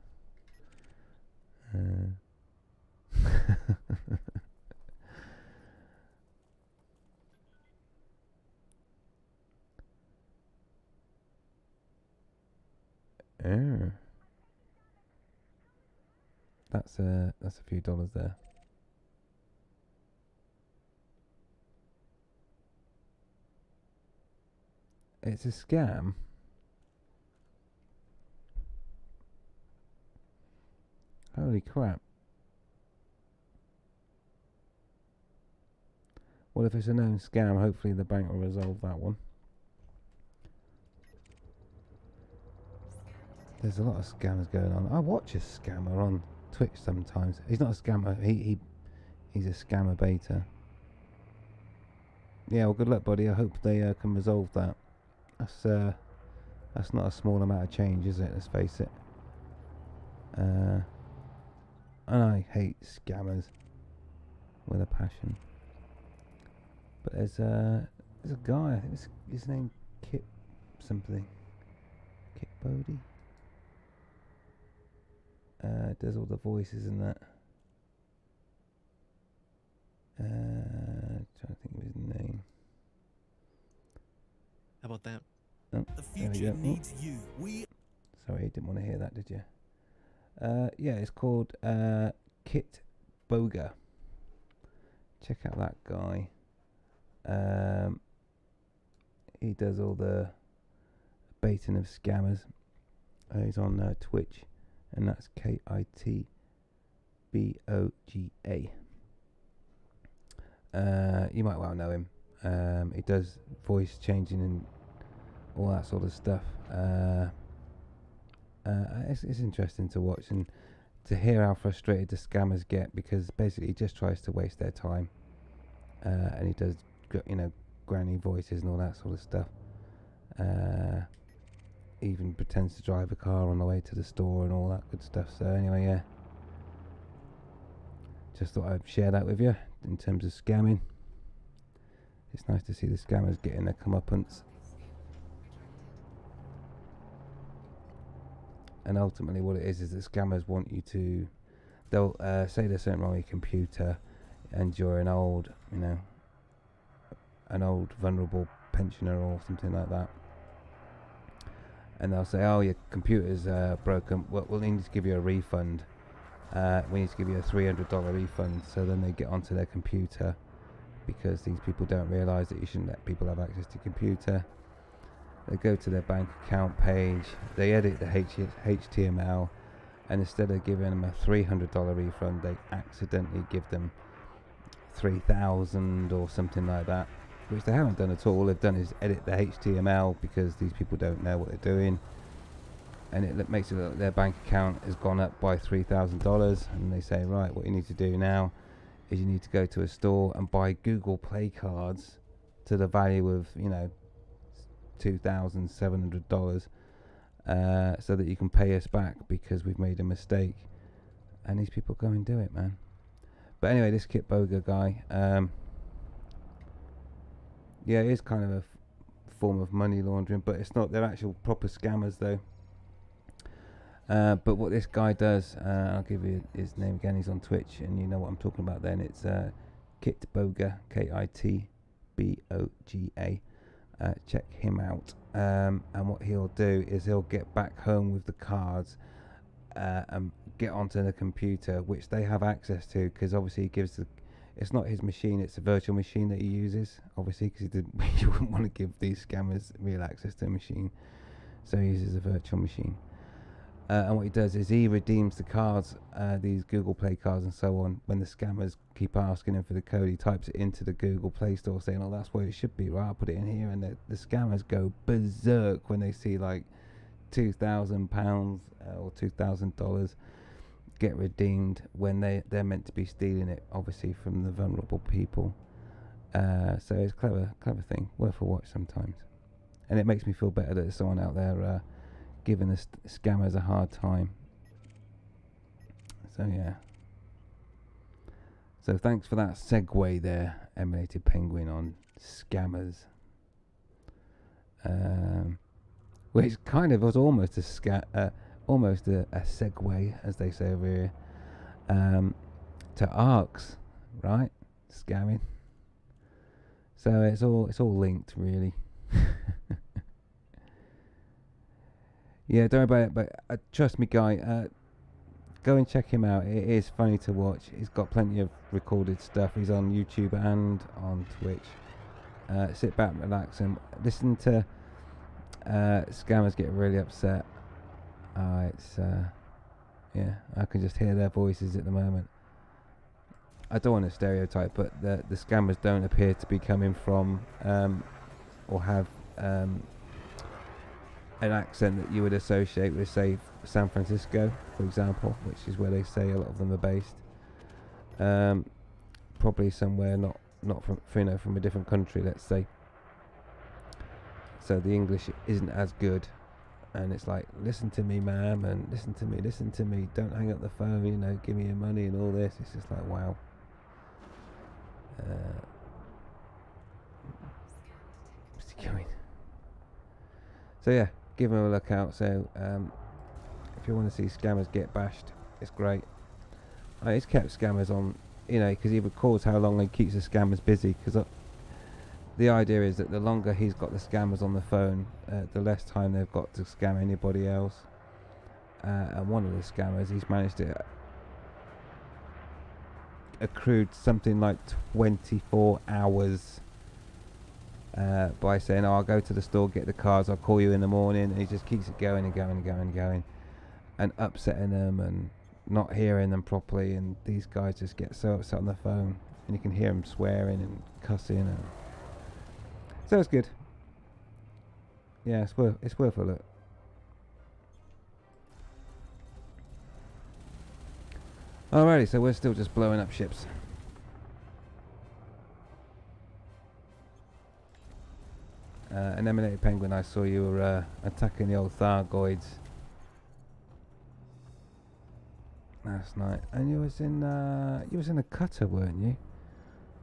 That's a few dollars there. It's a scam. Holy crap. Well, if it's a known scam, hopefully the bank will resolve that one. There's a lot of scammers going on. I watch a scammer on Twitch sometimes. He's not a scammer. He's a scammer beta. Yeah, well, good luck, buddy. I hope they can resolve that. That's not a small amount of change, is it? Let's face it. And I hate scammers with a passion. But there's a guy. I think his name Kit something. Kit Bodie. Does all the voices and that. Trying to think of his name. How about that? Oh, The there we future go. needs you. We Sorry, you didn't want to hear that, did you? Yeah, it's called Kit Boga. Check out that guy. He does all the baiting of scammers. He's on Twitch, and that's KITBOGA. You might well know him. He does voice changing and all that sort of stuff. It's interesting to watch and to hear how frustrated the scammers get, because basically he just tries to waste their time, and he does, granny voices and all that sort of stuff. Even pretends to drive a car on the way to the store and all that good stuff. So anyway, yeah, just thought I'd share that with you in terms of scamming. It's nice to see the scammers getting their comeuppance. And ultimately what it is that scammers want you to, they'll say there's something wrong with your computer and you're an old vulnerable pensioner or something like that, and they'll say, oh, your computer's broken, well, we'll need to give you a refund, we need to give you a $300 refund. So then they get onto their computer, because these people don't realise that you shouldn't let people have access to your computer. They go to their bank account page, they edit the HTML, and instead of giving them a $300 refund, they accidentally give them $3,000 or something like that, which they haven't done at all. All they've done is edit the HTML, because these people don't know what they're doing, and it makes it look like their bank account has gone up by $3,000, and they say, right, what you need to do now is you need to go to a store and buy Google Play cards to the value of $2,700, so that you can pay us back because we've made a mistake. And these people go and do it, man. But anyway, this Kit Boga guy, yeah, it is kind of a form of money laundering, but it's not. They're actual proper scammers though. But what this guy does, I'll give you his name again. He's on Twitch, and you know what I'm talking about then. It's Kit Boga, KITBOGA. Check him out. And what he'll do is he'll get back home with the cards and get onto the computer, which they have access to, because obviously he gives it's not his machine, it's a virtual machine that he uses, obviously, because you wouldn't want to give these scammers real access to a machine, so he uses a virtual machine. And what he does is he redeems the cards, these Google Play cards and so on. When the scammers keep asking him for the code, he types it into the Google Play Store saying, oh, that's where it should be, right, I'll put it in here. And the scammers go berserk when they see like £2,000 or $2,000 get redeemed, when they're meant to be stealing it, obviously, from the vulnerable people. So it's clever thing, worth a watch sometimes. And it makes me feel better that there's someone out there giving the scammers a hard time. So yeah. So thanks for that segue there, Emulated Penguin, on scammers. Which kind of was almost a segue, as they say over here, to ARCs, right? Scamming. So it's all linked, really. Yeah, don't worry about it, but trust me, guy, go and check him out. It is funny to watch. He's got plenty of recorded stuff. He's on YouTube and on Twitch. Sit back, relax, and listen to scammers get really upset. Yeah, I can just hear their voices at the moment. I don't want to stereotype, but the scammers don't appear to be coming from or have an accent that you would associate with, say, San Francisco, for example, which is where they say a lot of them are based. Probably somewhere not from, from a different country, let's say. So the English isn't as good, and it's like, listen to me, ma'am, and listen to me, don't hang up the phone, you know, give me your money and all this. It's just like, wow. Where's he going? So yeah, give them a look out. So if you want to see scammers get bashed, it's great. It's kept scammers on, you know, because he records how long he keeps the scammers busy, because the idea is that the longer he's got the scammers on the phone, the less time they've got to scam anybody else. And one of the scammers, he's managed to accrued something like 24 hours by saying, oh, I'll go to the store, get the cars, I'll call you in the morning, and he just keeps it going and going and going and going, and upsetting them and not hearing them properly, and these guys just get so upset on the phone, and you can hear them swearing and cussing, and so it's good. Yeah, it's worth a look. Alrighty, so we're still just blowing up ships. An Emanated Penguin, I saw you were attacking the old Thargoids last night, and you was in a cutter, weren't you?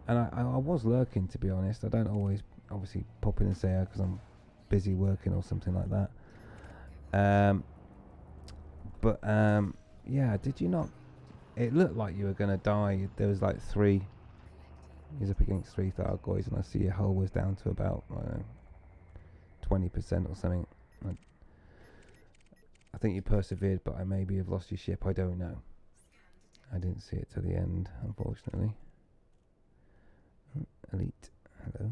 And I was lurking, to be honest. I don't always obviously pop in and say because I'm busy working or something like that. Yeah, did you not? It looked like you were gonna die. There was like three. He's up against 3 Thargoids, and I see your hull was down to about 20% or something. I think you persevered, but I maybe have lost your ship. I don't know. I didn't see it to the end, unfortunately. Elite, hello.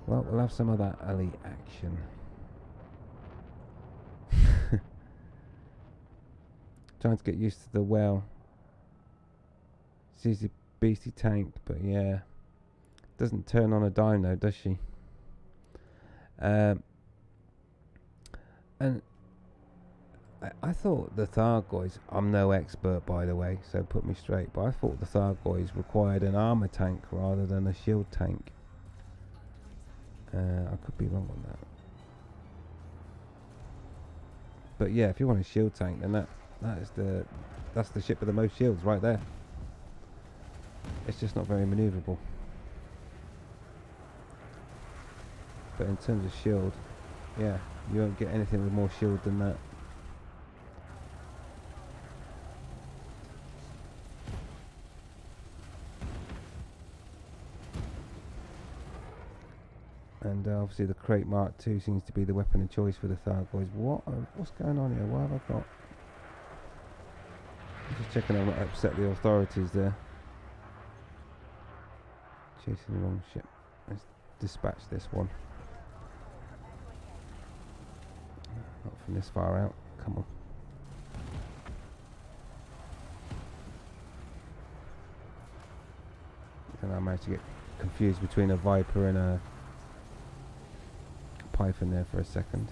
Well, we'll have some of that elite action. Trying to get used to the well. She's a beastie tank, but yeah. Doesn't turn on a dime though, does she? And I thought the Thargoids, I'm no expert by the way, so put me straight, but I thought the Thargoids required an armor tank rather than a shield tank. I could be wrong on that. But yeah, if you want a shield tank, then that's the ship with the most shields right there. It's just not very maneuverable. But in terms of shield, yeah, you won't get anything with more shield than that. And obviously the Crate Mark II seems to be the weapon of choice for the Thargoids. What's going on here? What have I got? I'm just checking I've not upset the authorities there. Chasing the wrong ship. Let's dispatch this one. Not from this far out. Come on. And I managed to get confused between a Viper and a Python there for a second.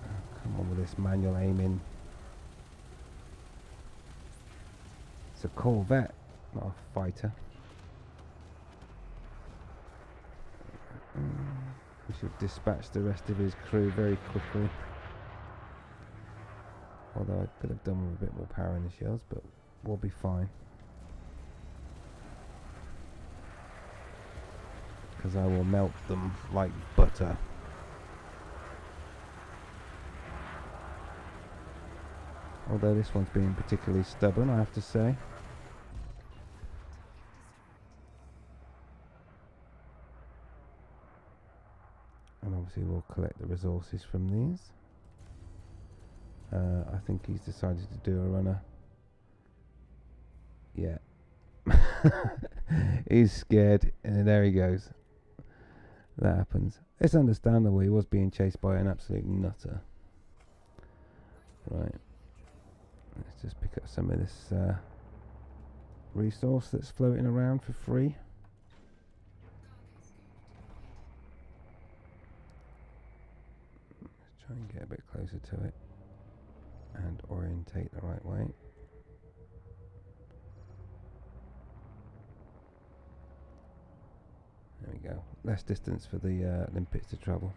Oh, come on with this manual aiming. It's a Corvette, not a fighter. We should dispatch the rest of his crew very quickly. Although I could have done with a bit more power in the shells, but we'll be fine. Because I will melt them like butter. Although this one's being particularly stubborn, I have to say. And obviously we'll collect the resources from these. I think he's decided to do a runner. Yeah. He's scared, and then there he goes. That happens. It's understandable. He was being chased by an absolute nutter. Right. Let's just pick up some of this resource that's floating around for free. Let's try and get a bit closer to it and orientate the right way. There we go. Less distance for the limpets to travel.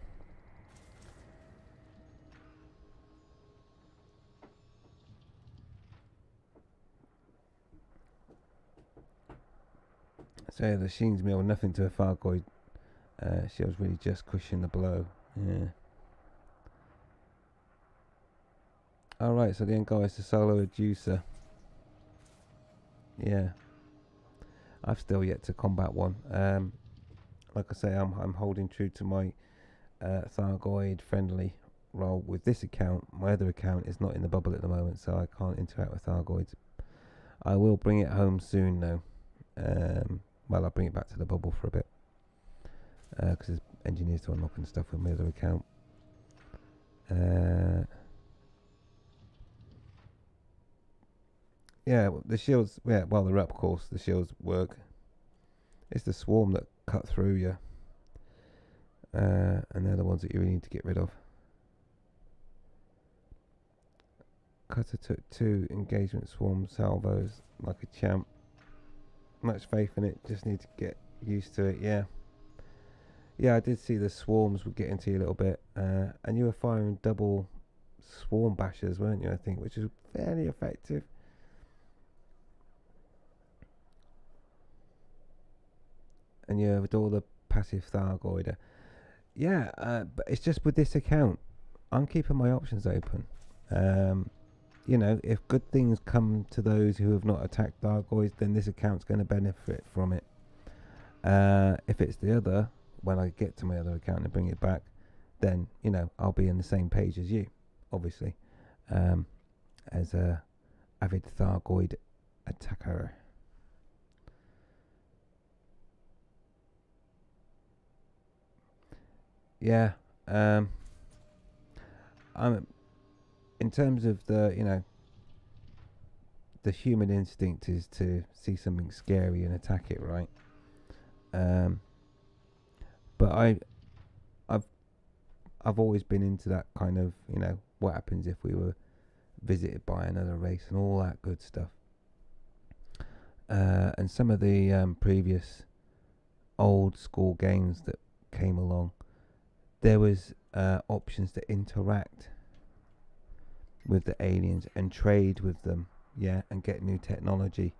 So yeah, the Sheen's meal, nothing to a Thargoid. She was really just cushioning the blow. Yeah. Alright, so the end goal is to solo a juicer. Yeah. I've still yet to combat one. Like I say, I'm holding true to my Thargoid friendly role with this account. My other account is not in the bubble at the moment, so I can't interact with Thargoids. I will bring it home soon though. Well, I'll bring it back to the bubble for a bit. Because there's engineers to unlock and stuff with my other account. Yeah, the shields, yeah, well, they're up, of course. The shields work. It's the swarm that cut through you. And they're the ones that you really need to get rid of. Cutter took 2 engagement swarm salvos like a champ. Much faith in it, just need to get used to it, yeah. Yeah, I did see the swarms would get into you a little bit. And you were firing double swarm bashers, weren't you, I think, which is fairly effective. And you have all the passive Thargoider. Yeah, but it's just with this account, I'm keeping my options open. You know, if good things come to those who have not attacked Thargoids, then this account's going to benefit from it. If it's the other, when I get to my other account and bring it back, then, you know, I'll be on the same page as you, obviously, as a avid Thargoid attacker. Yeah, I'm in terms of the, you know, the human instinct is to see something scary and attack it, right? But I've always been into that kind of, you know, what happens if we were visited by another race and all that good stuff. And some of the previous old school games that came along, there was options to interact with the aliens and trade with them, yeah, and get new technology.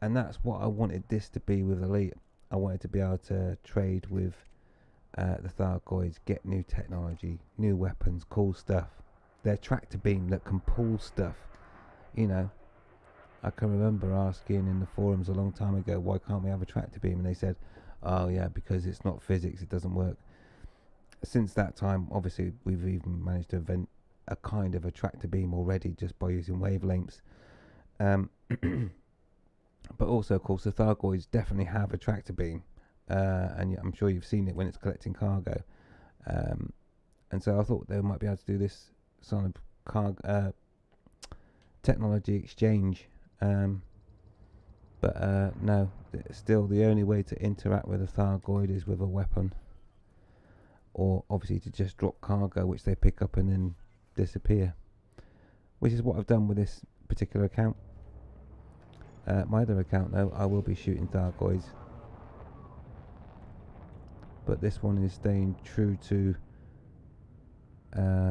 And that's what I wanted this to be with Elite. I wanted to be able to trade with the Thargoids, get new technology, new weapons, cool stuff. Their tractor beam that can pull stuff, you know. I can remember asking in the forums a long time ago, why can't we have a tractor beam? And they said, oh yeah, because it's not physics, it doesn't work. Since that time, obviously, we've even managed to invent a kind of a tractor beam already just by using wavelengths. But also, of course, the Thargoids definitely have a tractor beam. And I'm sure you've seen it when it's collecting cargo. And so I thought they might be able to do this sort of technology exchange. But no, still the only way to interact with a Thargoid is with a weapon. Or obviously to just drop cargo, which they pick up and then disappear. Which is what I've done with this particular account. My other account, though, I will be shooting Thargoids. But this one is staying true to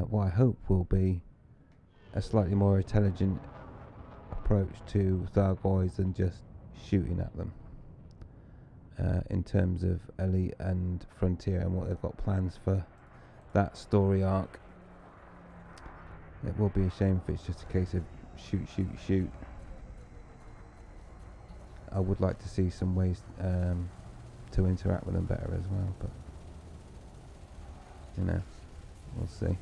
what I hope will be a slightly more intelligent approach to Thargoids than just shooting at them. In terms of Elite and Frontier and what they've got plans for that story arc. It will be a shame if it's just a case of shoot. I would like to see some ways to interact with them better as well, but You know, we'll see.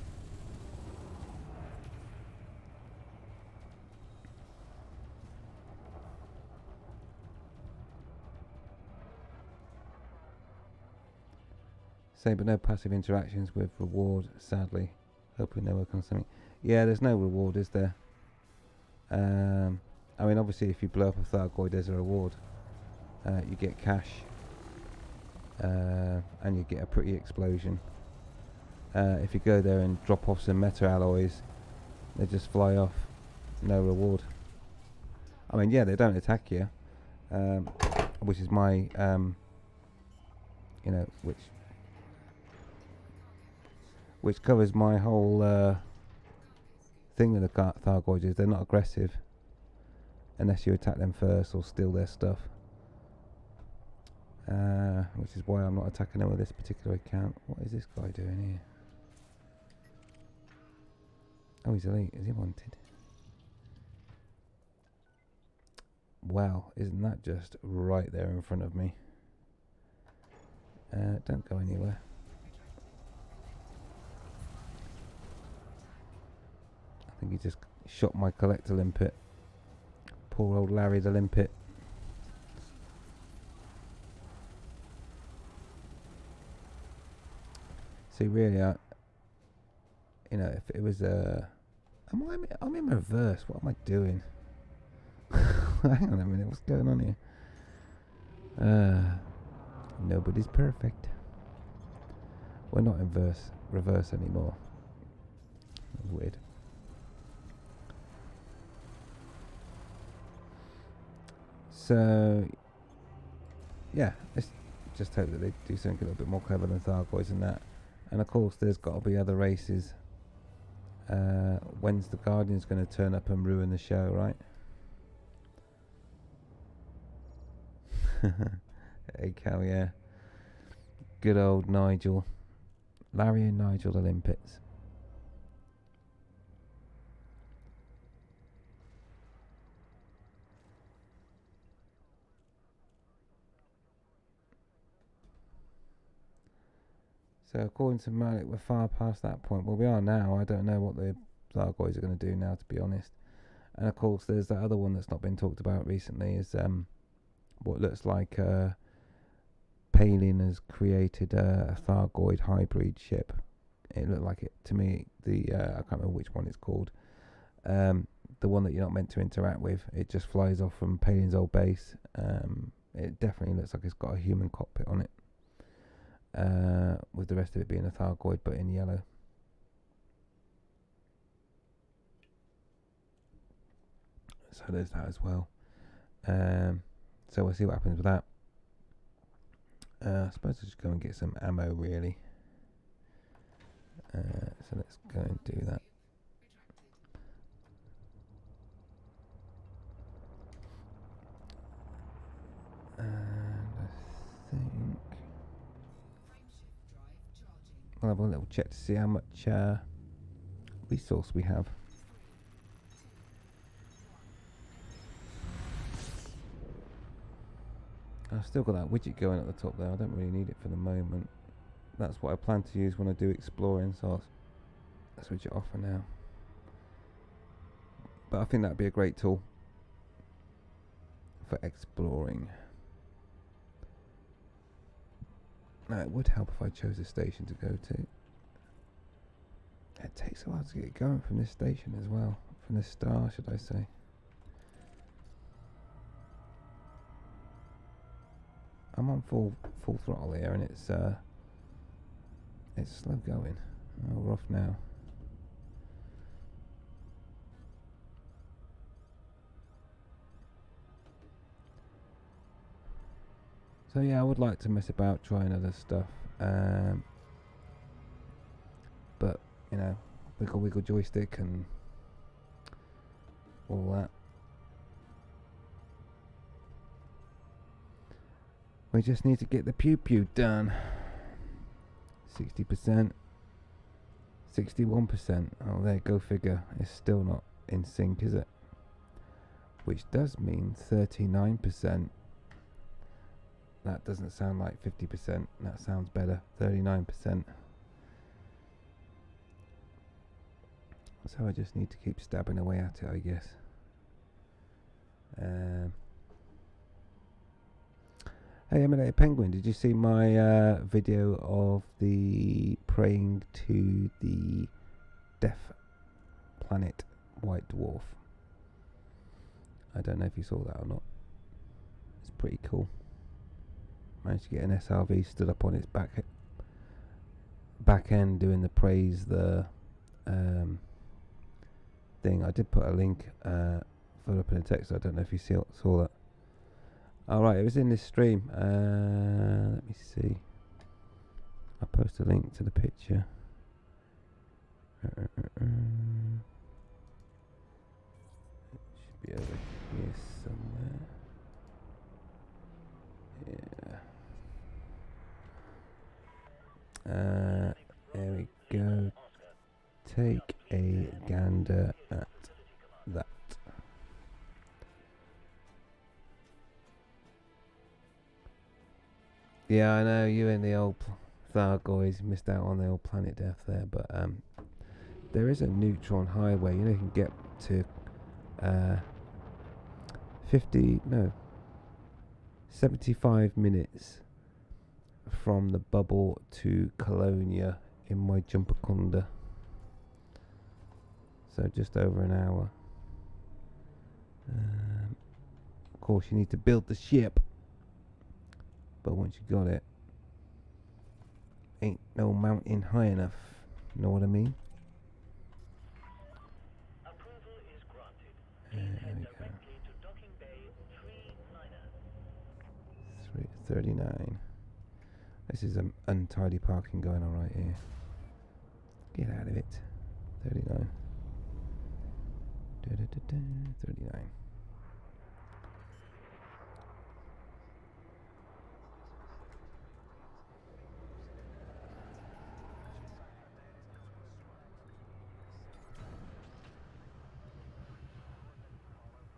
Say, but no passive interactions with reward, sadly. Hoping they work on something. Yeah, there's no reward, is there? I mean, obviously, if you blow up a Thargoid, there's a reward. You get cash. And you get a pretty explosion. If you go there and drop off some meta alloys, they just fly off. No reward. I mean, yeah, they don't attack you. Which is my, you know, which covers my whole thing with the Thargoids is they're not aggressive unless you attack them first or steal their stuff. Which is why I'm not attacking them with this particular account. What is this guy doing here? Oh, he's elite. Is he wanted? Wow, isn't that just right there in front of me? Don't go anywhere. I think he just shot my collector limpet. Poor old Larry the limpet. See, really, you know, if it was I'm in reverse. What am I doing? Hang on a minute. What's going on here? Nobody's perfect. We're not in reverse anymore. That was weird. So, yeah, let's just hope that they do something a little bit more clever than Thargoids and that. And of course, there's got to be other races. When's the Guardians going to turn up and ruin the show, right? Hey, Cal, yeah. Good old Nigel. Larry and Nigel the limpets. So according to Malik, we're far past that point. Well, we are now. I don't know what the Thargoids are going to do now, to be honest. And of course, there's that other one that's not been talked about recently. Is what looks like Palin has created a Thargoid hybrid ship. It looked like it to me. I can't remember which one it's called. The one that you're not meant to interact with. It just flies off from Palin's old base. It definitely looks like it's got a human cockpit on it. With the rest of it being a Thargoid, but in yellow. So there's that as well. So we'll see what happens with that. I suppose I'll just go and get some ammo, really. So let's go and do that. And I think we'll have a little check to see how much resource we have. I've still got that widget going at the top there. I don't really need it for the moment. That's what I plan to use when I do exploring, so I'll switch it off for now. But I think that'd be a great tool for exploring. Now, it would help if I chose a station to go to. It takes a while to get going from this station as well. From this star, should I say. I'm on full throttle here, and it's slow going. Oh, we're off now. So yeah, I would like to mess about, trying other stuff, but you know, wiggle joystick and all that. We just need to get the Pew Pew done. 60%, 61%. Oh, there, go figure. It's still not in sync, is it? Which does mean 39%. That doesn't sound like 50%. That sounds better. 39%. So I just need to keep stabbing away at it, I guess. Hey, Emulator Penguin, did you see my video of the praying to the death planet white dwarf? I don't know if you saw that or not. It's pretty cool. Managed to get an SRV stood up on its back end doing the praise the thing. I did put a link put up in the text. I don't know if you saw that. Alright, it was in this stream. Let me see. I'll post a link to the picture. It should be over here somewhere. Yeah. There we go. Take a gander at that. Yeah, I know you and the old Thargoids missed out on the old planet death there, but there is a neutron highway. You know, you can get to 75 minutes from the bubble to Colonia in my Jumpacunda. So just over an hour. Of course, you need to build the ship. But once you got it, ain't no mountain high enough. Know what I mean? Approval is granted. Please head directly to docking bay 39. This is untidy parking going on right here. Get out of it. 39. 39.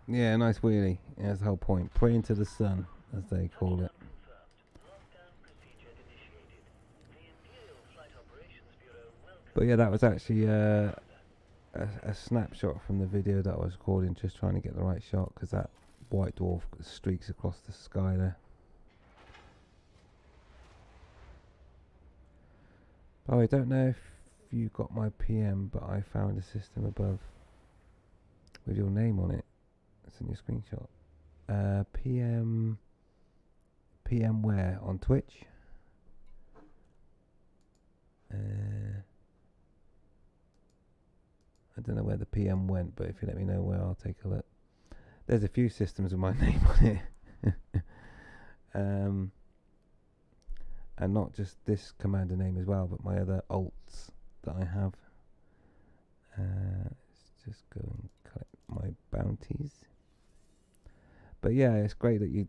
Yeah, nice wheelie. Yeah, that's the whole point. Praying to the sun, as they call it. But yeah, that was actually a snapshot from the video that I was recording, just trying to get the right shot, because that white dwarf streaks across the sky there. Oh, I don't know if you got my PM, but I found a system above with your name on it. It's in your screenshot. PM where? On Twitch? I don't know where the PM went, but if you let me know where, I'll take a look. There's a few systems with my name on it. And not just this commander name as well, but my other alts that I have. Let's just go and collect my bounties. But yeah, it's great that you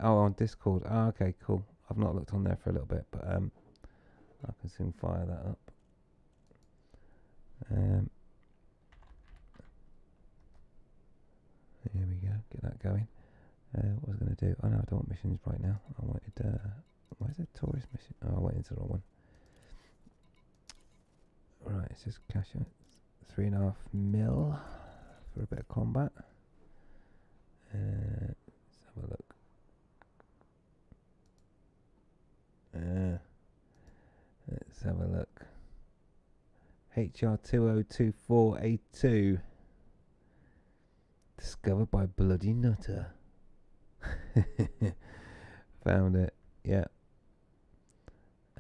on Discord. Oh, okay, cool. I've not looked on there for a little bit, but I can soon fire that up. Here we go. Get that going. What was I going to do? Oh no, I don't want missions right now. I wanted. Where's the tourist mission? Oh, I went into the wrong one. Right, it's just cash out 3.5 mil for a bit of combat. Let's have a look. Let's have a look. HR2024A2. Discovered by Bloody Nutter. Found it. Yeah.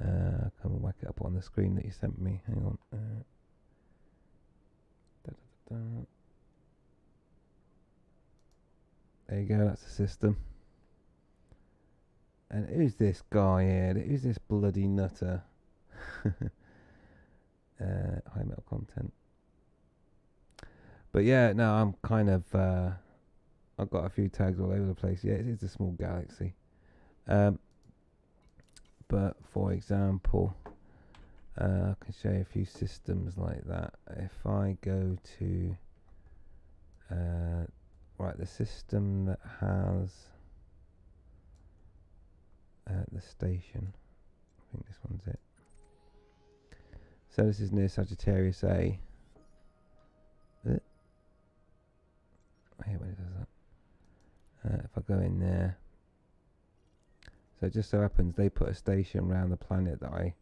Come and whack it up on the screen that you sent me. Hang on. There you go, that's the system. And who's this guy here? Who's this Bloody Nutter? High metal content. But yeah, no, I'm kind of I've got a few tags all over the place. Yeah, it is a small galaxy. But for example, I can show you a few systems like that. If I go to right, the system that has the station, I think this one's it. So this is near Sagittarius A. go in there. So it just so happens they put a station around the planet that I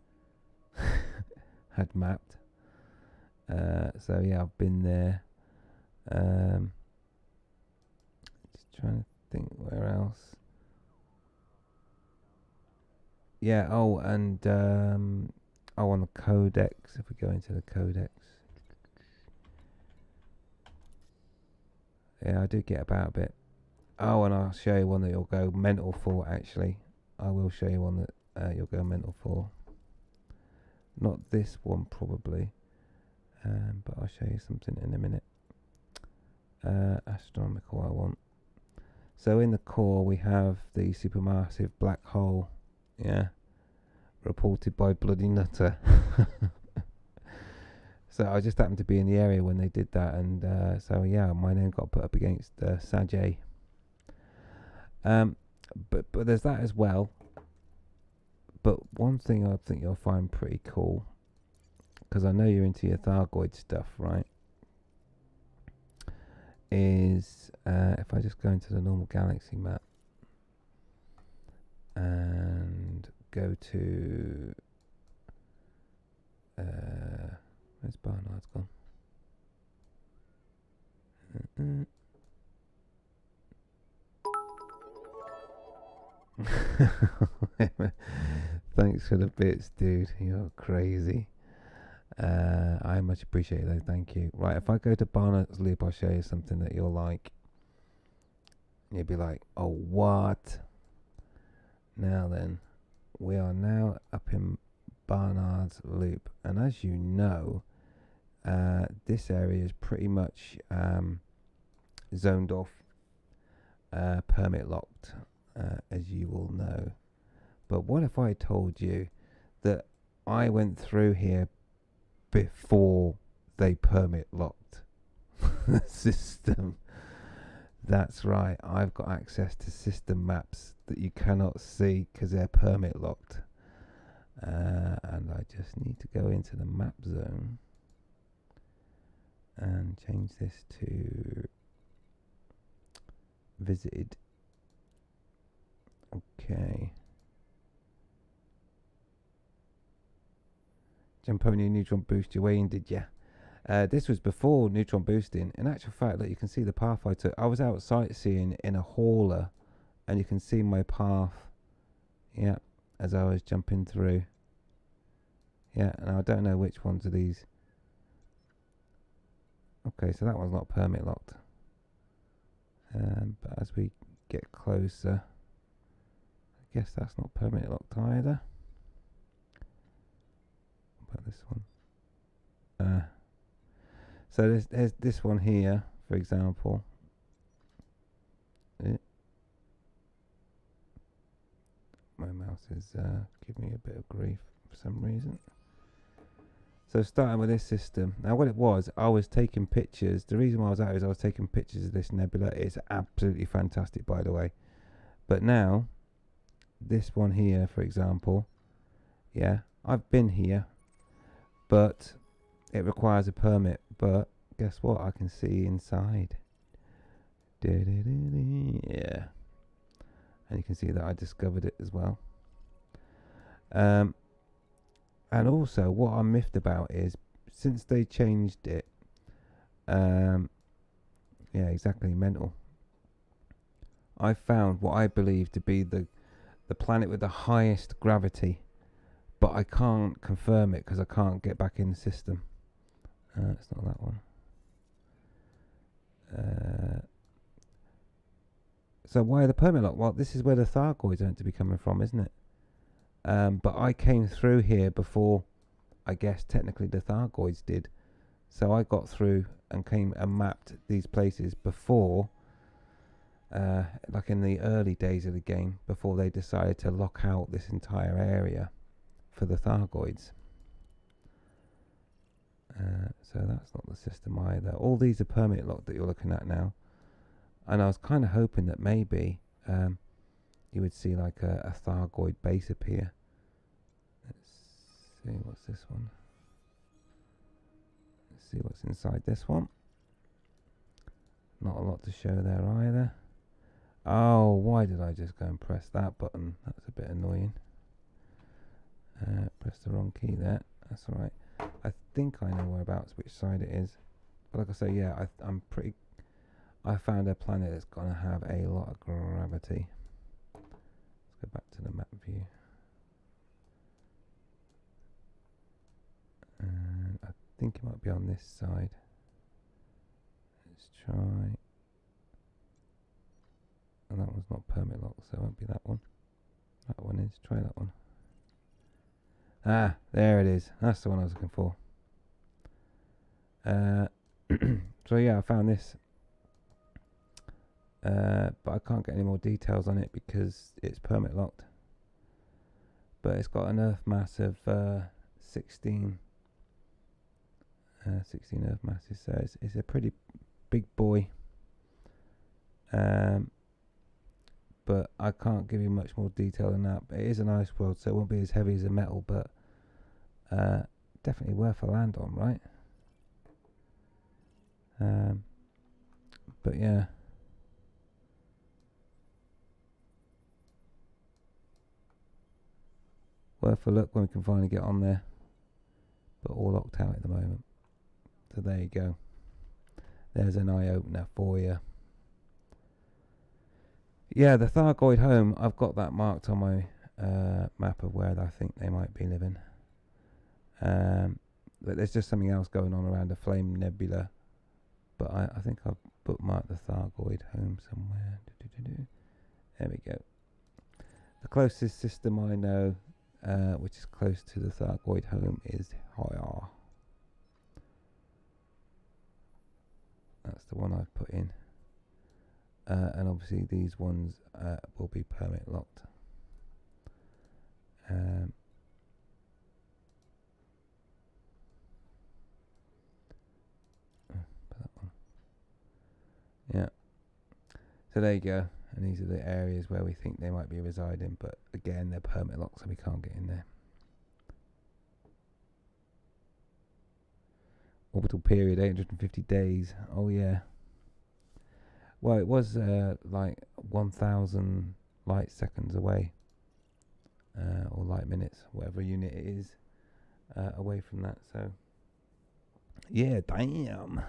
had mapped. So yeah, I've been there. Just trying to think where else. Yeah, and on the codex, if we go into the codex. Yeah, I do get about a bit. Oh, and I'll show you one that you'll go mental for, actually. I will show you one that you'll go mental for. Not this one, probably. But I'll show you something in a minute. Astronomical, I want. So in the core, we have the supermassive black hole. Yeah. Reported by Bloody Nutter. So I just happened to be in the area when they did that, and so yeah, my name got put up against Sajay. But there's that as well. But one thing I think you'll find pretty cool, because I know you're into your Thargoid stuff, right? Is if I just go into the normal galaxy map and go to where's Barnard's gone? Thanks for the bits, dude. You're crazy. I much appreciate those. Thank you. Right, if I go to Barnard's Loop, I'll show you something that you'll like. You'll be like, oh, what? Now then, we are now up in Barnard's Loop, and as you know, this area is pretty much zoned off, permit locked, as you will know. But what if I told you that I went through here before they permit locked the system? That's right, I've got access to system maps that you cannot see because they're permit locked. And I just need to go into the map zone and change this to visited. Okay. Jump on your neutron boost your way in, did ya? This was before neutron boosting. In actual fact, look, you can see the path I took. I was out sightseeing in a hauler, and you can see my path. Yeah, as I was jumping through. Yeah, and I don't know which ones of these. Okay, so that one's not permit locked. But as we get closer, I guess that's not permit locked either. What about this one? So there's this one here, for example. My mouse is giving me a bit of grief for some reason. So starting with this system. Now what it was, I was taking pictures. The reason why I was out is I was taking pictures of this nebula. It's absolutely fantastic, by the way. But now, this one here, for example. Yeah, I've been here, but it requires a permit. But guess what? I can see inside. Yeah. And you can see that I discovered it as well. And also, what I'm miffed about is, since they changed it, yeah, exactly, mental. I found what I believe to be the planet with the highest gravity, but I can't confirm it because I can't get back in the system. It's not that one. So why the permit lock? Well, this is where the Thargoids are meant to be coming from, isn't it? But I came through here before, I guess, technically the Thargoids did. So I got through and came and mapped these places before, like in the early days of the game, before they decided to lock out this entire area for the Thargoids. So that's not the system either. All these are permit locked that you're looking at now. And I was kind of hoping that maybe you would see like a Thargoid base appear. Let's see, what's this one? Let's see what's inside this one. Not a lot to show there either. Oh, why did I just go and press that button? That's a bit annoying. Press the wrong key there. That's alright. I think I know whereabouts, which side it is. But like I say, yeah, I'm pretty... I found a planet that's going to have a lot of gravity. Let's go back to the map view. And I think it might be on this side. Let's try... And that one's not permit locked, so it won't be that one. That one is. Try that one. Ah, there it is. That's the one I was looking for. So yeah, I found this. But I can't get any more details on it because it's permit locked. But it's got an Earth mass of 16 Earth masses, so it's a pretty big boy. But I can't give you much more detail than that. But it is an ice world, so it won't be as heavy as a metal, but definitely worth a land on, right? But yeah. Worth a look when we can finally get on there. But all locked out at the moment. So there you go. There's an eye opener for you. Yeah, the Thargoid home, I've got that marked on my map of where I think they might be living. But there's just something else going on around a flame nebula. But I think I've bookmarked the Thargoid home somewhere. There we go. The closest system I know, which is close to the Thargoid home, is Hoya. That's the one I've put in. And obviously these ones will be permit locked. That one. Yeah. So there you go. And these are the areas where we think they might be residing. But again, they're permit locked, so we can't get in there. Orbital period, 850 days. Oh, yeah. Well, it was like 1,000 light seconds away. Or light minutes, whatever unit it is, away from that. So, yeah, damn.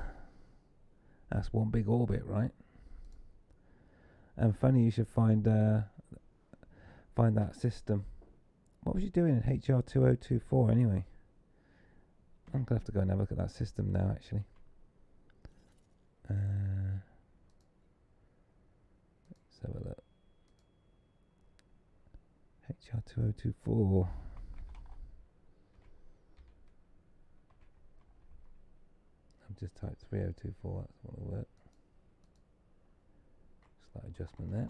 That's one big orbit, right? And funny you should find that system. What was you doing in HR 2024 anyway? I'm gonna have to go and have a look at that system now, actually. Let's have a look. HR 2024. I've just typed 3024. That's what will work. Slight adjustment there.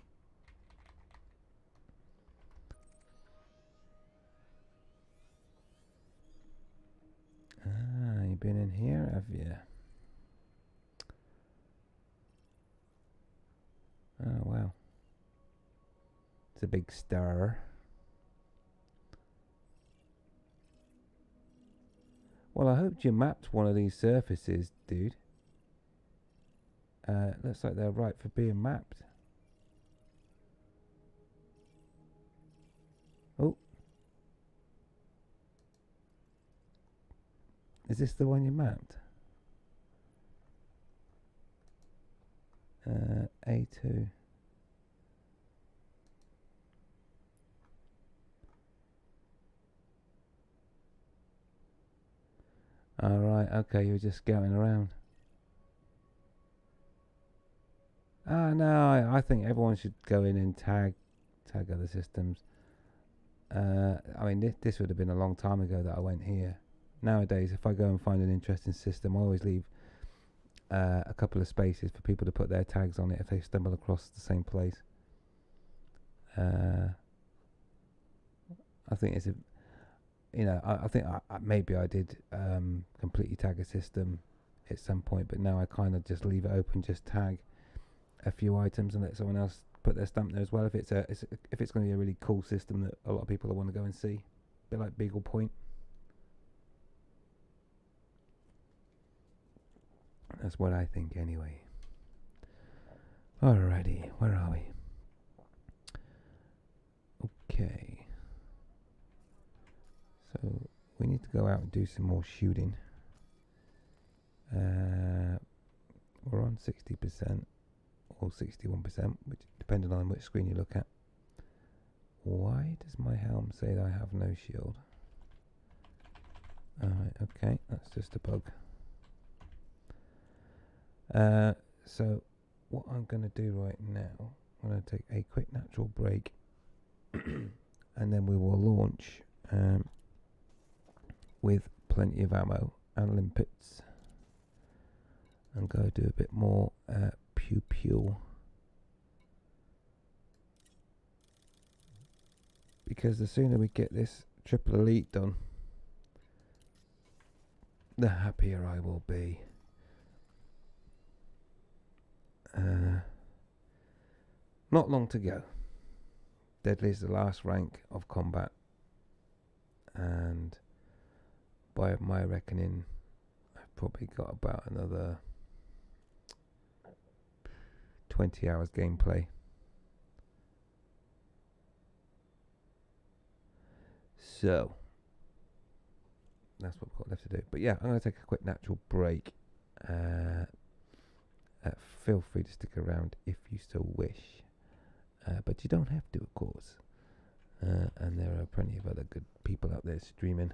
Ah, you've been in here, have you? Oh, wow. It's a big star. Well, I hoped you mapped one of these surfaces, dude. Looks like they're right for being mapped. Oh. Is this the one you mapped? A2. Alright, okay, you were just scouting around. No, I think everyone should go in and tag other systems. I mean, this would have been a long time ago that I went here. Nowadays, if I go and find an interesting system, I always leave a couple of spaces for people to put their tags on it if they stumble across the same place. I think it's I think maybe I did completely tag a system at some point, but now I kind of just leave it open, just tag a few items and let someone else put their stamp there as well. If it's going to be a really cool system that a lot of people will want to go and see, a bit like Beagle Point. That's what I think anyway. Alrighty, where are we? need to go out and do some more shooting. We're on 60% or 61%, which depending on which screen you look at. Why does my helm say that I have no shield? Alright, okay, that's just a bug. So what I'm going to do right now, I'm going to take a quick natural break and then we will launch with plenty of ammo and limpets and go do a bit more Pew Pew, because the sooner we get this triple elite done, the happier I will be. Not long to go. Deadly is the last rank of combat, and by my reckoning I've probably got about another 20 hours gameplay. So that's what we've got left to do. But yeah, I'm going to take a quick natural break. Feel free to stick around if you so wish, but you don't have to, of course. And there are plenty of other good people out there streaming.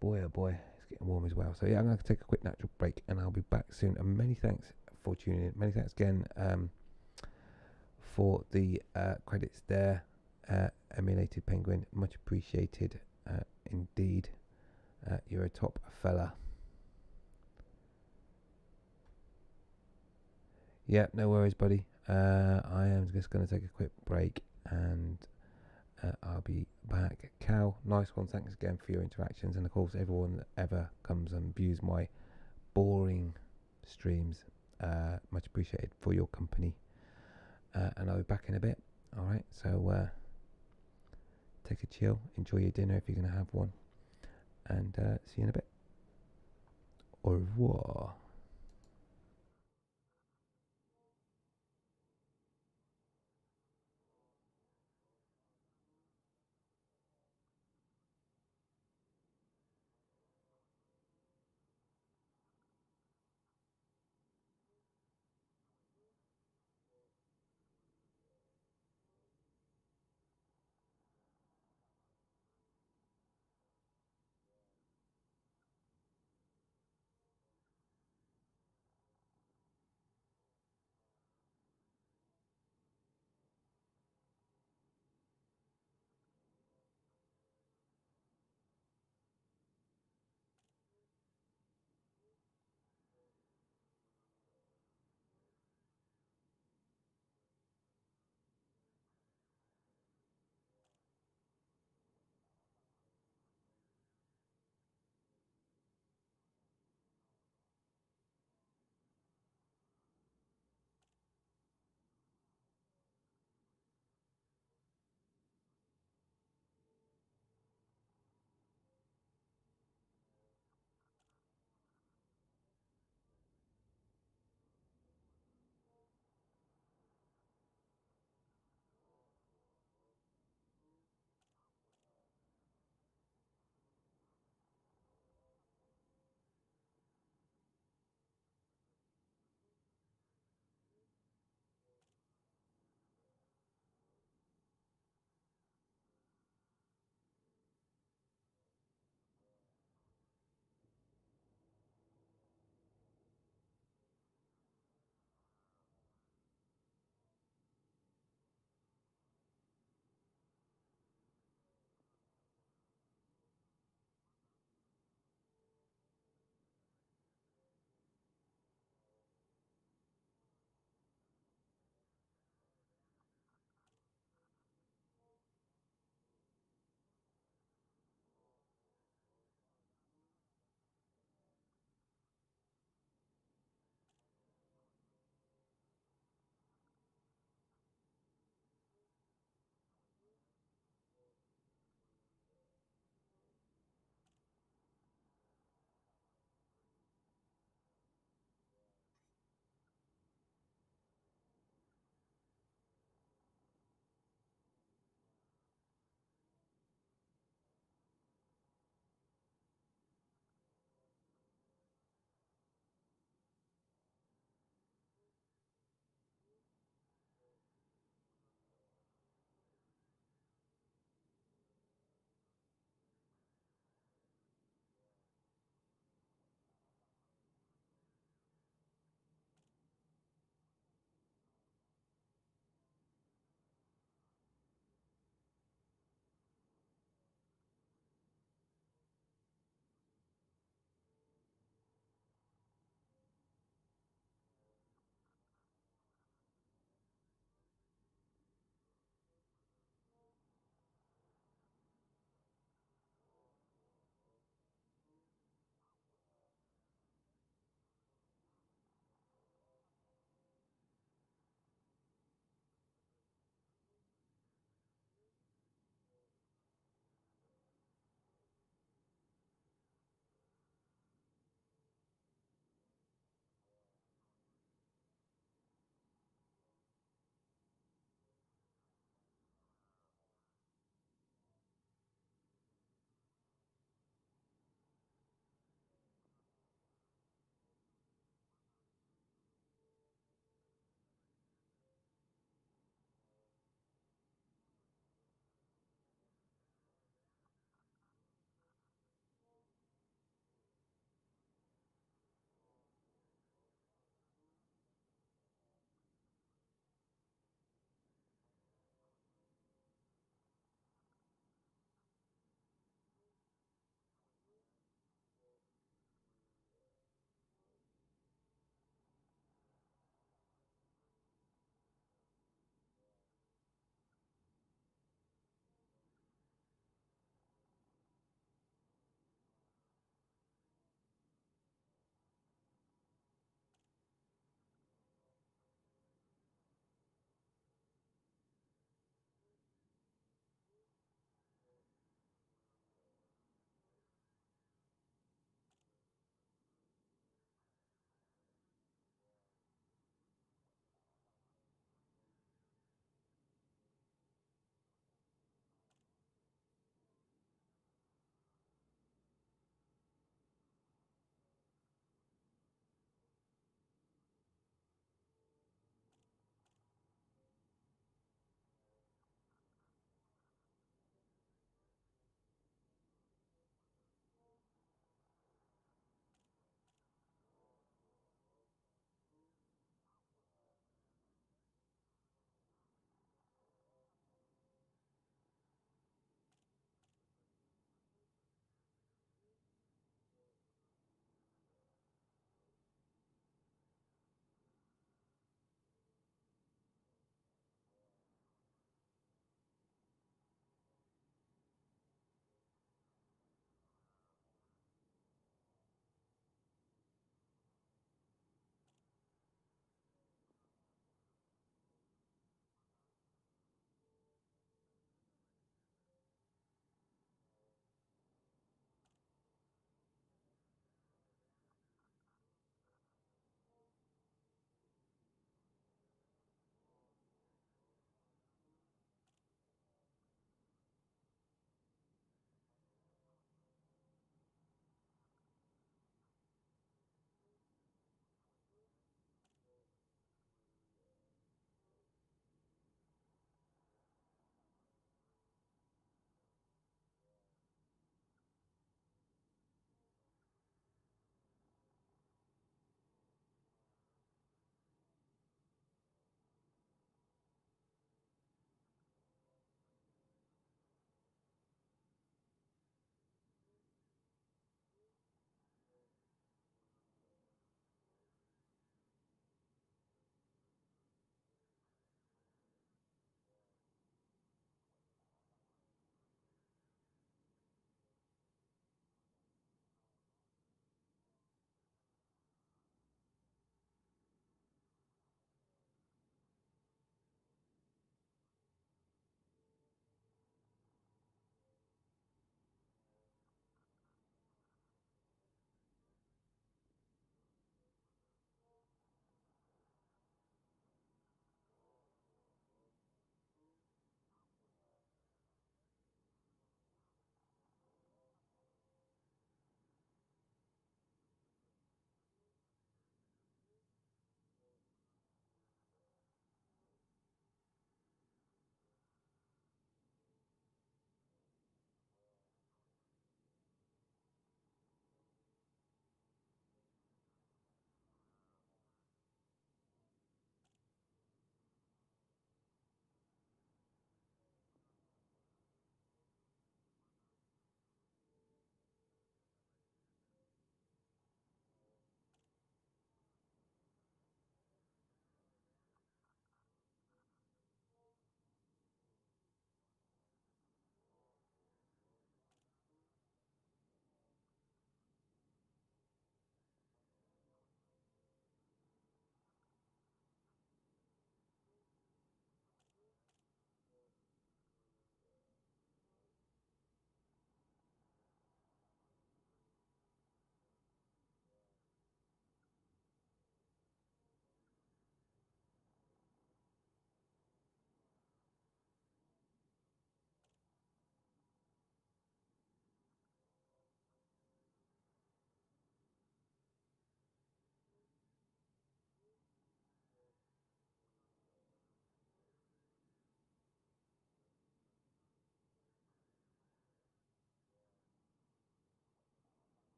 Boy, oh boy, it's getting warm as well. So yeah, I'm going to take a quick natural break, and I'll be back soon. And many thanks for tuning in. Many thanks again for the credits there. Emulated Penguin, much appreciated indeed. You're a top fella. Yeah, no worries, buddy. I am just going to take a quick break, and I'll be back. Cal, nice one. Thanks again for your interactions, and of course everyone that ever comes and views my boring streams. Much appreciated for your company. And I'll be back in a bit. Alright, so take a chill, enjoy your dinner if you're going to have one, and see you in a bit. Au revoir.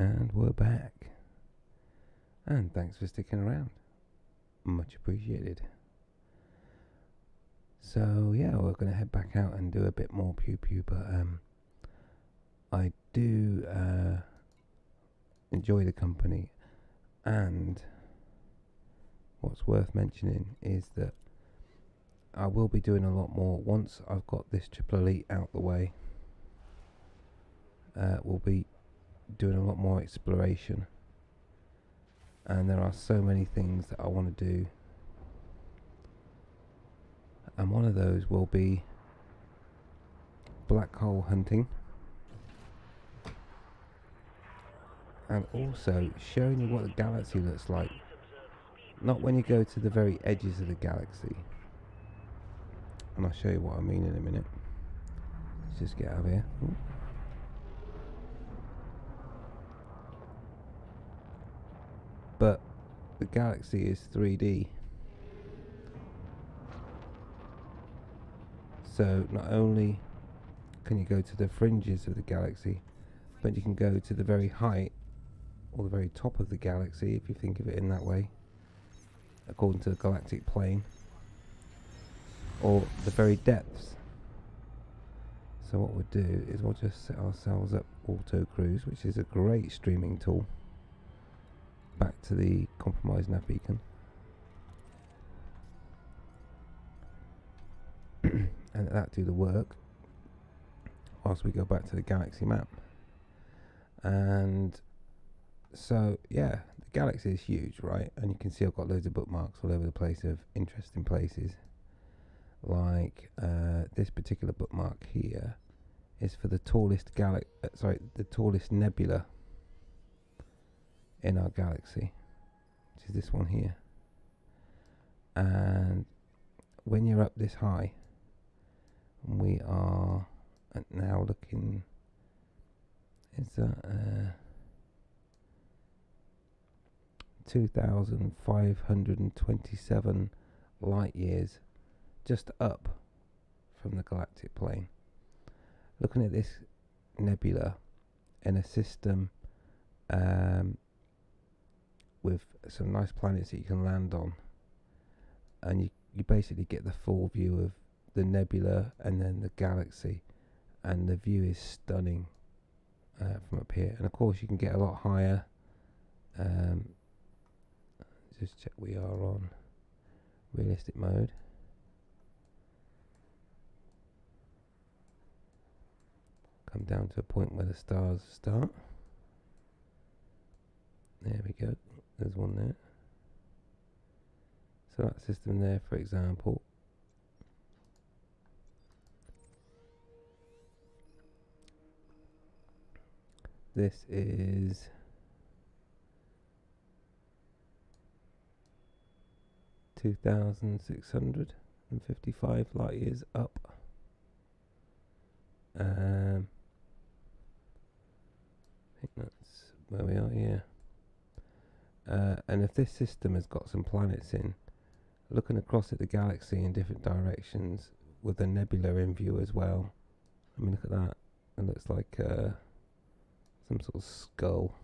And we're back. And thanks for sticking around. Much appreciated. So yeah, we're going to head back out and do a bit more Pew Pew, but I do enjoy the company, and what's worth mentioning is that I will be doing a lot more once I've got this Triple Elite out the way. We'll be doing a lot more exploration, and there are so many things that I want to do, and one of those will be black hole hunting, and also showing you what the galaxy looks like, not when you go to the very edges of the galaxy, and I'll show you what I mean in a minute. Let's just get out of here. Ooh. But the galaxy is 3D, so not only can you go to the fringes of the galaxy, but you can go to the very height or the very top of the galaxy, if you think of it in that way, according to the galactic plane, or the very depths. So what we'll do is we'll just set ourselves up auto cruise, which is a great streaming tool, back to the compromised nav beacon. And that do the work whilst we go back to the galaxy map. And so yeah, the galaxy is huge, right? And you can see I've got loads of bookmarks all over the place of interesting places. Like this particular bookmark here is for the tallest the tallest nebula in our galaxy, which is this one here. And when you're up this high, we are now looking, is that 2,527 light years just up from the galactic plane. Looking at this nebula in a system with some nice planets that you can land on, and you basically get the full view of the nebula and then the galaxy, and the view is stunning from up here. And of course you can get a lot higher. Just check we are on realistic mode. Come down to a point where the stars start. There we go, there's one there. So that system there, for example, this is 2,655 light years up. I think that's where we are here. And if this system has got some planets in, looking across at the galaxy in different directions with the nebula in view as well. I mean, look at that. It looks like some sort of skull.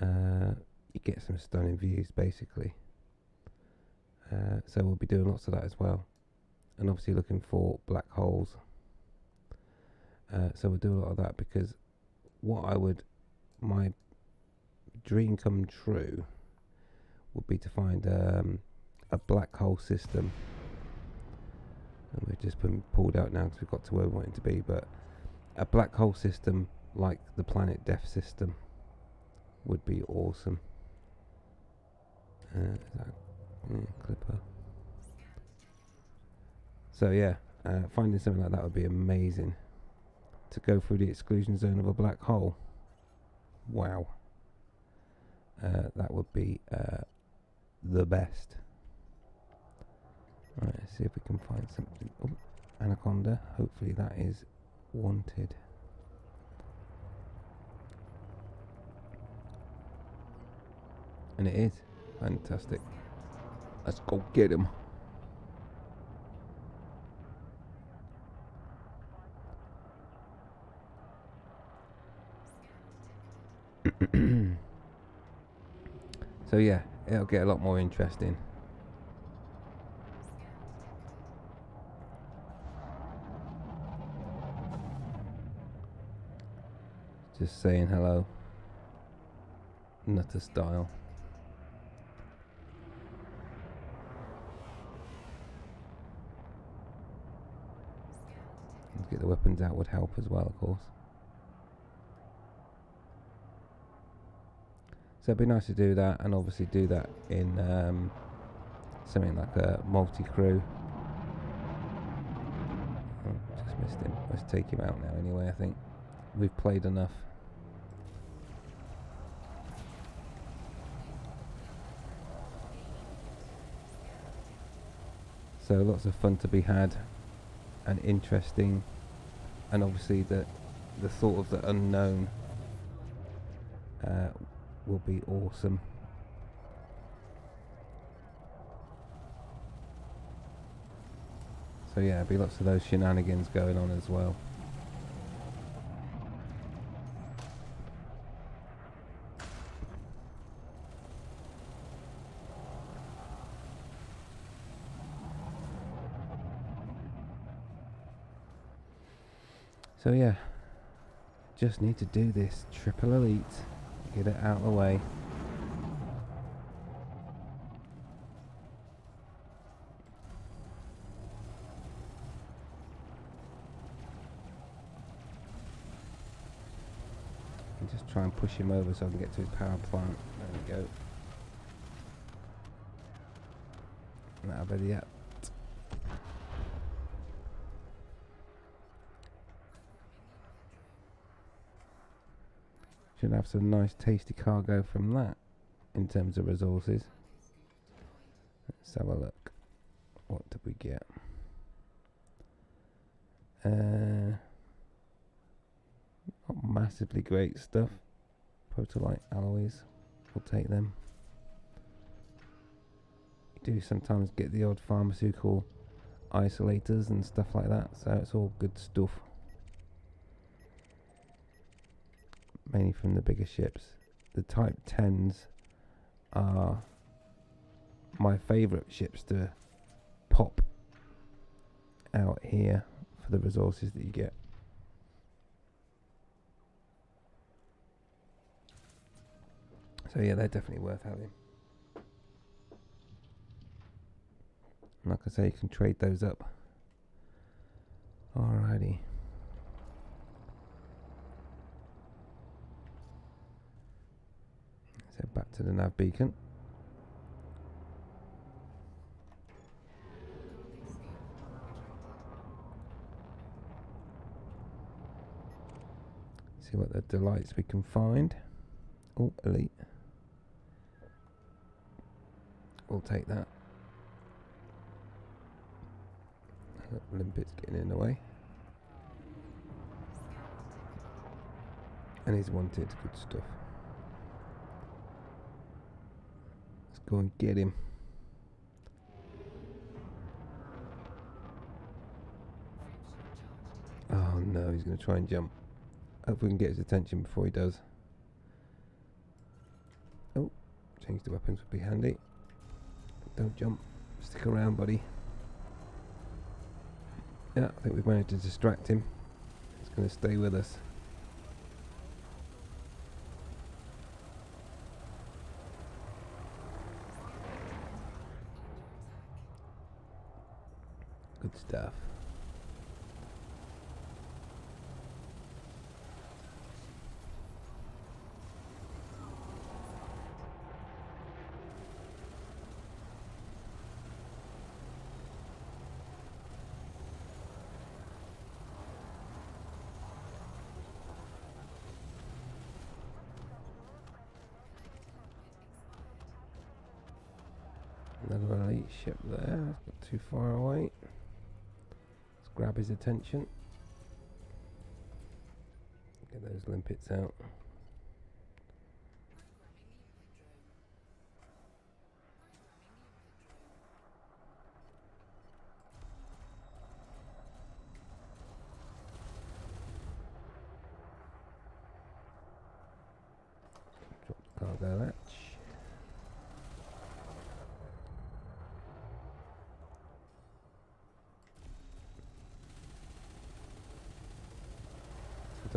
You get some stunning views, basically. So we'll be doing lots of that as well. And obviously looking for black holes. So we'll do a lot of that, because my dream come true would be to find a black hole system. And we've just been pulled out now because we've got to where we want it to be, but a black hole system like the Planet Death system would be awesome. Clipper. So yeah, finding something like that would be amazing. To go through the exclusion zone of a black hole, wow, that would be the best. Right, let's see if we can find something. Oh, Anaconda, hopefully that is wanted. And it is. Fantastic. Let's go get him. So yeah, it'll get a lot more interesting. Just saying hello. Nutter style. Let's get the weapons out would help as well, of course. So it'd be nice to do that, and obviously do that in something like a multi-crew. Oh, just missed him. Let's take him out now anyway, I think. We've played enough. So lots of fun to be had, and interesting, and obviously the thought of the unknown will be awesome. So yeah, there'll be lots of those shenanigans going on as well. So yeah, just need to do this triple elite, get it out of the way. And just try and push him over so I can get to his power plant. There we go. That'll be it. Should have some nice tasty cargo from that in terms of resources. Let's have a look. What did we get? Not massively great stuff. Protolite alloys, we'll take them. You do sometimes get the odd pharmaceutical isolators and stuff like that, so it's all good stuff. Mainly from the bigger ships. The Type 10s are my favourite ships to pop out here for the resources that you get. So yeah, they're definitely worth having. And like I say, you can trade those up. Alrighty. So back to the nav beacon. See what the delights we can find. Oh, elite. We'll take that. Limpet's getting in the way. And he's wanted. Good stuff. Let's go and get him. Oh no, he's going to try and jump. Hope we can get his attention before he does. Oh, change the weapons would be handy. Don't jump. Stick around, buddy. Yeah, I think we've managed to distract him. He's going to stay with us. Good stuff. Another elite ship there, it's not too far away. Let's grab his attention. Get those limpets out. Drop the cargo hatch.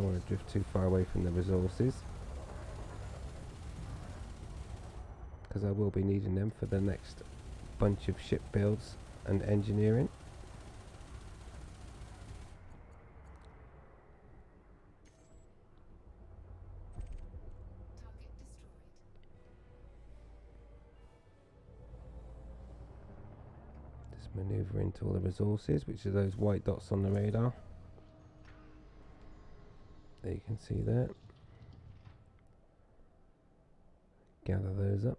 don't want to drift too far away from the resources, because I will be needing them for the next bunch of ship builds and engineering. Target destroyed. Just manoeuvre into all the resources, which are those white dots on the radar. There you can see that. Gather those up.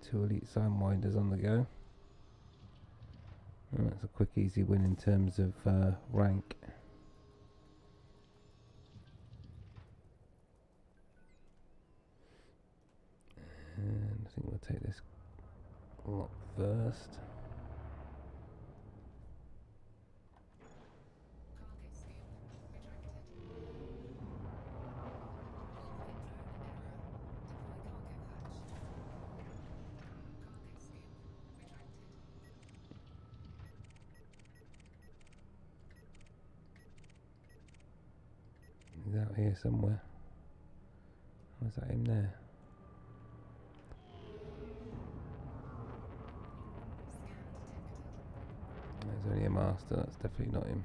Two elite sidewinders on the go. And that's a quick easy win in terms of rank. And I think we'll take this lot first. Cargo scoop retracted. Cockpit drone error. Deploy cargo hatch. Cargo scoop retracted. He's out here somewhere. Was that him there? Scan detected. There's only a master, that's definitely not him.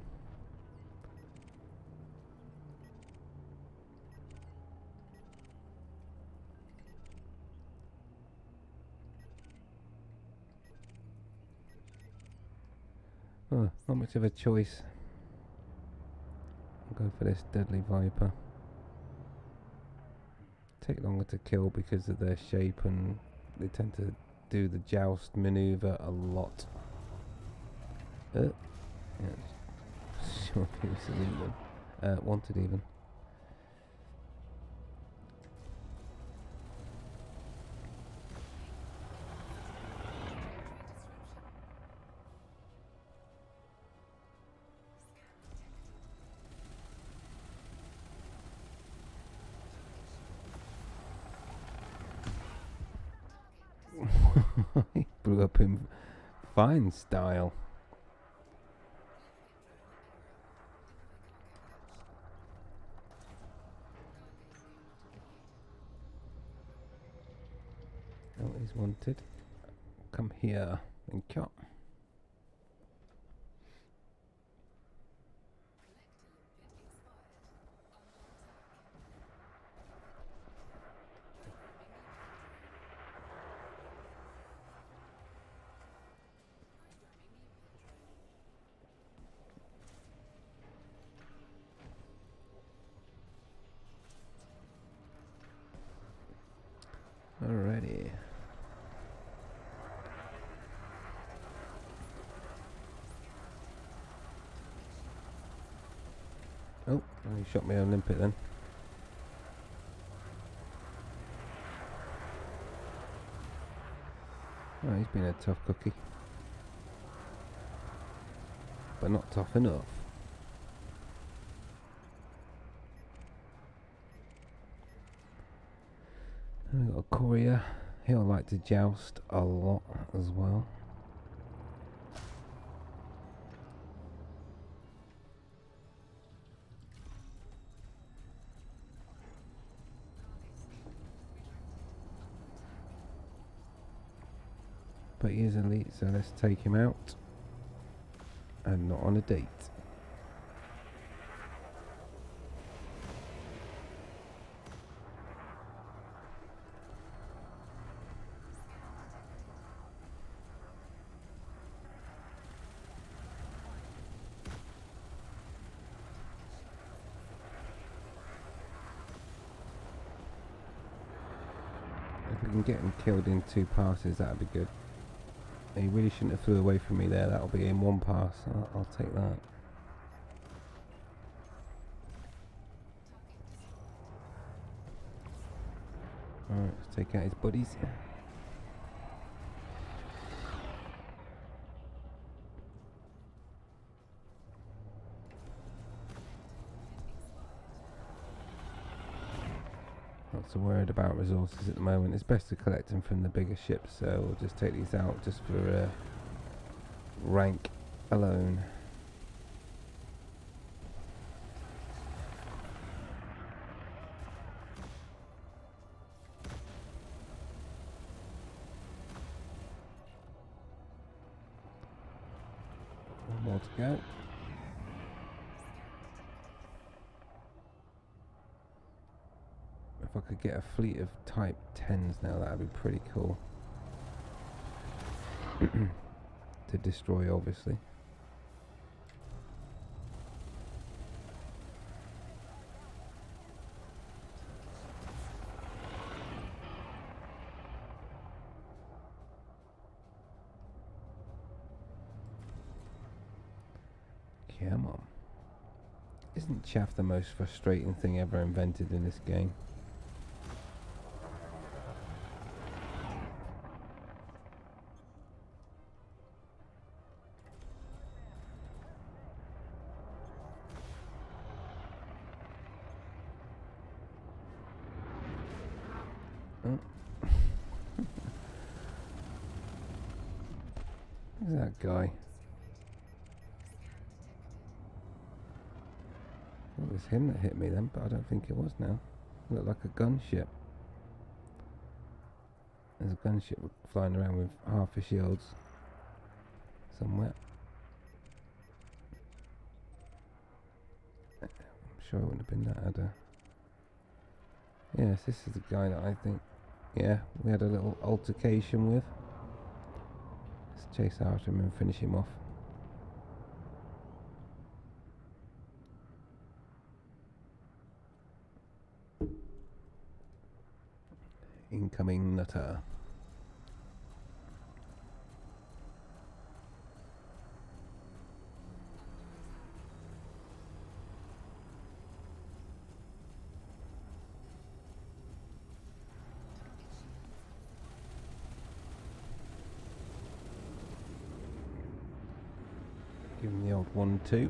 Oh, not much of a choice. I'll go for this deadly viper. Take longer to kill because of their shape, and they tend to do the joust maneuver a lot. Yeah, sure, people salute them. Wanted even. He blew up in fine style. Oh, he's wanted. Come here. Thank you. Alrighty. Oh, he shot me on limpet then. Oh, he's been a tough cookie. But not tough enough. And we've got a courier. He'll like to joust a lot as well. But he is elite, so let's take him out. And not on a date. If we can get him killed in 2 passes, that'd be good. He really shouldn't have flew away from me there. That'll be in 1 pass. I'll take that. Alright, let's take out his buddies. so worried about resources at the moment. It's best to collect them from the bigger ships, so we'll just take these out just for rank alone. One more to go. If I could get a fleet of Type 10s now, that would be pretty cool. To destroy, obviously. Come on. Isn't chaff the most frustrating thing ever invented in this game? Oh. Who's that guy? It was him that hit me then, but I don't think it was now. Looked like a gunship. There's a gunship flying around with half a shields somewhere. I'm sure it wouldn't have been that, had I? Yes, this is the guy that I think, yeah, we had a little altercation with. Let's chase after him and finish him off. Incoming nutter. Give him the old 1-2.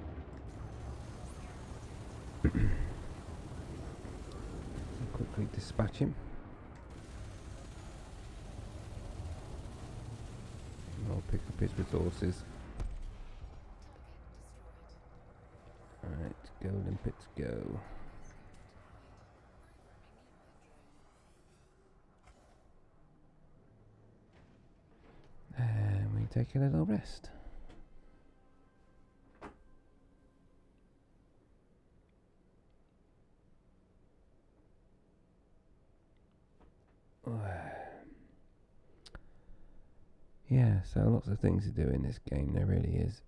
Quickly dispatch him. I'll pick up his resources. Alright, golden pits go. And we take a little rest. Yeah, so lots of things to do in this game, there really is.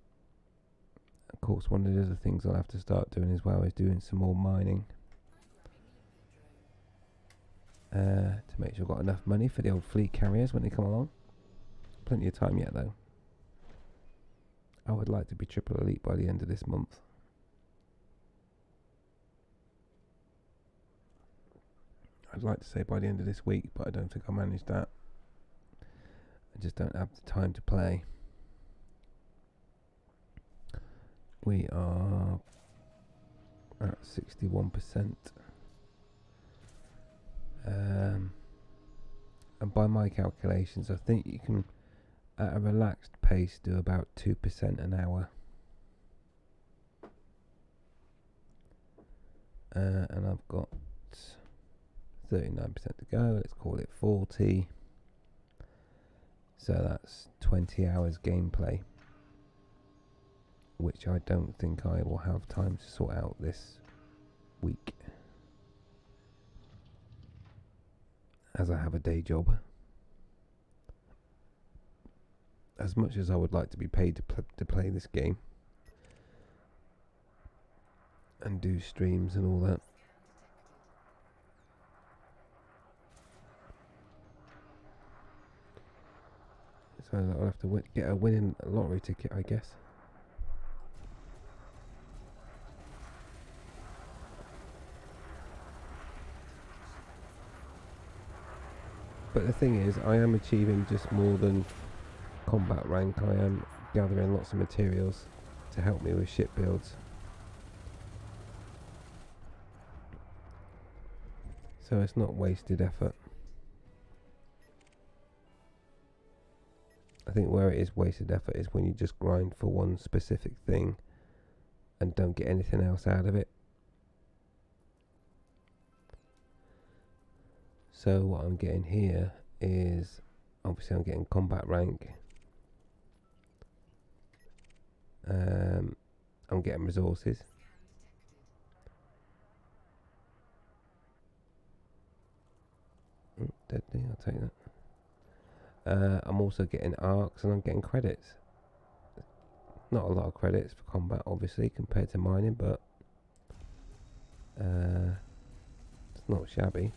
Of course, one of the other things I'll have to start doing as well is doing some more mining. To make sure I've got enough money for the old fleet carriers when they come along. Plenty of time yet though. I would like to be triple elite by the end of this month. I'd like to say by the end of this week, but I don't think I'll manage that. I just don't have the time to play. We are at 61%. And by my calculations, I think you can, at a relaxed pace, do about 2% an hour. And I've got 39% to go. Let's call it 40. So that's 20 hours gameplay, which I don't think I will have time to sort out this week, as I have a day job. As much as I would like to be paid to play this game and do streams and all that, so I'll have to get a winning lottery ticket, I guess. But the thing is, I am achieving just more than combat rank. I am gathering lots of materials to help me with ship builds. So it's not wasted effort. I think where it is wasted effort is when you just grind for one specific thing and don't get anything else out of it. So what I'm getting here is, obviously I'm getting combat rank. I'm getting resources. Deadly, I'll take that. I'm also getting arcs and I'm getting credits. Not a lot of credits for combat, obviously, compared to mining, but it's not shabby.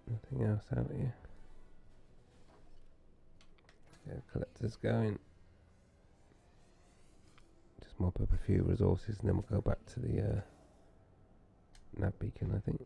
Nothing else out here. Yeah, collector's going. Just mop up a few resources and then we'll go back to the nav beacon, I think.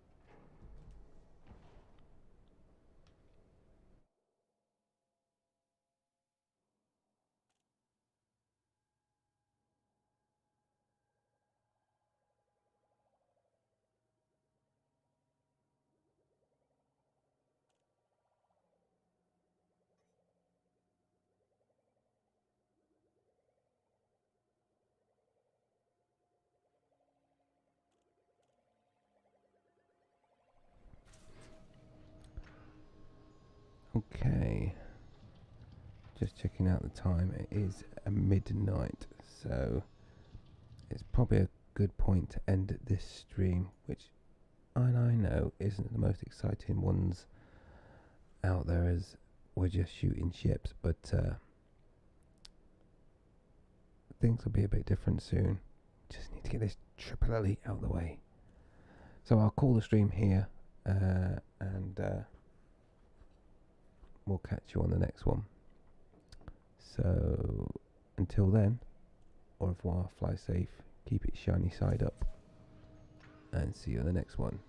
Okay, just checking out the time. It is midnight, so it's probably a good point to end this stream, which I know isn't the most exciting ones out there, as we're just shooting ships, but things will be a bit different soon. Just need to get this triple elite out of the way. So I'll call the stream here, and we'll catch you on the next one. So until then, au revoir, fly safe, keep it shiny side up, and see you on the next one.